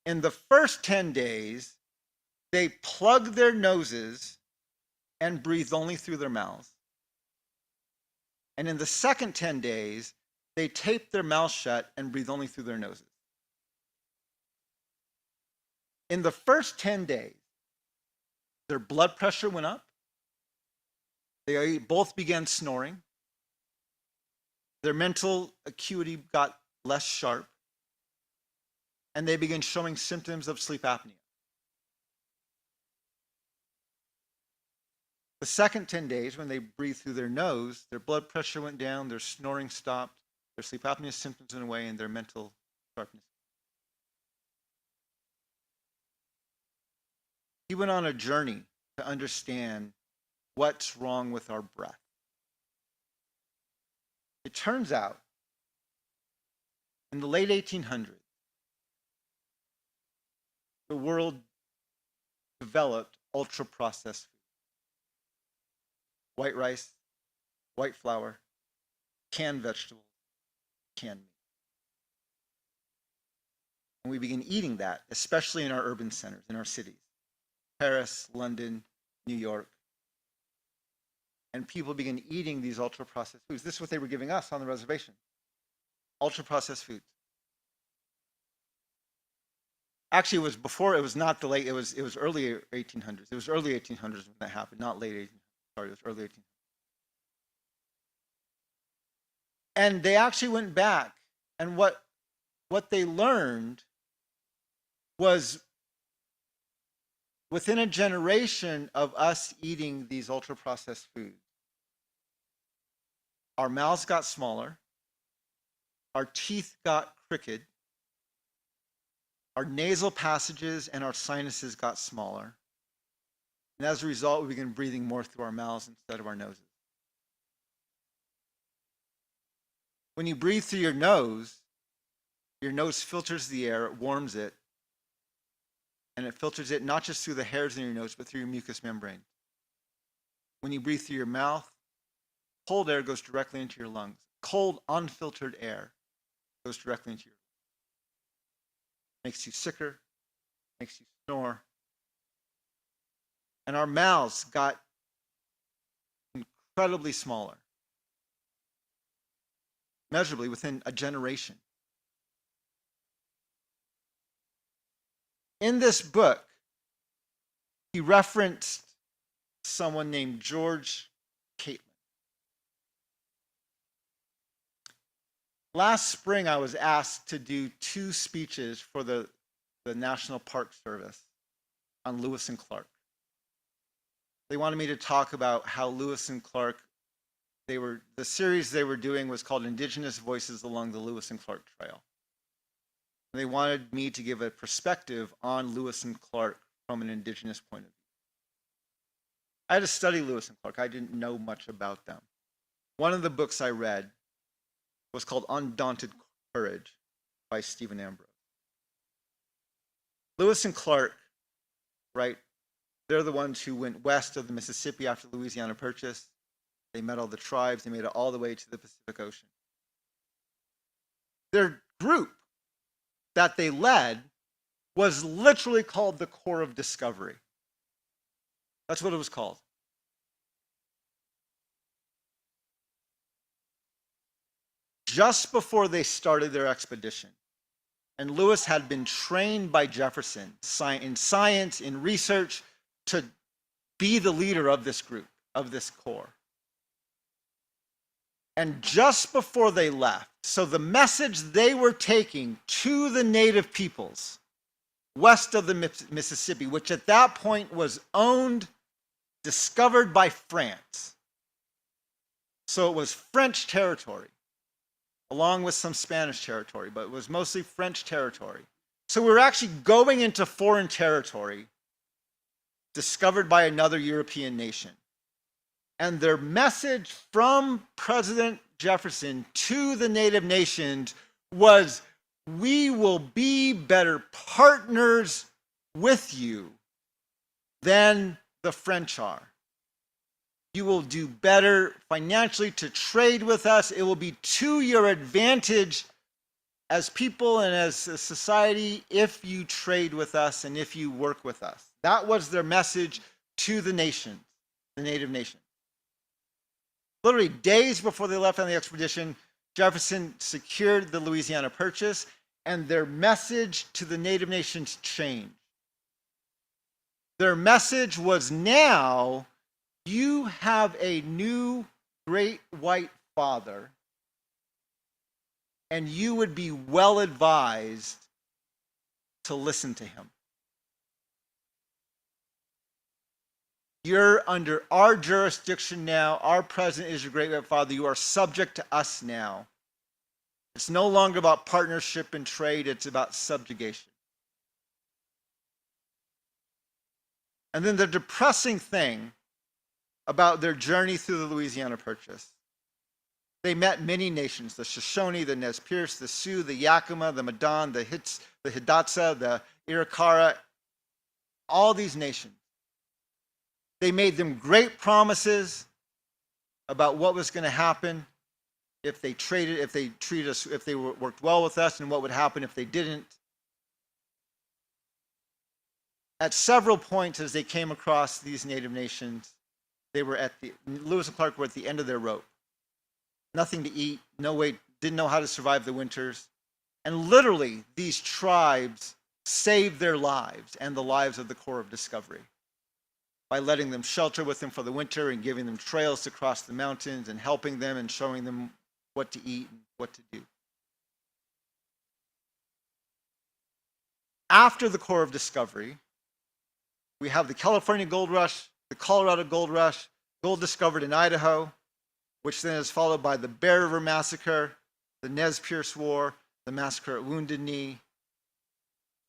In the first 10 days, they plugged their noses and breathed only through their mouths. And in the second 10 days, they taped their mouths shut and breathed only through their noses. In the first 10 days, their blood pressure went up. They both began snoring. Their mental acuity got less sharp. And they began showing symptoms of sleep apnea. The second 10 days, when they breathed through their nose, their blood pressure went down, their snoring stopped, their sleep apnea symptoms went away, and their mental sharpness. He went on a journey to understand what's wrong with our breath. It turns out, in the late 1800s, the world developed ultra-processed food. White rice, white flour, canned vegetables, canned meat. And we began eating that, especially in our urban centers, in our cities. Paris, London, New York. And people began eating these ultra-processed foods. This is what they were giving us on the reservation. Ultra-processed foods. Actually, it was before, it was not the late, it was early 1800s. It was early 1800s when that happened, not late 1800s. Sorry, it was early 1800s. And they actually went back, and what they learned was within a generation of us eating these ultra-processed foods, our mouths got smaller, our teeth got crooked, our nasal passages and our sinuses got smaller. And as a result, we began breathing more through our mouths instead of our noses. When you breathe through your nose filters the air, it warms it, and it filters it not just through the hairs in your nose, but through your mucous membrane. When you breathe through your mouth, cold air goes directly into your lungs. Cold, unfiltered air goes directly into your lungs. Makes you sicker, makes you snore. And our mouths got incredibly smaller, measurably within a generation. In this book, he referenced someone named George Catlin. Last spring, I was asked to do 2 speeches for the National Park Service on Lewis and Clark. They wanted me to talk about how Lewis and Clark, the series they were doing was called Indigenous Voices Along the Lewis and Clark Trail. And they wanted me to give a perspective on Lewis and Clark from an indigenous point of view. I had to study Lewis and Clark. I didn't know much about them. One of the books I read was called Undaunted Courage by Stephen Ambrose. Lewis and Clark, right, they're the ones who went west of the Mississippi after Louisiana Purchase. They met all the tribes. They made it all the way to the Pacific Ocean. Their group that they led was literally called the Corps of Discovery. That's what it was called. just before they started their expedition. And Lewis had been trained by Jefferson in science, in research, to be the leader of this group, of this corps. And just before they left, so the message they were taking to the native peoples west of the Mississippi, which at that point was owned, discovered by France. So it was French territory, along with some Spanish territory, but it was mostly French territory. So we were actually going into foreign territory discovered by another European nation. And their message from President Jefferson to the native nations was, we will be better partners with you than the French are. You will do better financially to trade with us. It will be to your advantage as people and as a society if you trade with us and if you work with us. That was their message to the nations, the native nations. Literally days before they left on the expedition, Jefferson secured the Louisiana Purchase, and their message to the native nations changed. Their message was, now you have a new great white father, and you would be well advised to listen to him. You're under our jurisdiction now. Our president is your great white father. You are subject to us now. It's no longer about partnership and trade. It's about subjugation. And then the depressing thing about their journey through the Louisiana Purchase, they met many nations: the Shoshone, the Nez Perce, the Sioux, the Yakima, the Madan, the Hidatsa, the Arikara, all these nations. They made them great promises about what was going to happen if they traded, if they treated us, if they worked well with us, and what would happen if they didn't. At several points as they came across these native nations, Lewis and Clark were at the end of their rope. Nothing to eat, no way, didn't know how to survive the winters. And literally, these tribes saved their lives and the lives of the Corps of Discovery by letting them shelter with them for the winter and giving them trails to cross the mountains and helping them and showing them what to eat and what to do. After the Corps of Discovery, we have the California Gold Rush, the Colorado Gold Rush, gold discovered in Idaho, which then is followed by the Bear River Massacre, the Nez Perce War, the massacre at Wounded Knee.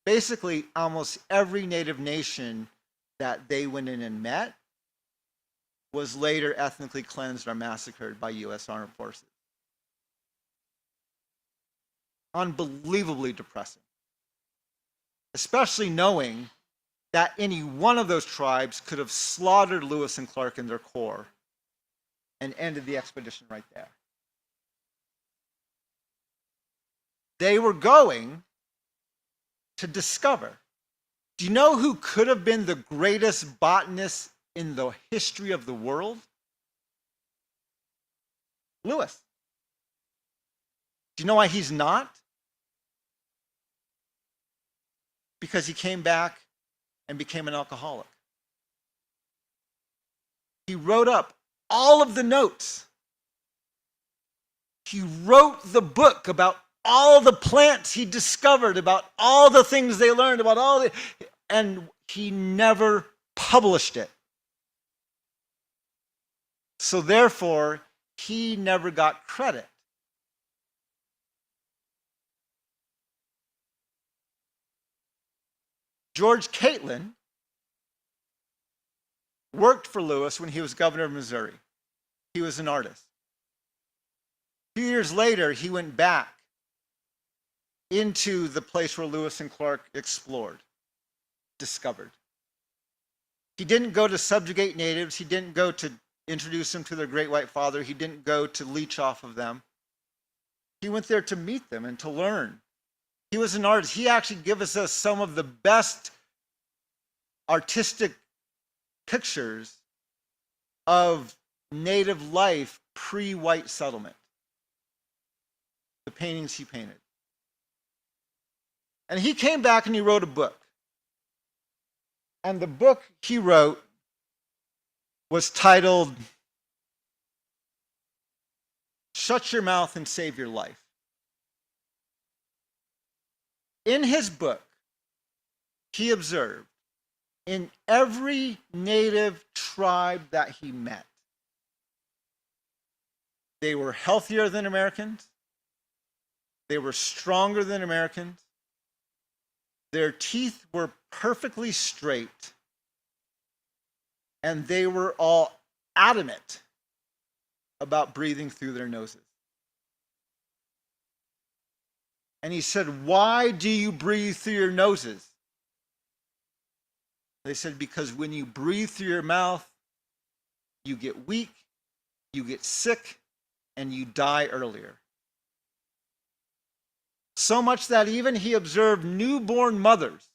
Basically, almost every native nation that they went in and met was later ethnically cleansed or massacred by U.S. Armed Forces. Unbelievably depressing, especially knowing that any one of those tribes could have slaughtered Lewis and Clark and their corps and ended the expedition right there. They were going to discover. Do you know who could have been the greatest botanist in the history of the world? Lewis. Do you know why he's not? Because he came back and became an alcoholic. He wrote up all of the notes. He wrote the book about all the plants he discovered, about all the things they learned, about all the, and he never published it. So therefore, he never got credit. George Catlin worked for Lewis when he was governor of Missouri. He was an artist. 2 years later, he went back into the place where Lewis and Clark explored, discovered. He didn't go to subjugate natives. He didn't go to introduce them to their great white father. He didn't go to leech off of them. He went there to meet them and to learn. He was an artist. He actually gives us some of the best artistic pictures of native life pre-white settlement. the paintings he painted. And he came back and he wrote a book. And the book he wrote was titled Shut Your Mouth and Save Your Life. In his book, he observed in every native tribe that he met, they were healthier than Americans, they were stronger than Americans, their teeth were perfectly straight, and they were all adamant about breathing through their noses. And he said, why do you breathe through your noses? They said, because when you breathe through your mouth, you get weak, you get sick, and you die earlier. So much that even he observed newborn mothers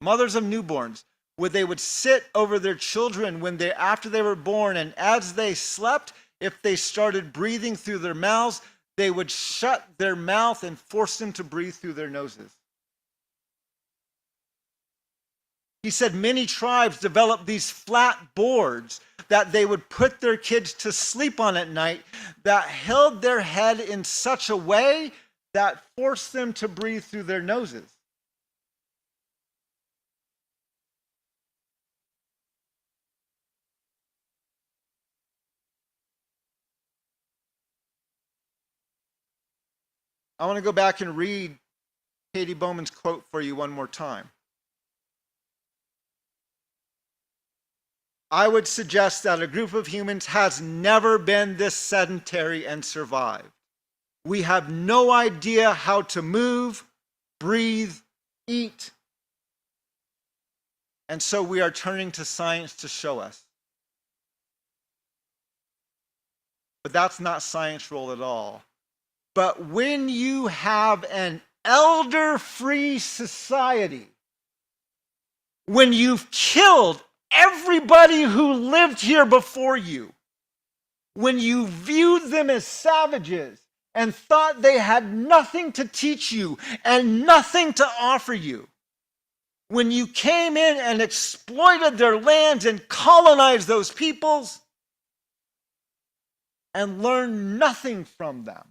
of newborns, where they would sit over their children after they were born, and as they slept, if they started breathing through their mouths, they would shut their mouth and force them to breathe through their noses. He said many tribes developed these flat boards that they would put their kids to sleep on at night that held their head in such a way that forced them to breathe through their noses. I want to go back and read Katie Bowman's quote for you one more time. I would suggest that a group of humans has never been this sedentary and survived. We have no idea how to move, breathe, eat. And so we are turning to science to show us. But that's not science role at all. But when you have an elder-free society, when you've killed everybody who lived here before you, when you viewed them as savages and thought they had nothing to teach you and nothing to offer you, when you came in and exploited their lands and colonized those peoples and learned nothing from them,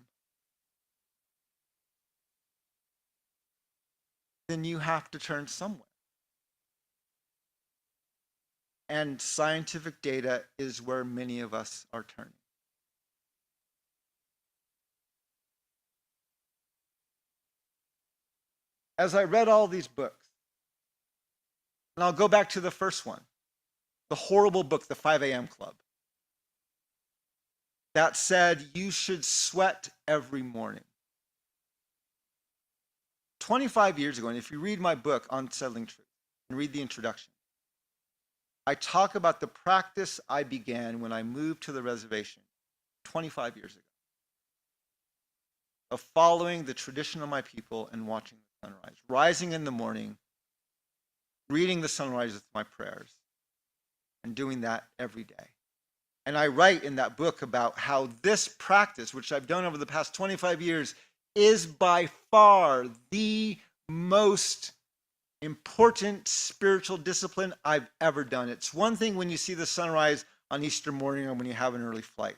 then you have to turn somewhere. And scientific data is where many of us are turning. As I read all these books, and I'll go back to the first one, the horrible book, The 5 a.m. Club, that said you should sweat every morning. 25 years ago, and if you read my book, Unsettling Truth, and read the introduction, I talk about the practice I began when I moved to the reservation 25 years ago, of following the tradition of my people and watching the sunrise, rising in the morning, reading the sunrise with my prayers, and doing that every day. And I write in that book about how this practice, which I've done over the past 25 years, is by far the most important spiritual discipline I've ever done. It's one thing when you see the sunrise on Easter morning or when you have an early flight.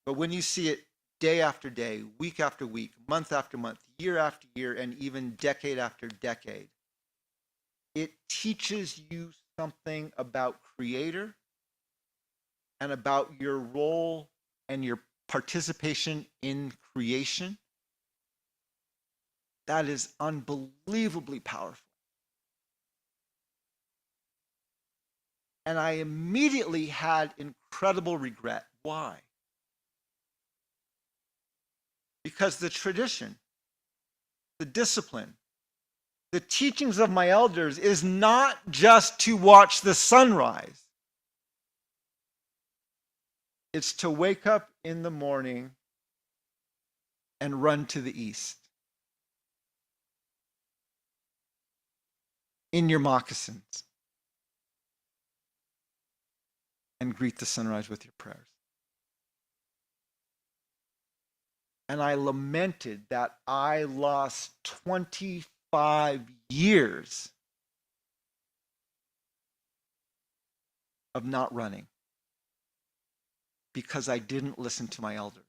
But when you see it day after day, week after week, month after month, year after year, and even decade after decade, it teaches you something about Creator and about your role and your participation in creation. That is unbelievably powerful. And I immediately had incredible regret. Why? Because the tradition, the discipline, the teachings of my elders is not just to watch the sunrise. It's to wake up in the morning and run to the east in your moccasins and greet the sunrise with your prayers. And I lamented that I lost 25 years of not running because I didn't listen to my elders.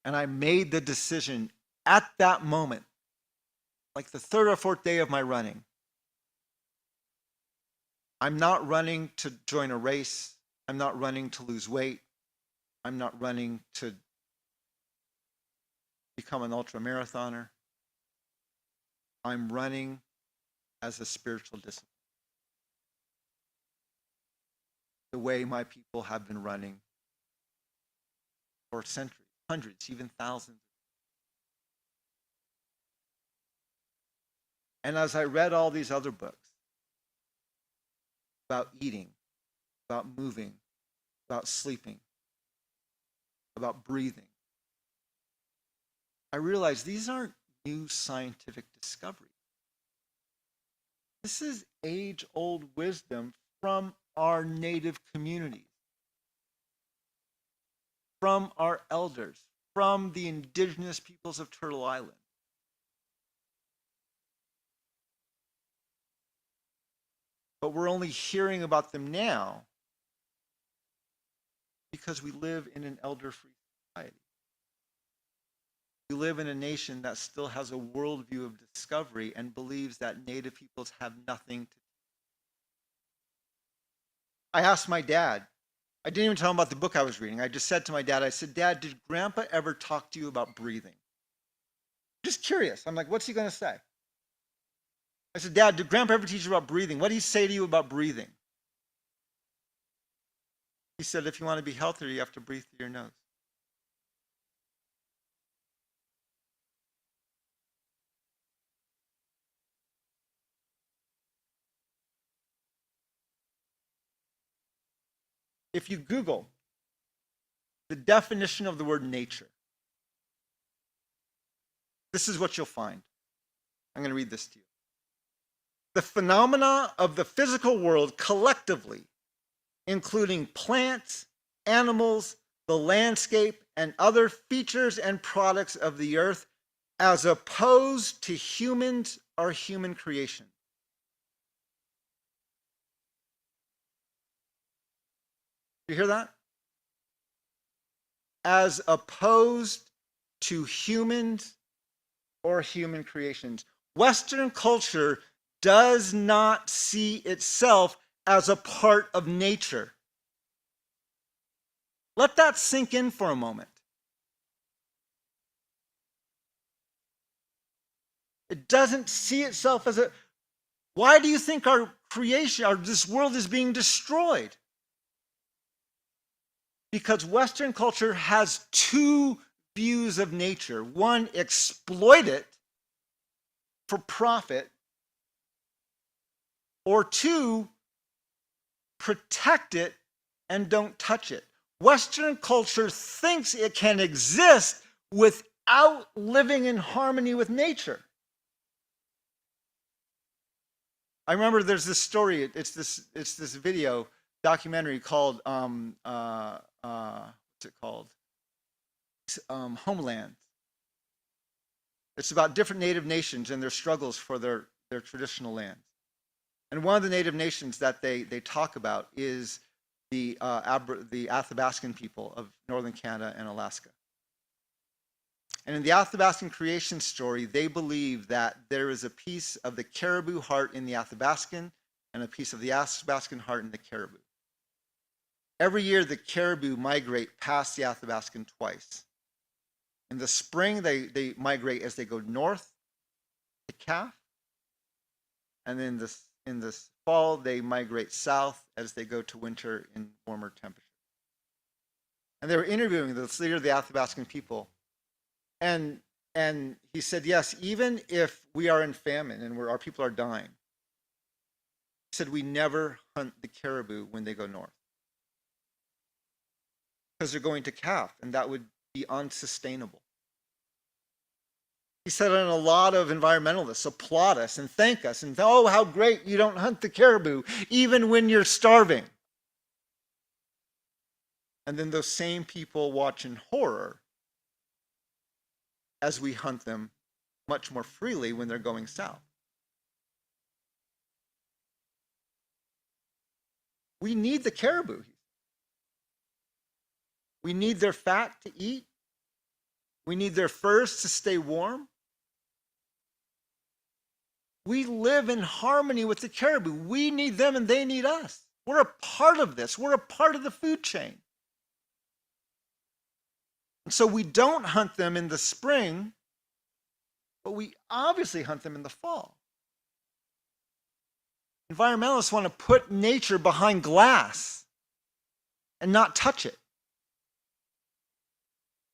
And I made the decision at that moment, like the third or fourth day of my running. I'm not running to join a race. I'm not running to lose weight. I'm not running to become an ultra marathoner. I'm running as a spiritual discipline. The way my people have been running for centuries, hundreds, even thousands. And as I read all these other books about eating, about moving, about sleeping, about breathing, I realized these aren't new scientific discoveries. This is age-old wisdom from our native communities, from our elders, from the indigenous peoples of Turtle Island. But we're only hearing about them now because we live in an elder-free society. We live in a nation that still has a worldview of discovery and believes that native peoples have nothing to. I asked my dad, I didn't even tell him about the book I was reading. I just said to my dad, I said, Dad, did Grandpa ever talk to you about breathing? Just curious. I'm like, what's he going to say? I said, Dad, did Grandpa ever teach you about breathing? What did he say to you about breathing? He said, if you want to be healthier, you have to breathe through your nose. If you Google the definition of the word nature, this is what you'll find. I'm going to read this to you. The phenomena of the physical world collectively, including plants, animals, the landscape, and other features and products of the earth, as opposed to humans or human creation. You hear that? As opposed to humans or human creations. Western culture does not see itself as a part of nature. Let that sink in for a moment. It doesn't see itself as a. Why do you think our creation, this world is being destroyed? Because Western culture has two views of nature. One, exploit it for profit, or two, protect it and don't touch it. Western culture thinks it can exist without living in harmony with nature. I remember there's this story, it's this video documentary called what's it called? Homeland. It's about different native nations and their struggles for their traditional lands. And one of the native nations that they talk about is the Athabascan people of northern Canada and Alaska. And in the Athabascan creation story, they believe that there is a piece of the caribou heart in the Athabascan and a piece of the Athabascan heart in the caribou. Every year, the caribou migrate past the Athabascan twice. In the spring, they migrate as they go north to calf. And then in the fall, they migrate south as they go to winter in warmer temperatures. And they were interviewing the leader of the Athabascan people. And he said, yes, even if we are in famine and our people are dying, he said, we never hunt the caribou when they go north. Because they're going to calf, and that would be unsustainable. He said, and a lot of environmentalists applaud us and thank us and, oh, how great you don't hunt the caribou, even when you're starving. And then those same people watch in horror as we hunt them much more freely when they're going south. We need the caribou. We need their fat to eat. We need their furs to stay warm. We live in harmony with the caribou. We need them and they need us. We're a part of this. We're a part of the food chain. And so we don't hunt them in the spring, but we obviously hunt them in the fall. Environmentalists want to put nature behind glass and not touch it.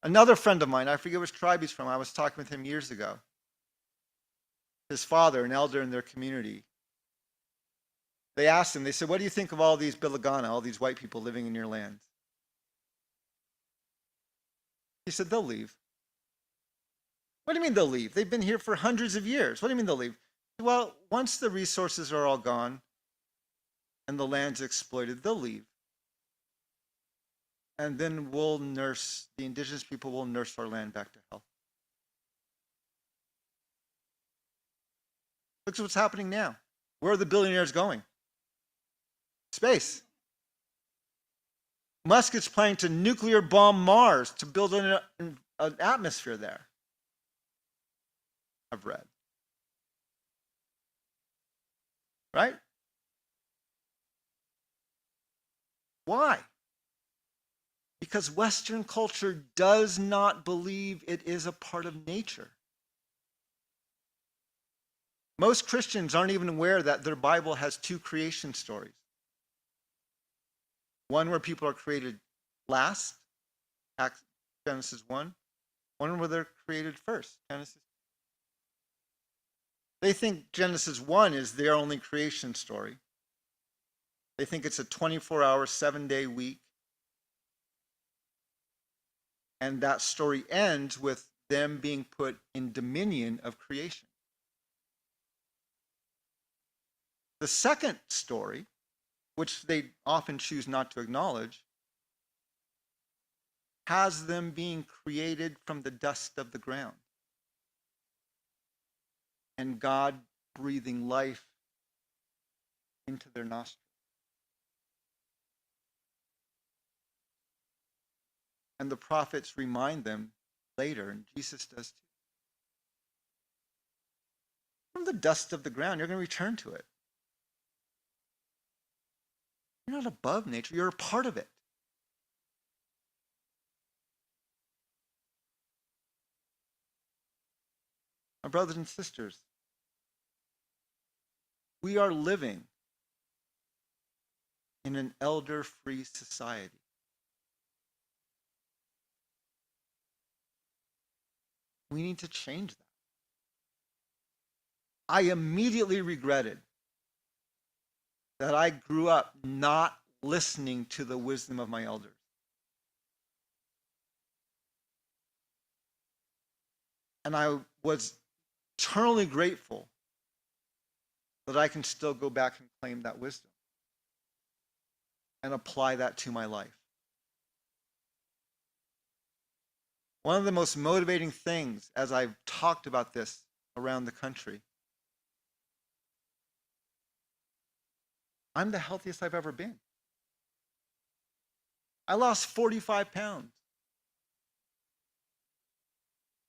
Another friend of mine, I forget which tribe he's from, I was talking with him years ago. His father, an elder in their community, they asked him, they said, what do you think of all these Bilagana, all these white people living in your land? He said, they'll leave. What do you mean they'll leave? They've been here for hundreds of years. What do you mean they'll leave? Well, once the resources are all gone and the land's exploited, they'll leave. And then we'll nurse, the indigenous people will nurse our land back to health. Look at what's happening now. Where are the billionaires going? Space. Musk is planning to nuclear bomb Mars to build an atmosphere there. I've read. Right? Why? Because Western culture does not believe it is a part of nature. Most Christians aren't even aware that their Bible has two creation stories. One where people are created last, Genesis 1. One where they're created first, Genesis. They think Genesis 1 is their only creation story. They think it's a 24-hour, 7-day week. And that story ends with them being put in dominion of creation. The second story, which they often choose not to acknowledge, has them being created from the dust of the ground. And God breathing life into their nostrils. And the prophets remind them later, and Jesus does too. From the dust of the ground, you're going to return to it. You're not above nature, you're a part of it. My brothers and sisters, we are living in an elder-free society. We need to change that. I immediately regretted that I grew up not listening to the wisdom of my elders. And I was eternally grateful that I can still go back and claim that wisdom and apply that to my life. One of the most motivating things, as I've talked about this around the country, I'm the healthiest I've ever been. I lost 45 pounds.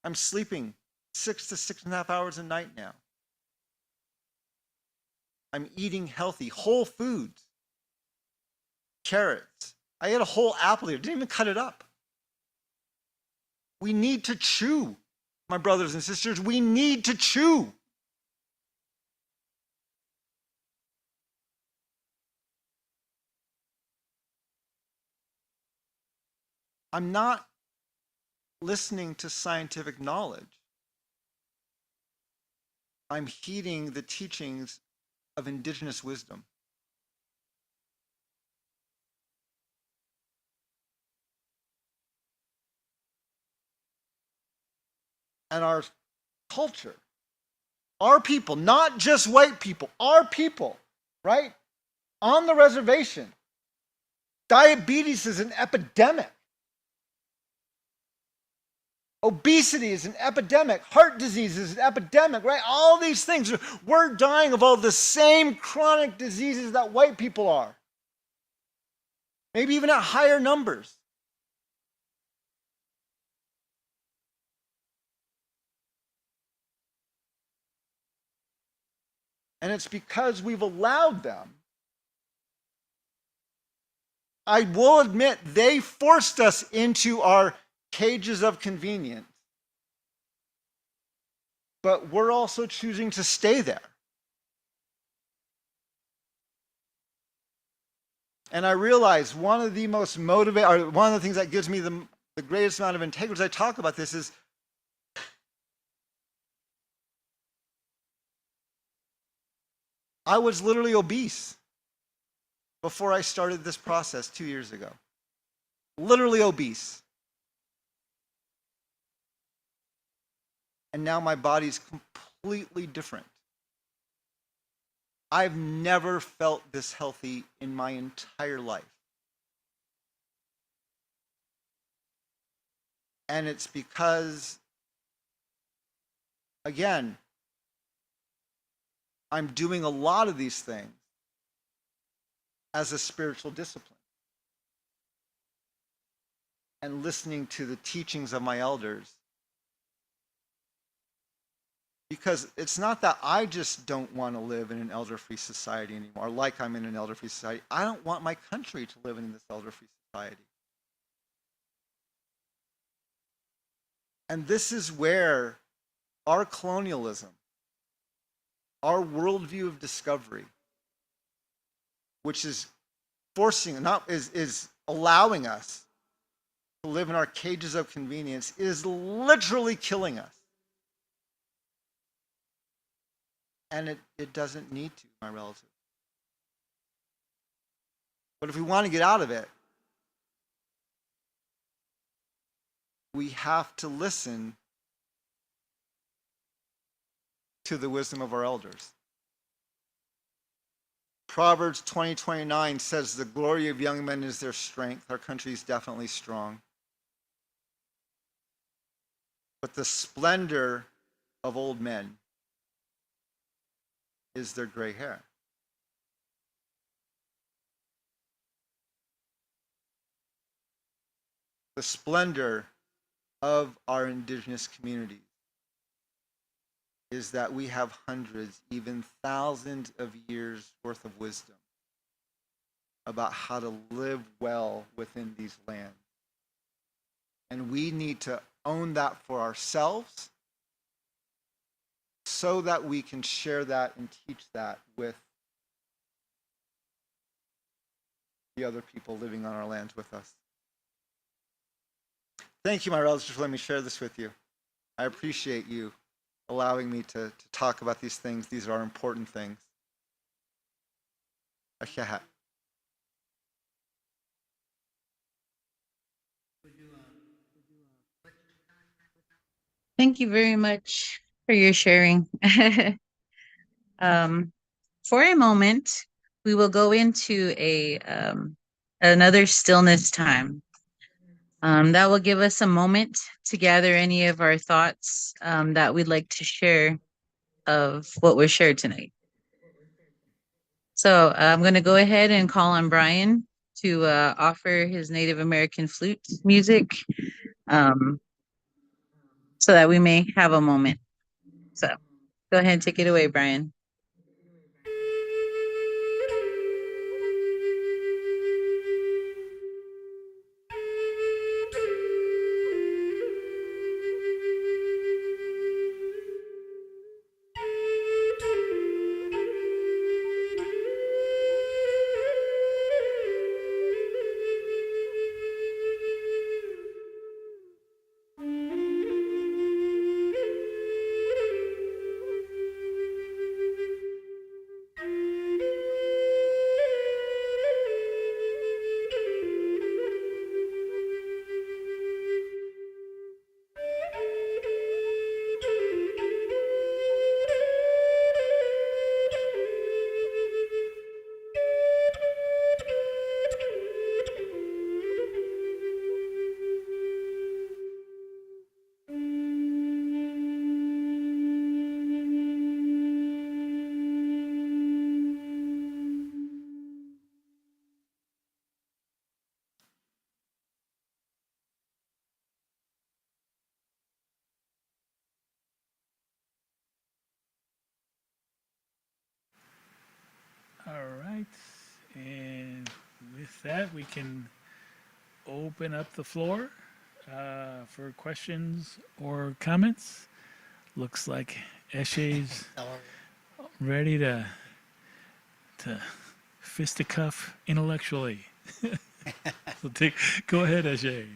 I'm sleeping 6 to 6.5 hours a night now. I'm eating healthy, whole foods, carrots. I ate a whole apple here, didn't even cut it up. We need to chew, my brothers and sisters. We need to chew. I'm not listening to scientific knowledge. I'm heeding the teachings of indigenous wisdom. And our culture, our people, not just white people, our people, right? On the reservation, Diabetes is an epidemic. Obesity is an epidemic. Heart disease is an epidemic, right? All these things. We're dying of all the same chronic diseases that white people are. Maybe even at higher numbers. And it's because we've allowed them. I will admit, they forced us into our cages of convenience. But we're also choosing to stay there. And I realize one of the most motivating, or one of the things that gives me the greatest amount of integrity as I talk about this is I was literally obese before I started this process 2 years ago. Literally obese. And now my body's completely different. I've never felt this healthy in my entire life. And it's because, again, I'm doing a lot of these things as a spiritual discipline. And listening to the teachings of my elders. Because it's not that I just don't want to live in an elder-free society anymore, like I'm in an elder-free society. I don't want my country to live in this elder-free society. And this is where our colonialism, our worldview of discovery, which is is allowing us to live in our cages of convenience, is literally killing us. And it doesn't need to, my relative. But if we want to get out of it, we have to listen to the wisdom of our elders. Proverbs 20:29 says, the glory of young men is their strength. Our country is definitely strong. But the splendor of old men is their gray hair. The splendor of our indigenous communities is that we have hundreds, even thousands of years worth of wisdom about how to live well within these lands. And we need to own that for ourselves so that we can share that and teach that with the other people living on our lands with us. Thank you, my relatives, for letting me share this with you. I appreciate you allowing me to talk about these things. These are important things. Thank you very much for your sharing. For a moment, we will go into another stillness time. That will give us a moment to gather any of our thoughts that we'd like to share of what was shared tonight. So I'm going to go ahead and call on Brian to offer his Native American flute music so that we may have a moment. So go ahead and take it away, Brian. All right. And with that, we can open up the floor for questions or comments. Looks like Eshe's ready to fisticuff intellectually. So go ahead, Eshe.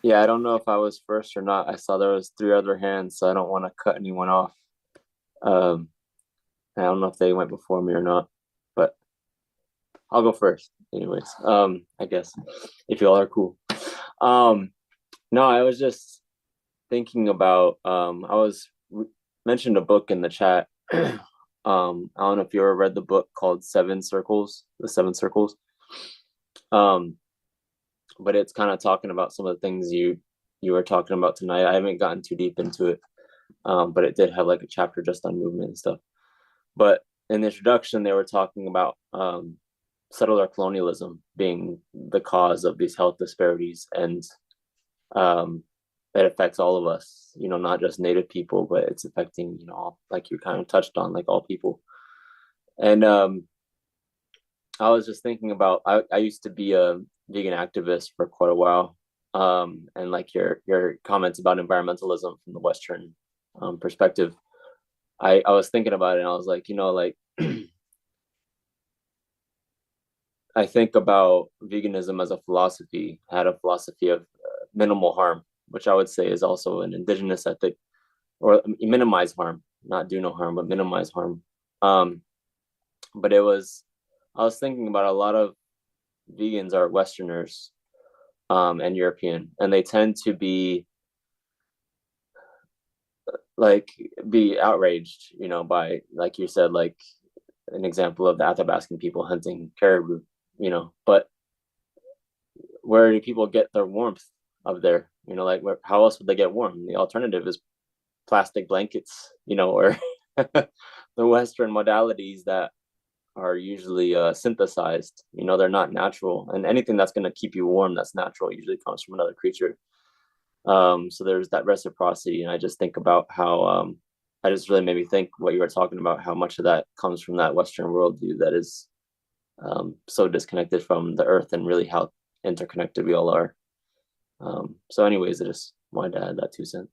Yeah, I don't know if I was first or not. I saw there was 3 other hands, so I don't want to cut anyone off. Um, I don't know if they went before me or not, but I'll go first anyways. I guess if y'all are cool. No, I was just thinking about mentioned a book in the chat. I don't know if you ever read the book called Seven Circles, The Seven Circles. But it's kind of talking about some of the things you were talking about tonight. I haven't gotten too deep into it, but it did have like a chapter just on movement and stuff. But in the introduction, they were talking about settler colonialism being the cause of these health disparities, and it affects all of us, not just Native people, but it's affecting, all, like you kind of touched on, like all people. And I was just thinking about, I used to be a vegan activist for quite a while, and like your comments about environmentalism from the Western perspective, I was thinking about it, and I was like, like I think about veganism as a philosophy, had a philosophy of minimal harm, which I would say is also an indigenous ethic, or minimize harm, not do no harm, but minimize harm. But I was thinking about a lot of vegans are Westerners and European, and they tend to be outraged, by, like you said, like an example of the Athabascan people hunting caribou, but where do people get their warmth of their, how else would they get warm? The alternative is plastic blankets, or the Western modalities that are usually synthesized. They're not natural, and anything that's going to keep you warm that's natural usually comes from another creature. So there's that reciprocity, and I just think about how I just really made me think what you were talking about, how much of that comes from that Western worldview that is so disconnected from the earth, and really how interconnected we all are. So anyways, I just wanted to add that 2 cents.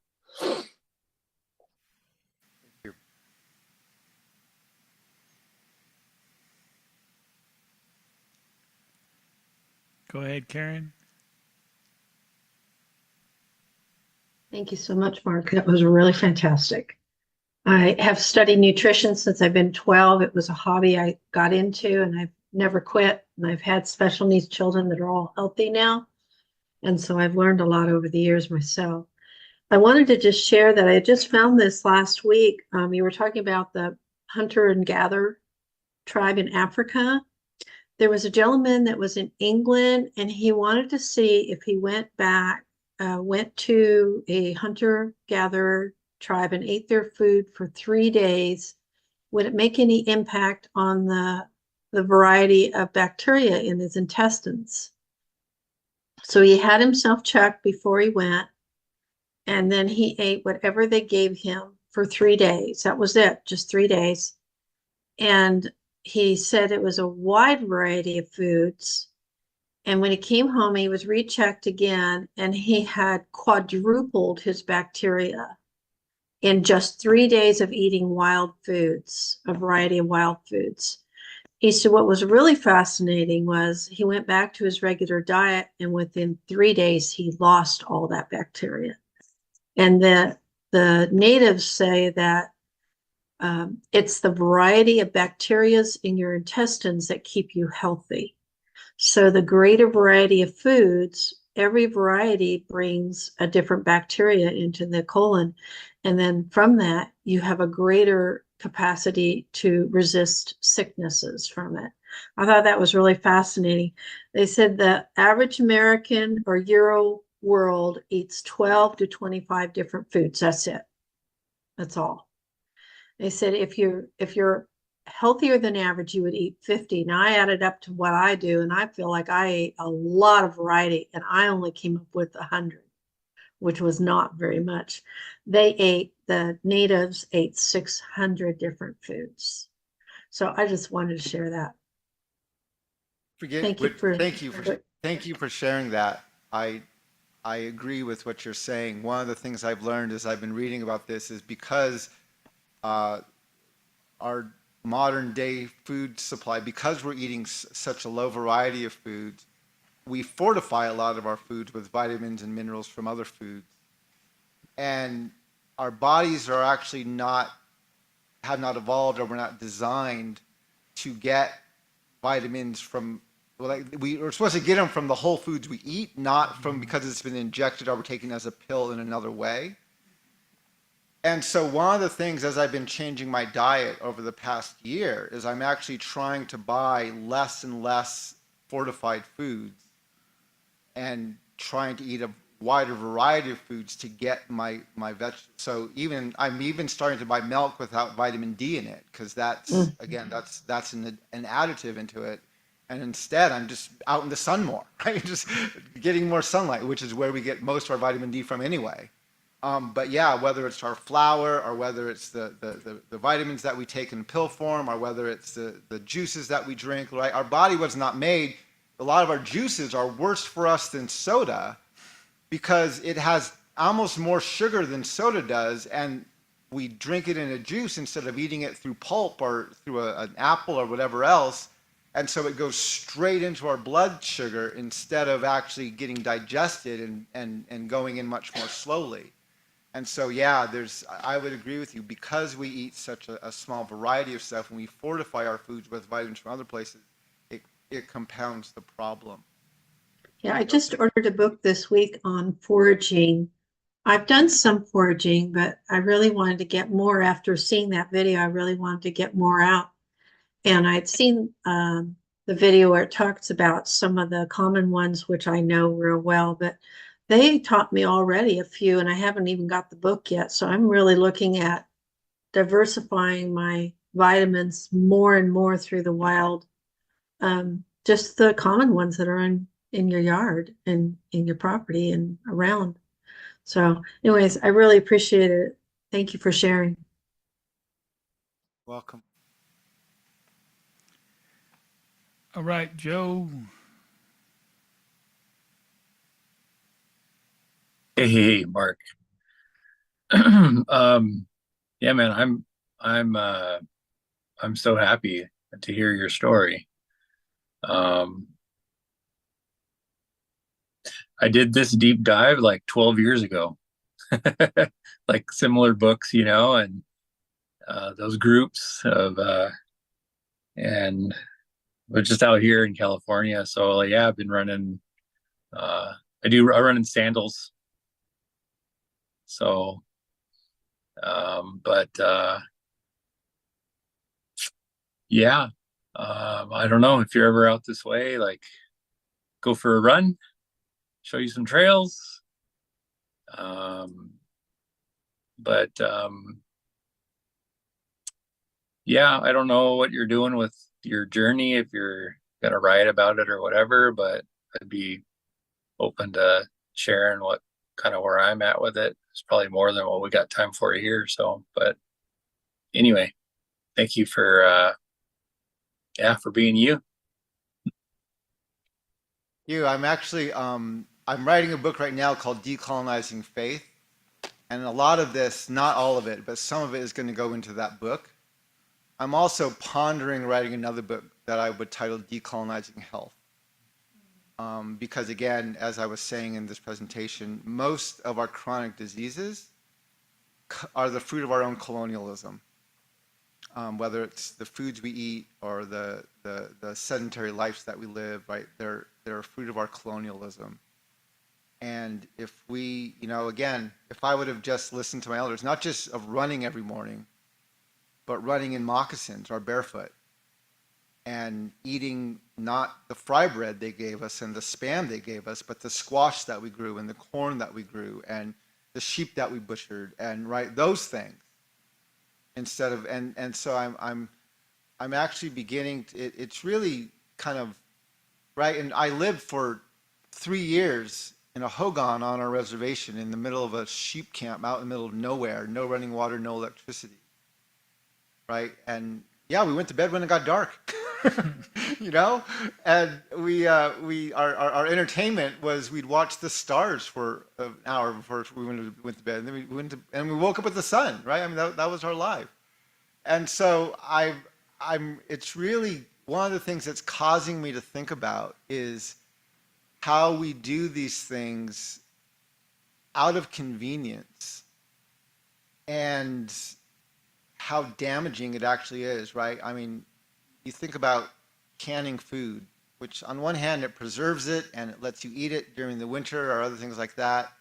Go ahead, Karen. Thank you so much, Mark. That was really fantastic. I have studied nutrition since I've been 12. It was a hobby I got into, and I've never quit. And I've had special needs children that are all healthy now. And so I've learned a lot over the years myself. I wanted to just share that I just found this last week. You were talking about the hunter and gatherer tribe in Africa. There was a gentleman that was in England, and he wanted to see if he went to a hunter-gatherer tribe and ate their food for 3 days, would it make any impact on the variety of bacteria in his intestines? So he had himself checked before he went, and then he ate whatever they gave him for 3 days. That was it, just 3 days. And he said it was a wide variety of foods. And when he came home, he was rechecked again, and he had quadrupled his bacteria in just 3 days of eating wild foods, a variety of wild foods. He said what was really fascinating was he went back to his regular diet, and within 3 days, he lost all that bacteria. And the natives say that it's the variety of bacteria in your intestines that keep you healthy. So the greater variety of foods, every variety brings a different bacteria into the colon. And then from that, you have a greater capacity to resist sicknesses from it. I thought that was really fascinating. They said the average American or Euro world eats 12 to 25 different foods. That's it. That's all. They said if you're healthier than average, you would eat 50. Now I added up to what I do, and I feel like I ate a lot of variety, and I only came up with 100, which was not very much. The natives ate 600 different foods. So I just wanted to share that. Thank you for sharing that. I agree with what you're saying. One of the things I've learned as I've been reading about this is because our modern day food supply, because we're eating such a low variety of foods, we fortify a lot of our foods with vitamins and minerals from other foods. And our bodies are actually have not evolved, or we're not designed to get vitamins from, we're supposed to get them from the whole foods we eat, not from because it's been injected or we're taking as a pill in another way. And so one of the things, as I've been changing my diet over the past year, is I'm actually trying to buy less and less fortified foods and trying to eat a wider variety of foods to get my vegetables. So I'm even starting to buy milk without vitamin D in it, because that's again that's an additive into it. And instead, I'm just out in the sun more, right? Just getting more sunlight, which is where we get most of our vitamin D from anyway. But yeah, whether it's our flour, or whether it's the vitamins that we take in pill form, or whether it's the juices that we drink, right? Our body was not made. A lot of our juices are worse for us than soda, because it has almost more sugar than soda does, and we drink it in a juice instead of eating it through pulp or through an apple or whatever else. And so it goes straight into our blood sugar instead of actually getting digested and going in much more slowly. And so, yeah, I would agree with you, because we eat such a small variety of stuff and we fortify our foods with vitamins from other places, it compounds the problem. Yeah, I just ordered a book this week on foraging. I've done some foraging, but I really wanted to get more after seeing that video. I really wanted to get more out. And I'd seen the video where it talks about some of the common ones, which I know real well, but they taught me already a few, and I haven't even got the book yet. So I'm really looking at diversifying my vitamins more and more through the wild, just the common ones that are in your yard and in your property and around. So anyways, I really appreciate it. Thank you for sharing. Welcome. All right, Joe. Hey, Mark. Yeah, man, I'm so happy to hear your story. I did this deep dive like 12 years ago, like similar books, and those groups of, and we're just out here in California. So yeah, I've been running, I run in sandals. So, yeah, I don't know if you're ever out this way, like go for a run, show you some trails. Yeah, I don't know what you're doing with your journey, if you're gonna write about it or whatever, but I'd be open to sharing where I'm at with it. It's probably more than what we got time for here. So, but anyway, thank you for being you. I'm actually, I'm writing a book right now called Decolonizing Faith. And a lot of this, not all of it, but some of it is going to go into that book. I'm also pondering writing another book that I would title Decolonizing Health. Because again, as I was saying in this presentation, most of our chronic diseases are the fruit of our own colonialism. Whether it's the foods we eat or the sedentary lives that we live, right? They're a fruit of our colonialism. And if we, again, if I would have just listened to my elders, not just of running every morning, but running in moccasins or barefoot, and eating not the fry bread they gave us and the Spam they gave us, but the squash that we grew and the corn that we grew and the sheep that we butchered, and right, those things. Instead of, and so I'm actually beginning it's really kind of right. And I lived for 3 years in a hogan on our reservation in the middle of a sheep camp out in the middle of nowhere, no running water, no electricity. Right? And yeah, we went to bed when it got dark. You know? And our entertainment was we'd watch the stars for an hour before we went to bed. And then we woke up with the sun, right? I mean, that was our life. And so it's really one of the things that's causing me to think about is how we do these things out of convenience and how damaging it actually is, right? I mean, you think about canning food, which on one hand, it preserves it and it lets you eat it during the winter or other things like that,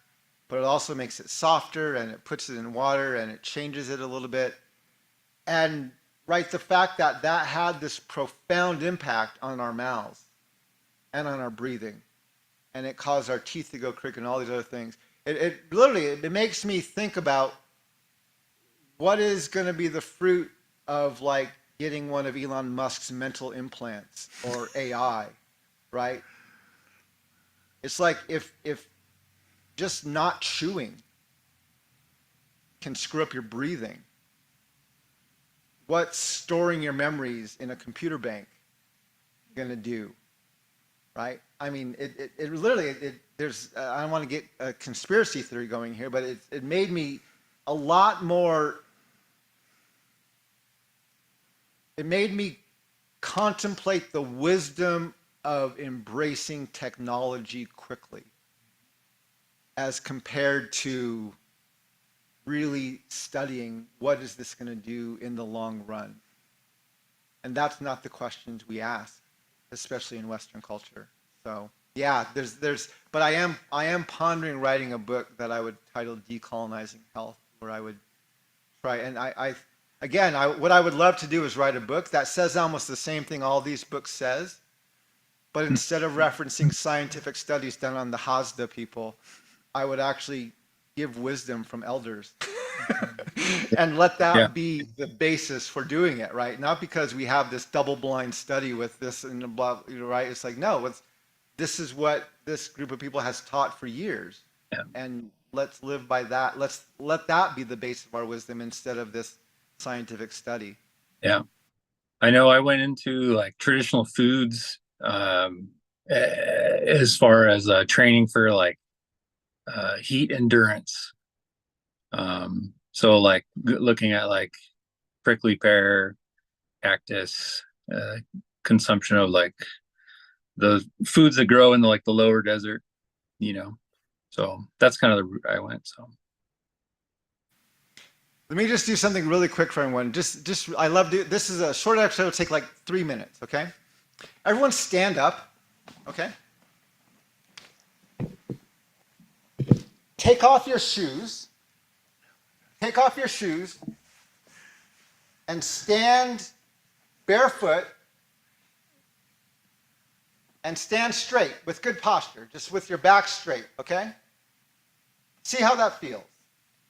but it also makes it softer and it puts it in water and it changes it a little bit. And right, the fact that that had this profound impact on our mouths and on our breathing, and it caused our teeth to go crooked and all these other things. It literally makes me think about what is going to be the fruit of like getting one of Elon Musk's mental implants or AI, right? It's like if just not chewing can screw up your breathing, what's storing your memories in a computer bank going to do, right? I mean, it literally, there's, I don't want to get a conspiracy theory going here, but it made me a lot more, it made me contemplate the wisdom of embracing technology quickly as compared to really studying what is this going to do in the long run. And that's not the questions we ask, especially in Western culture. So yeah, but I am pondering writing a book that I would title Decolonizing Health, where I would try, and what I would love to do is write a book that says almost the same thing all these books says, but instead of referencing scientific studies done on the Hazda people, I would actually give wisdom from elders and let that be the basis for doing it, right? Not because we have this double-blind study with this and blah, right? It's like, no, this is what this group of people has taught for years. Yeah. And let's live by that. Let's let that be the base of our wisdom instead of this scientific study. Yeah. I know I went into like traditional foods as far as training for like heat endurance. So like looking at like prickly pear, cactus, consumption of like the foods that grow in the lower desert, you know. So that's kind of the route I went. So let me just do something really quick for everyone. I love this is a short episode. It'll take like 3 minutes. Okay, everyone stand up. Okay. Take off your shoes. Take off your shoes and stand barefoot and stand straight with good posture, just with your back straight, okay? See how that feels,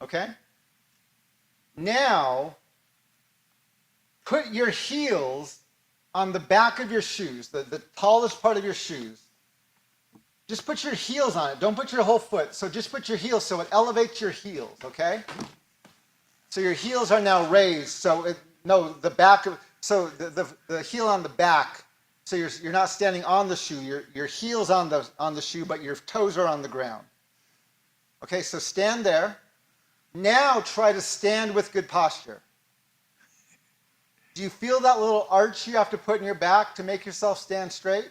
okay? Now, put your heels on the back of your shoes, the tallest part of your shoes. Just put your heels on it. Don't put your whole foot. So just put your heels so it elevates your heels, okay? So your heels are now raised. So the heel on the back. So you're not standing on the shoe. Your heel's on the shoe, but your toes are on the ground. Okay, so stand there. Now try to stand with good posture. Do you feel that little arch you have to put in your back to make yourself stand straight?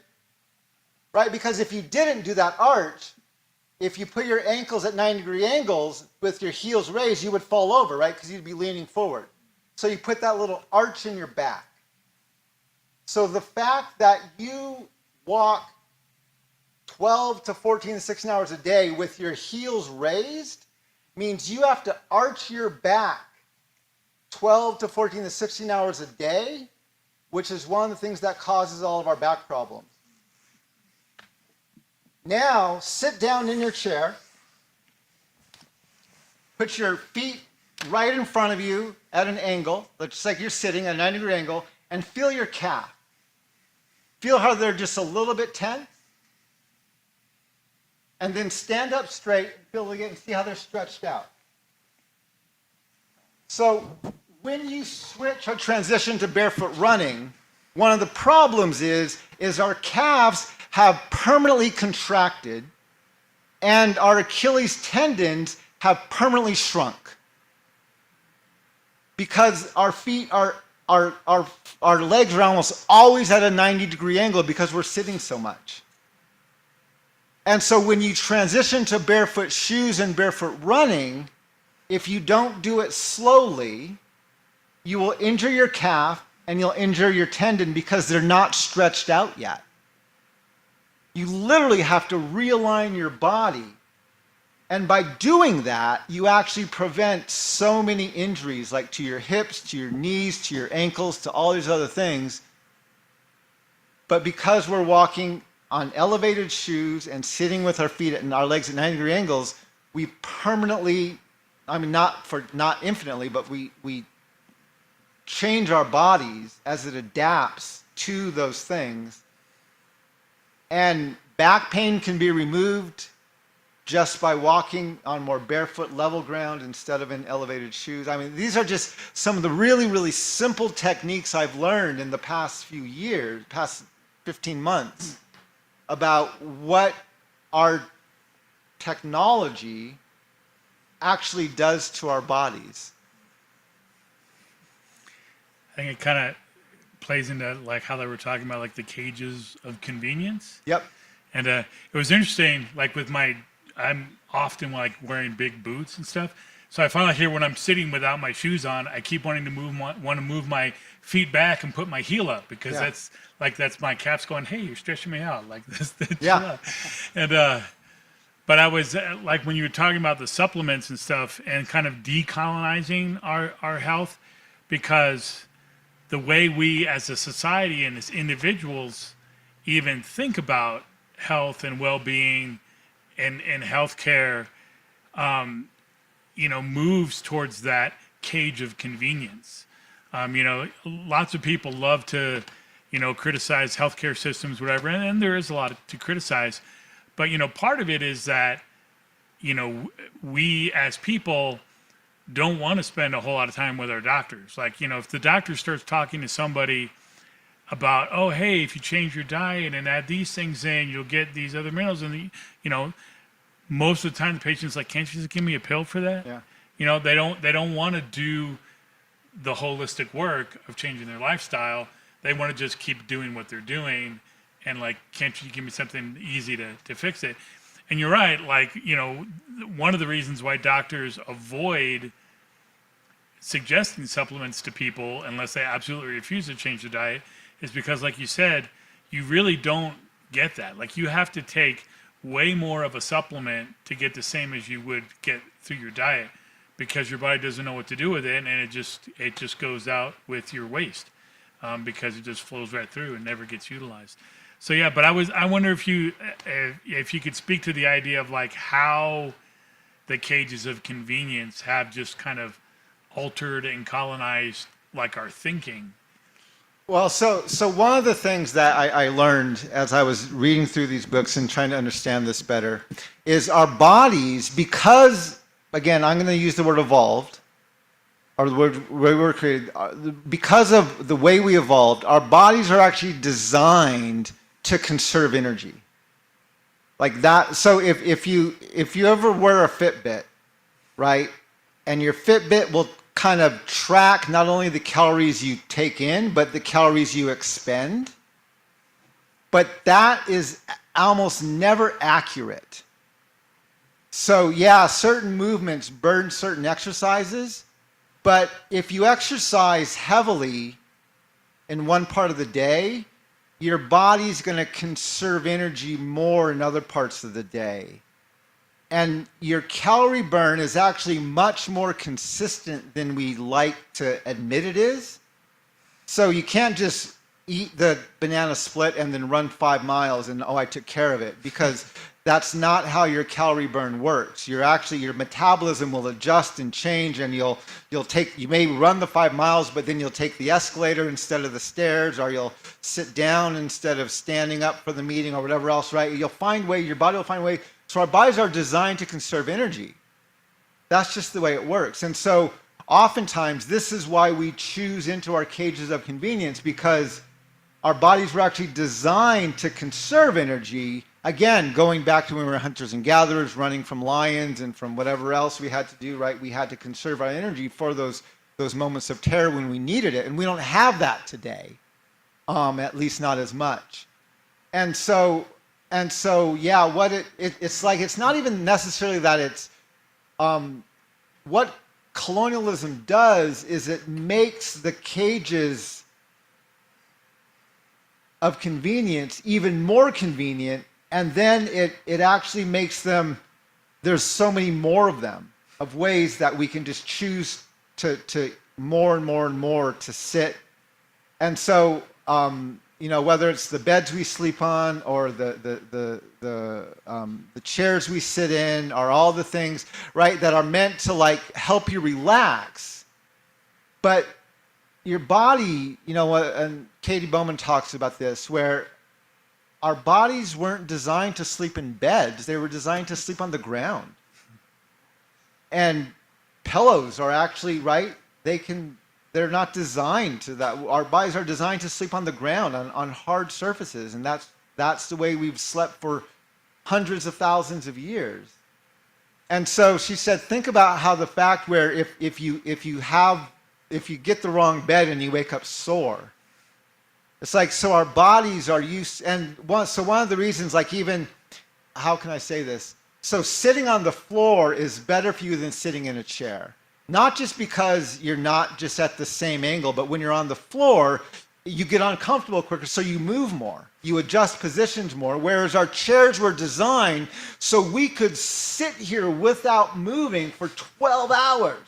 Right? Because if you didn't do that arch, if you put your ankles at 90-degree angles with your heels raised, you would fall over, right? Because you'd be leaning forward. So you put that little arch in your back. So the fact that you walk 12 to 14 to 16 hours a day with your heels raised means you have to arch your back 12 to 14 to 16 hours a day, which is one of the things that causes all of our back problems. Now, sit down in your chair. Put your feet right in front of you at an angle, just like you're sitting at a 90-degree angle, and feel your calf. Feel how they're just a little bit tense. And then stand up straight, feel again, see how they're stretched out. So when you switch or transition to barefoot running, one of the problems is our calves have permanently contracted and our Achilles tendons have permanently shrunk. Because our feet our legs are almost always at a 90-degree angle because we're sitting so much. And so when you transition to barefoot shoes and barefoot running, if you don't do it slowly, you will injure your calf and you'll injure your tendon because they're not stretched out yet. You literally have to realign your body. And by doing that, you actually prevent so many injuries, like to your hips, to your knees, to your ankles, to all these other things. But because we're walking on elevated shoes and sitting with our feet and our legs at 90-degree angles, we permanently, not infinitely, but we change our bodies as it adapts to those things. And back pain can be removed just by walking on more barefoot level ground instead of in elevated shoes. I mean, these are just some of the really, really simple techniques I've learned in the past few years, past 15 months, about what our technology actually does to our bodies. I think it kind of plays into like how they were talking about like the cages of convenience. Yep. And it was interesting, like with I'm often like wearing big boots and stuff. So I find out here when I'm sitting without my shoes on, I keep wanting to move my feet back and put my heel up because that's my calves going, hey, you're stretching me out like this. Yeah. And but I was like when you were talking about the supplements and stuff and kind of decolonizing our health, because the way we as a society and as individuals even think about health and well-being and healthcare, moves towards that cage of convenience. Lots of people love to, criticize healthcare systems, whatever, and there is a lot to criticize. But, part of it is that, we as people don't want to spend a whole lot of time with our doctors. Like, if the doctor starts talking to somebody about, oh, hey, if you change your diet and add these things in, you'll get these other minerals. And, most of the time the patient's like, can't you just give me a pill for that? Yeah. They don't want to do the holistic work of changing their lifestyle. They want to just keep doing what they're doing. And like, can't you give me something easy to fix it? And you're right. Like, one of the reasons why doctors avoid suggesting supplements to people unless they absolutely refuse to change their diet is because, like you said, you really don't get that. Like, you have to take way more of a supplement to get the same as you would get through your diet, because your body doesn't know what to do with it, and it just goes out with your waste, because it just flows right through and never gets utilized. So yeah, but I wonder if you could speak to the idea of like how the cages of convenience have just kind of altered and colonized like our thinking. Well, so one of the things that I learned as I was reading through these books and trying to understand this better is our bodies, because, again, I'm going to use the word evolved, or the word we were created, because of the way we evolved, our bodies are actually designed to conserve energy. Like that. So if you ever wear a Fitbit, right, and your Fitbit will kind of track not only the calories you take in, but the calories you expend. But that is almost never accurate. So yeah, certain movements burn certain exercises, but if you exercise heavily in one part of the day, your body's going to conserve energy more in other parts of the day. And your calorie burn is actually much more consistent than we like to admit it is. So you can't just eat the banana split and then run 5 miles and, oh, I took care of it, because that's not how your calorie burn works. Your metabolism will adjust and change, and you may run the 5 miles, but then you'll take the escalator instead of the stairs, or you'll sit down instead of standing up for the meeting or whatever else, right? Your body will find a way So our bodies are designed to conserve energy. That's just the way it works. And so oftentimes this is why we choose into our cages of convenience, because our bodies were actually designed to conserve energy. Again, going back to when we were hunters and gatherers, running from lions and from whatever else we had to do, right? We had to conserve our energy for those moments of terror when we needed it. And we don't have that today, at least not as much. And so yeah, what it's like, it's not even necessarily that it's, what colonialism does is it makes the cages of convenience even more convenient, and then it actually makes them, there's so many more of them, of ways that we can just choose to more and more and more to sit. And so whether it's the beds we sleep on or the chairs we sit in, or all the things, right, that are meant to like help you relax. But your body, and Katie Bowman talks about this, where our bodies weren't designed to sleep in beds. They were designed to sleep on the ground. And pillows are actually, right, they're not designed to that. Our bodies are designed to sleep on the ground, on hard surfaces, and that's the way we've slept for hundreds of thousands of years. And so she said, think about how the fact where if you get the wrong bed and you wake up sore, it's like, so our bodies are used, and one of the reasons, like, even, how can I say this? So sitting on the floor is better for you than sitting in a chair. Not just because you're not just at the same angle, but when you're on the floor, you get uncomfortable quicker, so you move more. You adjust positions more, whereas our chairs were designed so we could sit here without moving for 12 hours,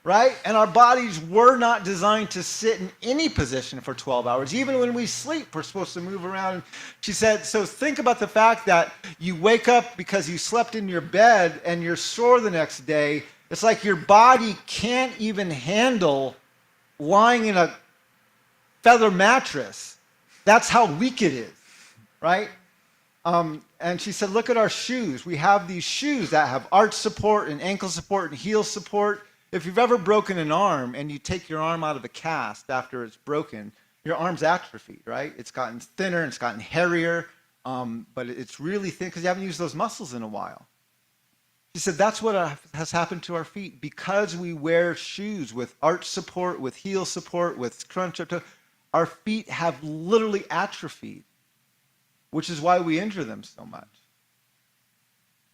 right? And our bodies were not designed to sit in any position for 12 hours. Even when we sleep, we're supposed to move around. She said, so think about the fact that you wake up because you slept in your bed and you're sore the next day. It's like your body can't even handle lying in a feather mattress. That's how weak it is, right? And she said, look at our shoes. We have these shoes that have arch support and ankle support and heel support. If you've ever broken an arm and you take your arm out of the cast after it's broken, your arm's atrophied, right? It's gotten thinner, it's gotten hairier, but it's really thin because you haven't used those muscles in a while. She said, that's what has happened to our feet. Because we wear shoes with arch support, with heel support, with crunch up toe, our feet have literally atrophied, which is why we injure them so much.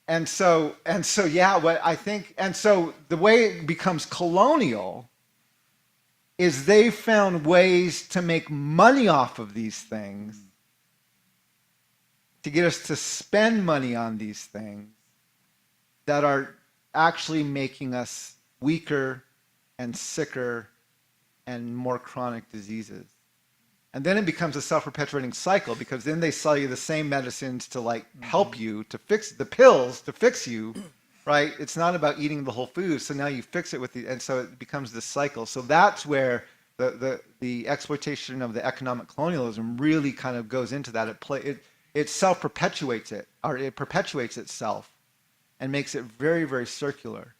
And so, yeah, what I think, and so the way it becomes colonial is they found ways to make money off of these things, to get us to spend money on these things that are actually making us weaker and sicker and more chronic diseases. And then it becomes a self-perpetuating cycle, because then they sell you the same medicines to like help you, to fix the pills to fix you, right? It's not about eating the whole food. So now you fix it with and so it becomes this cycle. So that's where the exploitation of the economic colonialism really kind of goes into that. It self-perpetuates it, or it perpetuates itself and makes it very, very circular.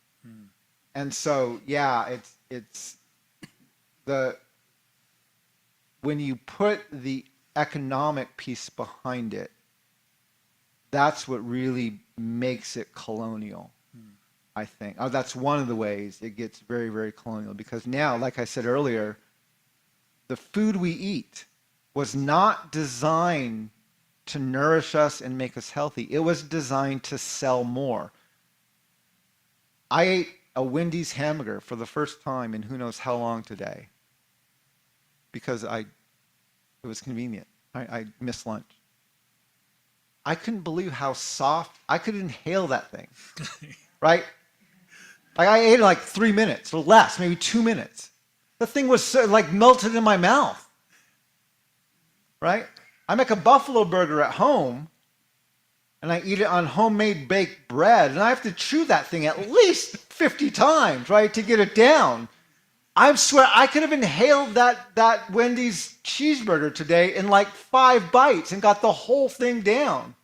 And so, yeah, it's when you put the economic piece behind it, that's what really makes it colonial, I think. That's one of the ways it gets very, very colonial, because now, like I said earlier, the food we eat was not designed to nourish us and make us healthy. It was designed to sell more. I ate a Wendy's hamburger for the first time in who knows how long today, because it was convenient. I missed lunch. I couldn't believe how soft, I could inhale that thing, right? Like I ate it in like 3 minutes or less, maybe 2 minutes. The thing was so, like melted in my mouth, right? I make a buffalo burger at home and I eat it on homemade baked bread, and I have to chew that thing at least 50 times, right, to get it down. I swear I could have inhaled that Wendy's cheeseburger today in like 5 bites and got the whole thing down.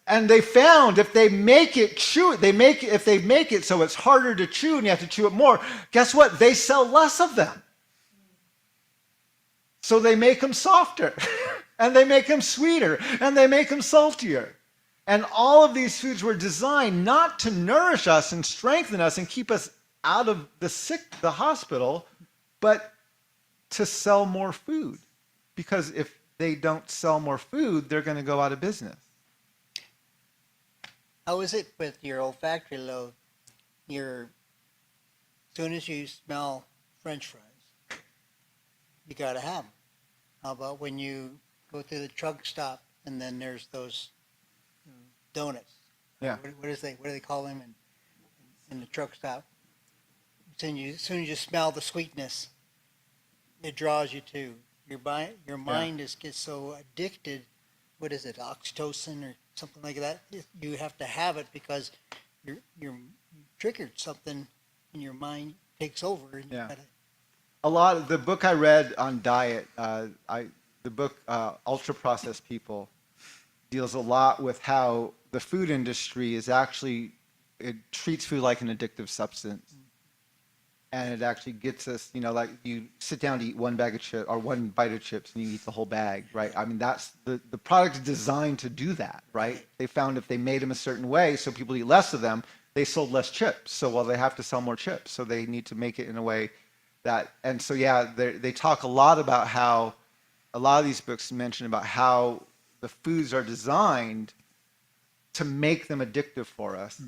And they found if they make it chew, if they make it so it's harder to chew and you have to chew it more, guess what? They sell less of them. So they make them softer and they make them sweeter and they make them saltier. And all of these foods were designed not to nourish us and strengthen us and keep us out of the hospital, but to sell more food. Because if they don't sell more food, they're going to go out of business. How is it with your olfactory lobe? As soon as you smell French fries, you got to have them. How about when you go through the truck stop and then there's those donuts? Yeah. What do they call them in the truck stop? As soon as you smell the sweetness, it draws you to your mind gets so addicted. What is it, oxytocin or something like that? You have to have it because you triggered something and your mind takes over. And Yeah. you gotta, A lot of the book I read on diet, the book Ultra Processed People, deals a lot with how the food industry it treats food like an addictive substance. And it actually gets us, like you sit down to eat one bag of chips or one bite of chips and you eat the whole bag, right? I mean, that's the product's designed to do that, right? They found if they made them a certain way so people eat less of them, they sold less chips. So, well, they have to sell more chips. So they need to make it in a way and so, yeah, they talk a lot about how, a lot of these books mention about how the foods are designed to make them addictive for us.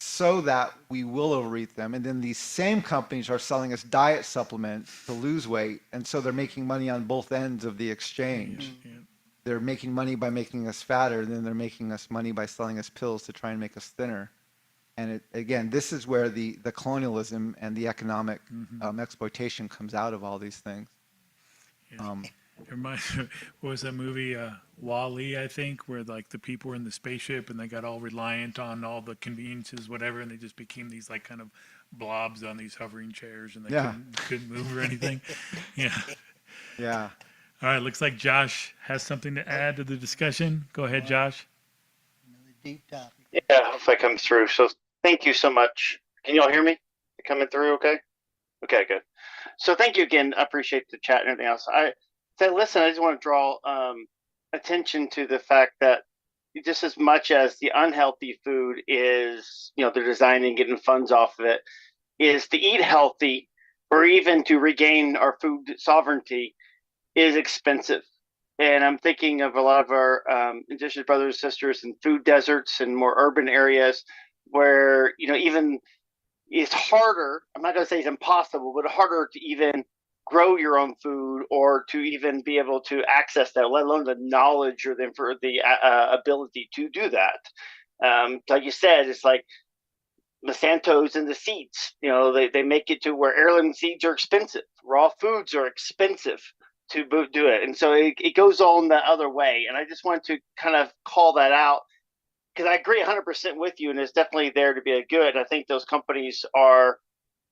So that we will overeat them. And then these same companies are selling us diet supplements to lose weight. And so they're making money on both ends of the exchange. Yeah. They're making money by making us fatter, and then they're making us money by selling us pills to try and make us thinner. And again, this is where the colonialism and the economic exploitation comes out of all these things. Yeah. It reminds me, what was that movie, Wall-E, I think, where like the people were in the spaceship and they got all reliant on all the conveniences, whatever, and they just became these like kind of blobs on these hovering chairs and they couldn't move or anything. Yeah. Yeah. All right. Looks like Josh has something to add to the discussion. Go ahead, Josh. another deep topic. Yeah, hopefully I come through. So thank you so much. Can you all hear me? Coming through okay? Okay, good. So thank you again. I appreciate the chat and everything else. I just want to draw attention to the fact that just as much as the unhealthy food is, they're designing getting funds off of it, is to eat healthy or even to regain our food sovereignty is expensive. And I'm thinking of a lot of our indigenous brothers and sisters in food deserts and more urban areas where, even it's harder. I'm not going to say it's impossible, but harder to even grow your own food or to even be able to access that, let alone the knowledge or the ability to do that. Like you said, it's like Monsanto's and the seeds. They make it to where heirloom seeds are expensive. Raw foods are expensive to do it. And so it goes on the other way. And I just wanted to kind of call that out because I agree 100% with you. And it's definitely there to be a good. I think those companies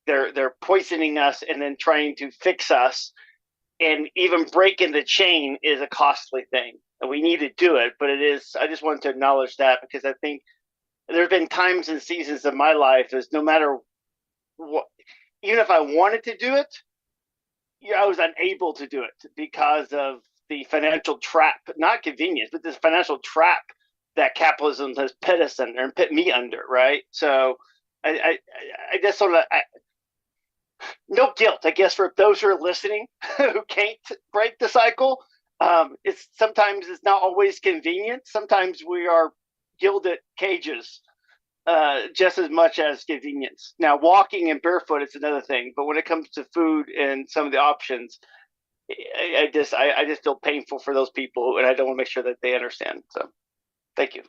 they're poisoning us and then trying to fix us, and even breaking the chain is a costly thing, and we need to do it. But I just wanted to acknowledge that because I think there have been times and seasons of my life is no matter what, even if I wanted to do it, I was unable to do it because of the financial trap, not convenience, but this financial trap that capitalism has put us under and put me under. Right. So I just sort of, no guilt, I guess, for those who are listening who can't break the cycle. Sometimes it's not always convenient. Sometimes we are gilded cages just as much as convenience. Now, walking and barefoot is another thing, but when it comes to food and some of the options, I just feel painful for those people, and I don't want to make sure that they understand. So, thank you.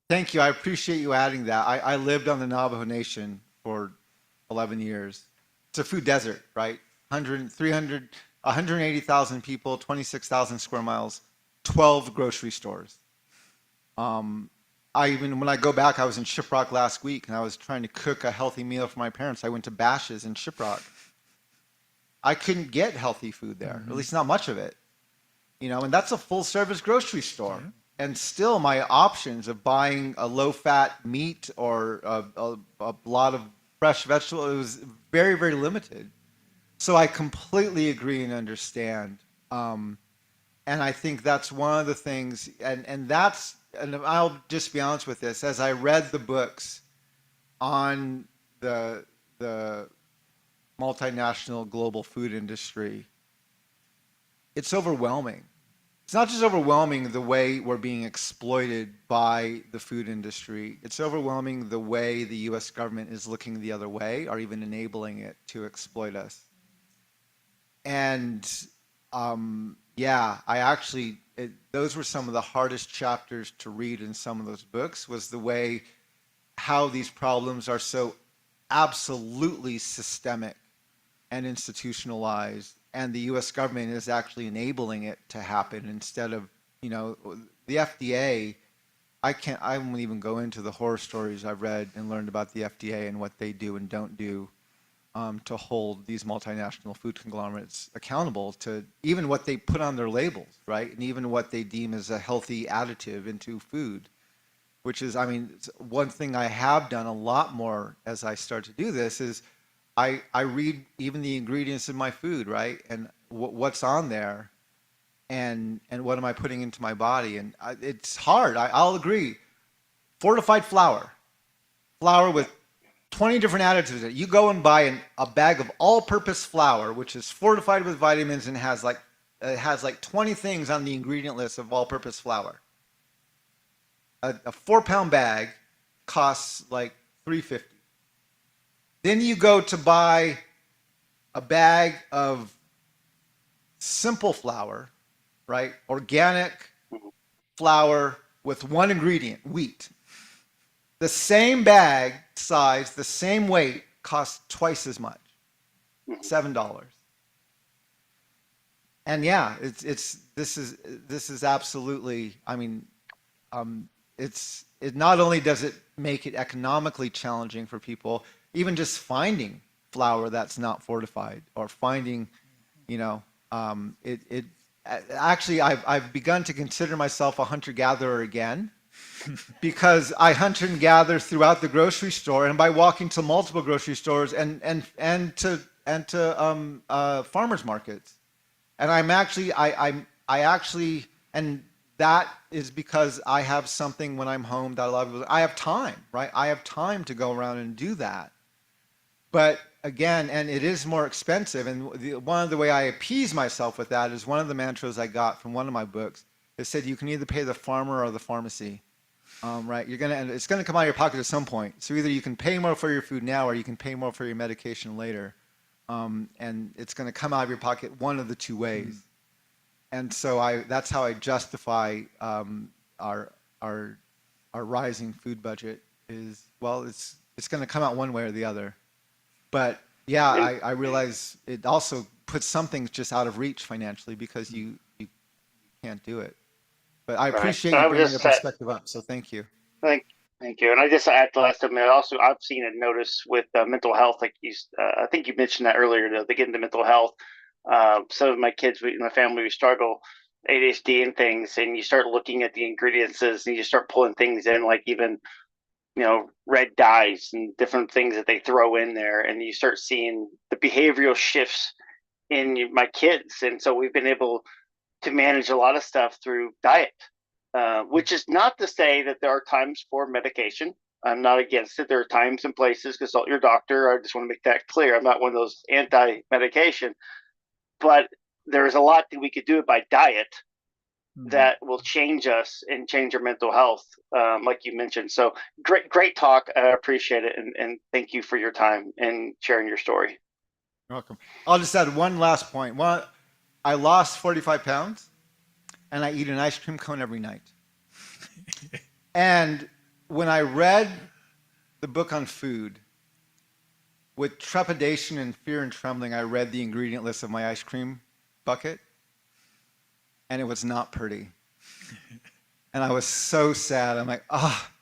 Thank you. I appreciate you adding that. I lived on the Navajo Nation for 11 years. It's a food desert, right? 180,000 people, 26,000 square miles, 12 grocery stores. When I go back, I was in Shiprock last week and I was trying to cook a healthy meal for my parents. I went to Bash's in Shiprock. I couldn't get healthy food there, at least not much of it. And that's a full service grocery store. and still my options of buying a low-fat meat or a lot of fresh vegetable, it was very, very limited. So I completely agree and understand. And I think that's one of the things, and I'll just be honest with this, as I read the books on the multinational global food industry, it's overwhelming. It's not just overwhelming the way we're being exploited by the food industry. It's overwhelming the way the US government is looking the other way or even enabling it to exploit us. And yeah, those were some of the hardest chapters to read in some of those books, was the way how these problems are so absolutely systemic and institutionalized, and the US government is actually enabling it to happen instead of, the FDA. I won't even go into the horror stories I've read and learned about the FDA and what they do and don't do to hold these multinational food conglomerates accountable to even what they put on their labels, right? And even what they deem as a healthy additive into food, which is, one thing I have done a lot more as I start to do this is I read even the ingredients in my food, right? And what's on there, and what am I putting into my body? And it's hard. I'll agree. Fortified flour with 20 different additives in it. You go and buy a bag of all-purpose flour, which is fortified with vitamins and has like 20 things on the ingredient list of all-purpose flour. A 4-pound bag costs like $3.50. Then you go to buy a bag of simple flour, right? Organic flour with one ingredient, wheat. The same bag size, the same weight, costs twice as much, $7. And yeah, this is absolutely. It not only does it make it economically challenging for people, even just finding flour that's not fortified, or finding, actually I've begun to consider myself a hunter-gatherer again. Because I hunt and gather throughout the grocery store, and by walking to multiple grocery stores and to farmers markets, and and that is because I have something when I'm home that a lot of people, I have time, right? I have time to go around and do that. But again, and it is more expensive, and one of the way I appease myself with that is one of the mantras I got from one of my books. It said you can either pay the farmer or the pharmacy. Right, it's gonna come out of your pocket at some point. So either you can pay more for your food now, or you can pay more for your medication later, and it's gonna come out of your pocket one of the two ways. And so that's how I justify our rising food budget. Is, well, it's gonna come out one way or the other. But yeah, I realize it also puts some things just out of reach financially because you can't do it. But I appreciate you bringing the perspective up, so thank you. Thank you. And I just add the last minute. Also, I've seen a notice with mental health. Like I think you mentioned that earlier. To get into mental health, some of my kids in my family, we struggle ADHD and things. And you start looking at the ingredients, and you start pulling things in, like even red dyes and different things that they throw in there, and you start seeing the behavioral shifts in my kids. And so we've been able to manage a lot of stuff through diet, which is not to say that there are times for medication. I'm not against it. There are times and places. Consult your doctor. I just want to make that clear. I'm not one of those anti-medication, but there's a lot that we could do by diet that will change us and change our mental health, like you mentioned. So great talk. I appreciate it, and thank you for your time and sharing your story. You're welcome. I'll just add one last point. I lost 45 pounds, and I eat an ice cream cone every night. And when I read the book on food, with trepidation and fear and trembling, I read the ingredient list of my ice cream bucket, and it was not pretty. And I was so sad. I'm like,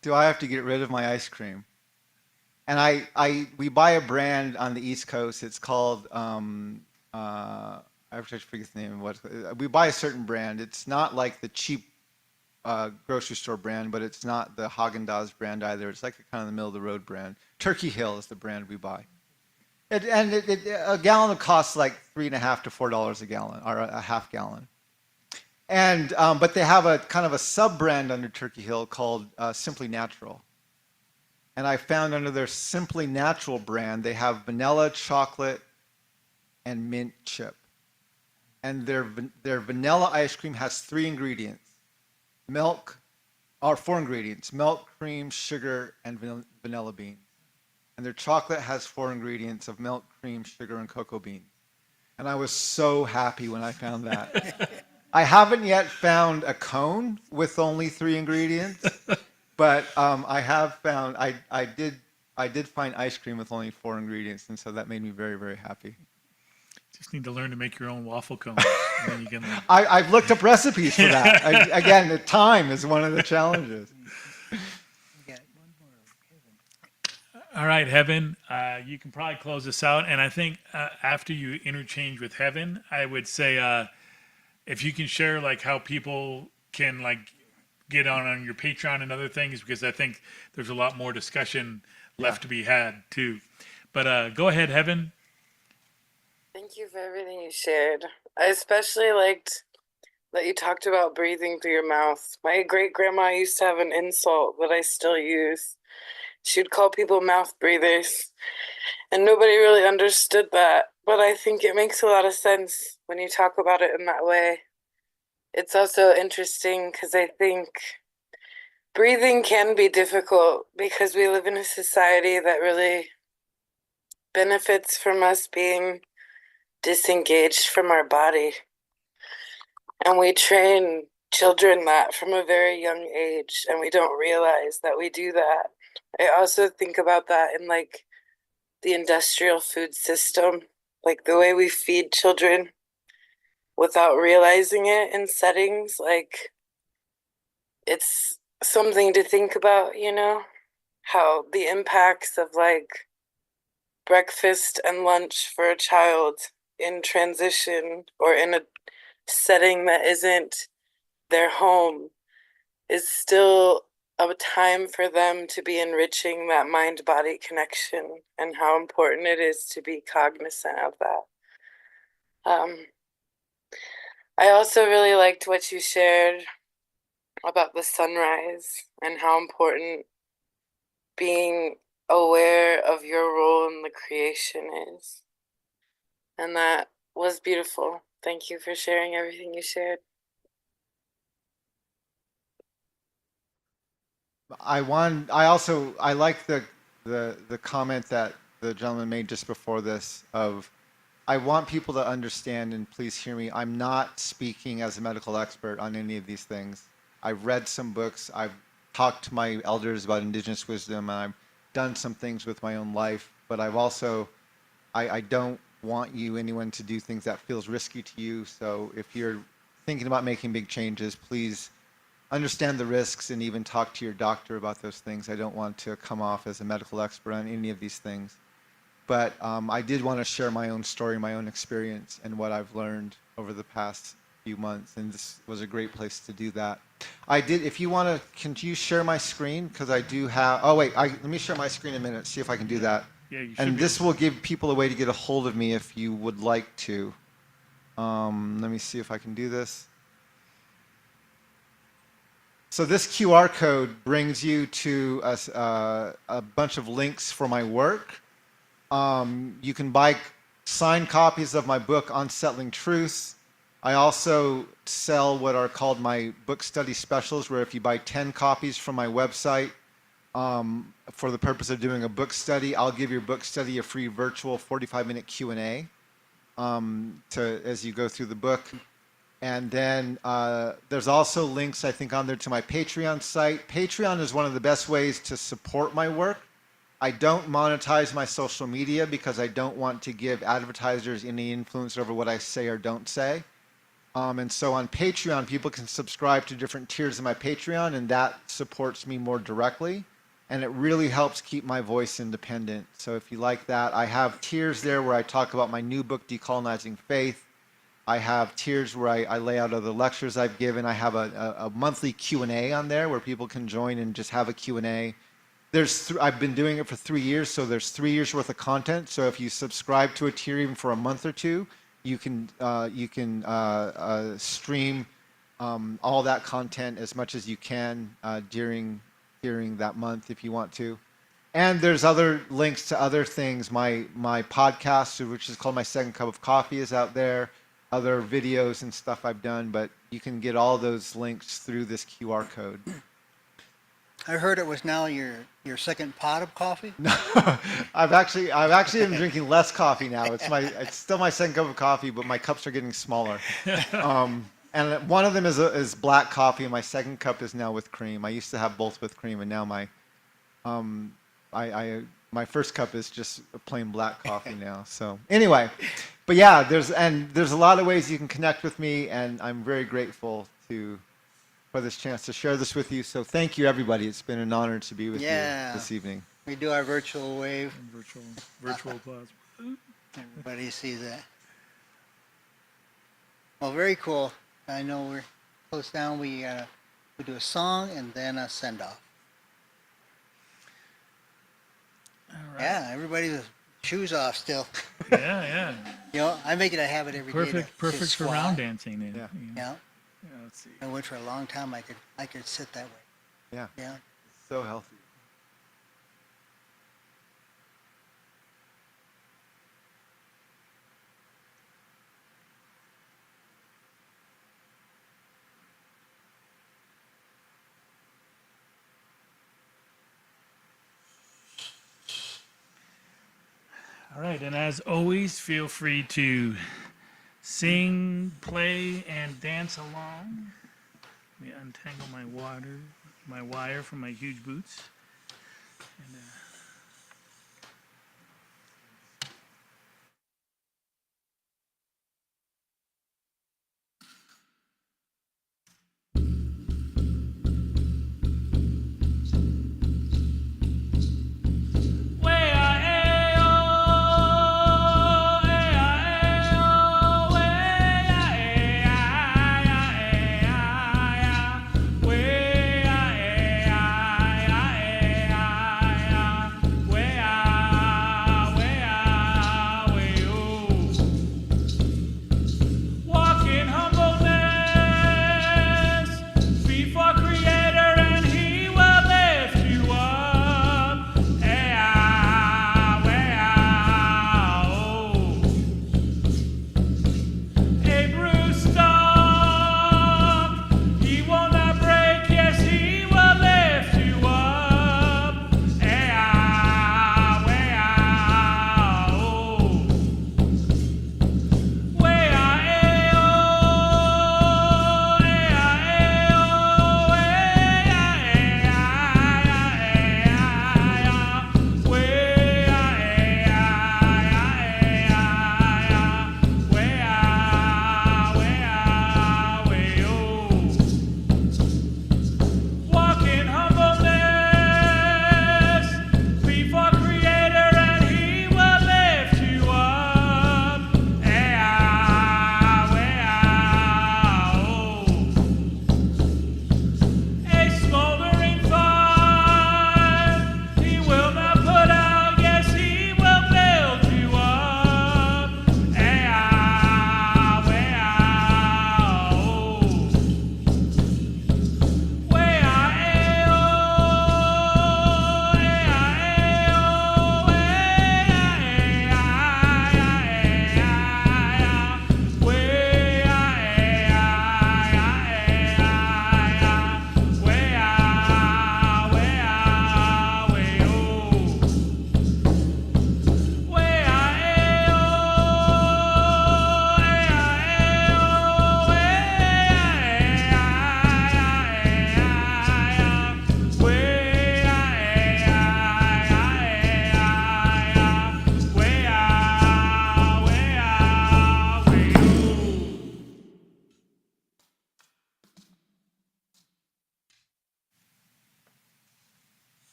do I have to get rid of my ice cream? And we buy a brand on the East Coast. It's called I forget the name of what we buy a certain brand. It's not like the cheap grocery store brand, but it's not the Haagen-Dazs brand either. It's like a kind of the middle of the road brand. Turkey Hill is the brand we buy. A gallon costs like $3.50 to $4 a gallon, or a half gallon. And but they have a kind of a sub brand under Turkey Hill called Simply Natural. And I found under their Simply Natural brand, they have vanilla, chocolate, and mint chip. And their vanilla ice cream has 3 ingredients: milk, or 4 ingredients: milk, cream, sugar, and vanilla beans. And their chocolate has 4 ingredients of milk, cream, sugar, and cocoa beans. And I was so happy when I found that. I haven't yet found a cone with only 3 ingredients, but I have found, I did find ice cream with only 4 ingredients, and so that made me very, very happy. Just need to learn to make your own waffle cone. And then you can like, I've looked up recipes for that. Again, the time is one of the challenges. all right, Heaven, you can probably close this out. And I think after you interchange with Heaven, I would say if you can share like how people can like get on your Patreon and other things, because I think there's a lot more discussion left to be had too. But go ahead, Heaven. Thank you for everything you shared. I especially liked that you talked about breathing through your mouth. My great grandma used to have an insult that I still use. She'd call people mouth breathers, and nobody really understood that. But I think it makes a lot of sense when you talk about it in that way. It's also interesting because I think breathing can be difficult because we live in a society that really benefits from us being disengaged from our body. And we train children that from a very young age, and we don't realize that we do that. I also think about that in like the industrial food system, like the way we feed children without realizing it in settings. Like, it's something to think about, you know, how the impacts of like breakfast and lunch for a child in transition or in a setting that isn't their home is still a time for them to be enriching that mind-body connection, and how important it is to be cognizant of that. I also really liked what you shared about the sunrise and how important being aware of your role in the creation is. And that was beautiful. Thank you for sharing everything you shared. I like the comment that the gentleman made just before this of, I want people to understand, and please hear me, I'm not speaking as a medical expert on any of these things. I've read some books, I've talked to my elders about indigenous wisdom, and I've done some things with my own life, but I've also, I don't want anyone to do things that feels risky to you. So if you're thinking about making big changes, please understand the risks and even talk to your doctor about those things. I don't want to come off as a medical expert on any of these things. But I did want to share my own story, my own experience, and what I've learned over the past few months. And this was a great place to do that. If you want to, can you share my screen? Because I do have, let me share my screen in a minute, see if I can do that. Yeah, you should And be this will give people a way to get a hold of me if you would like to. Let me see if I can do this. So this QR code brings you to a bunch of links for my work. You can buy signed copies of my book, Unsettling Truths. I also sell what are called my book study specials, where if you buy 10 copies from my website for the purpose of doing a book study, I'll give your book study a free virtual 45-minute Q&A as you go through the book. And then there's also links, I think, on there to my Patreon site. Patreon is one of the best ways to support my work. I don't monetize my social media because I don't want to give advertisers any influence over what I say or don't say. And so on Patreon, people can subscribe to different tiers of my Patreon, and that supports me more directly. And it really helps keep my voice independent. So if you like that, I have tiers there where I talk about my new book, Decolonizing Faith. I have tiers where I lay out other lectures I've given. I have a monthly Q&A on there where people can join and just have a Q&A. I've been doing it for 3 years, so there's 3 years worth of content. So if you subscribe to a tier even for a month or two, you can stream all that content as much as you can during that month if you want to. And there's other links to other things. My podcast, which is called My Second Cup of Coffee, is out there. Other videos and stuff I've done, but you can get all those links through this QR code. I heard it was now your second pot of coffee. No, I've actually been drinking less coffee now. It's still my second cup of coffee, but my cups are getting smaller. And one of them is black coffee, and my second cup is now with cream. I used to have both with cream, and now my first cup is just a plain black coffee now. So anyway, but yeah, there's a lot of ways you can connect with me, and I'm very grateful for this chance to share this with you. So thank you, everybody. It's been an honor to be with you this evening. We do our virtual wave. Virtual applause. Everybody sees that. Well, very cool. I know we're close down. We do a song and then a send off. All right. Yeah, everybody with shoes off still. Yeah. You know, I make it a habit every day. Perfect for squat. round dancing. Yeah. Yeah. Let's see. I went for a long time. I could sit that way. Yeah. Yeah. So healthy. All right, and as always, feel free to sing, play, and dance along. Let me untangle my wire from my huge boots. And,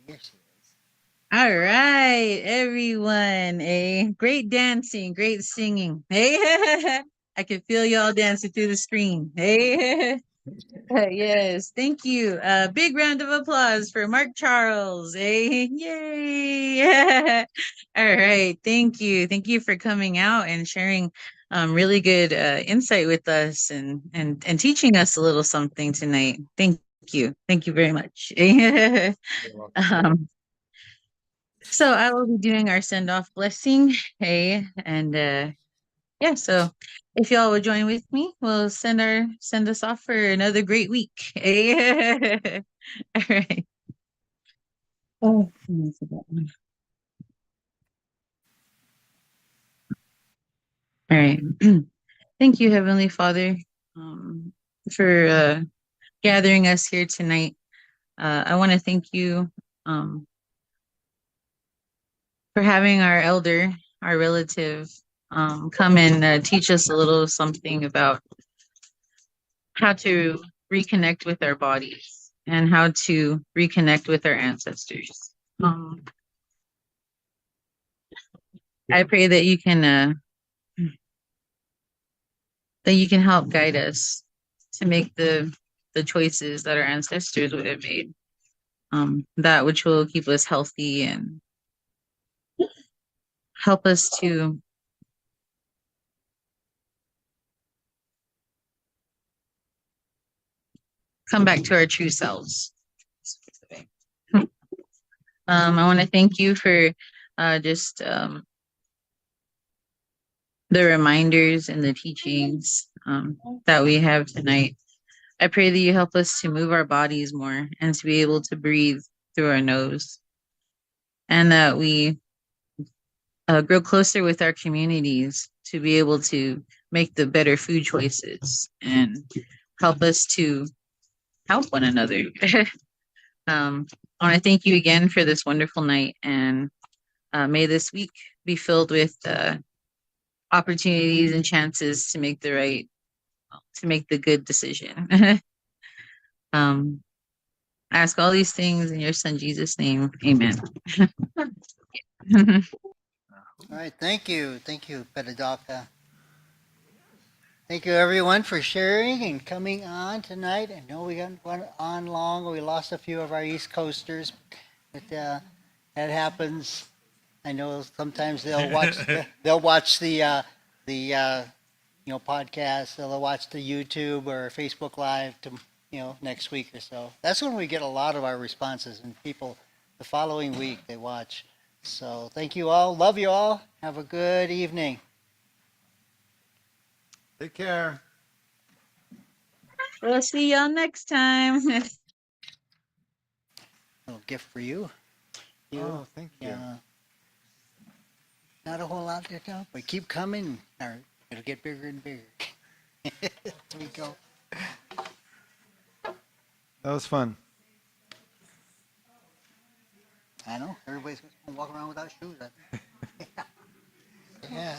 Here she is. All right, everyone. Great dancing, great singing. Hey, I can feel y'all dancing through the screen. Hey, yes, thank you. Big round of applause for Mark Charles. Hey, yay! All right, thank you. Thank you for coming out and sharing really good insight with us and teaching us a little something tonight. Thank you. Thank you very much. um, so I will be doing our send off blessing. Hey, and yeah, so if y'all would join with me, we'll send us off for another great week. Hey. All right. Oh, let me see that one. All right. Thank you, Heavenly Father, for gathering us here tonight. I want to thank you for having our elder, our relative, come and teach us a little something about how to reconnect with our bodies and how to reconnect with our ancestors. I pray that you can help guide us to make the choices that our ancestors would have made. That which will keep us healthy and help us to come back to our true selves. I want to thank you for just the reminders and the teachings that we have tonight. I pray that you help us to move our bodies more and to be able to breathe through our nose, and that we grow closer with our communities to be able to make the better food choices and help us to help one another. I want to thank you again for this wonderful night, and may this week be filled with opportunities and chances to make the good decision. I ask all these things in your son Jesus' name. Amen. All right, thank you, Pedadaka. Thank you, everyone, for sharing and coming on tonight. I know we got one on long. We lost a few of our East Coasters, but that happens. I know sometimes they'll watch the podcast. They'll watch the YouTube or Facebook Live next week or so. That's when we get a lot of our responses, and people the following week they watch. So thank you all. Love you all. Have a good evening. Take care. We'll see y'all next time. Little gift for you. Oh, thank you. Yeah. Not a whole lot to tell, but keep coming, or it'll get bigger and bigger. There we go. That was fun. I know. Everybody's gonna walk around without shoes. Yeah.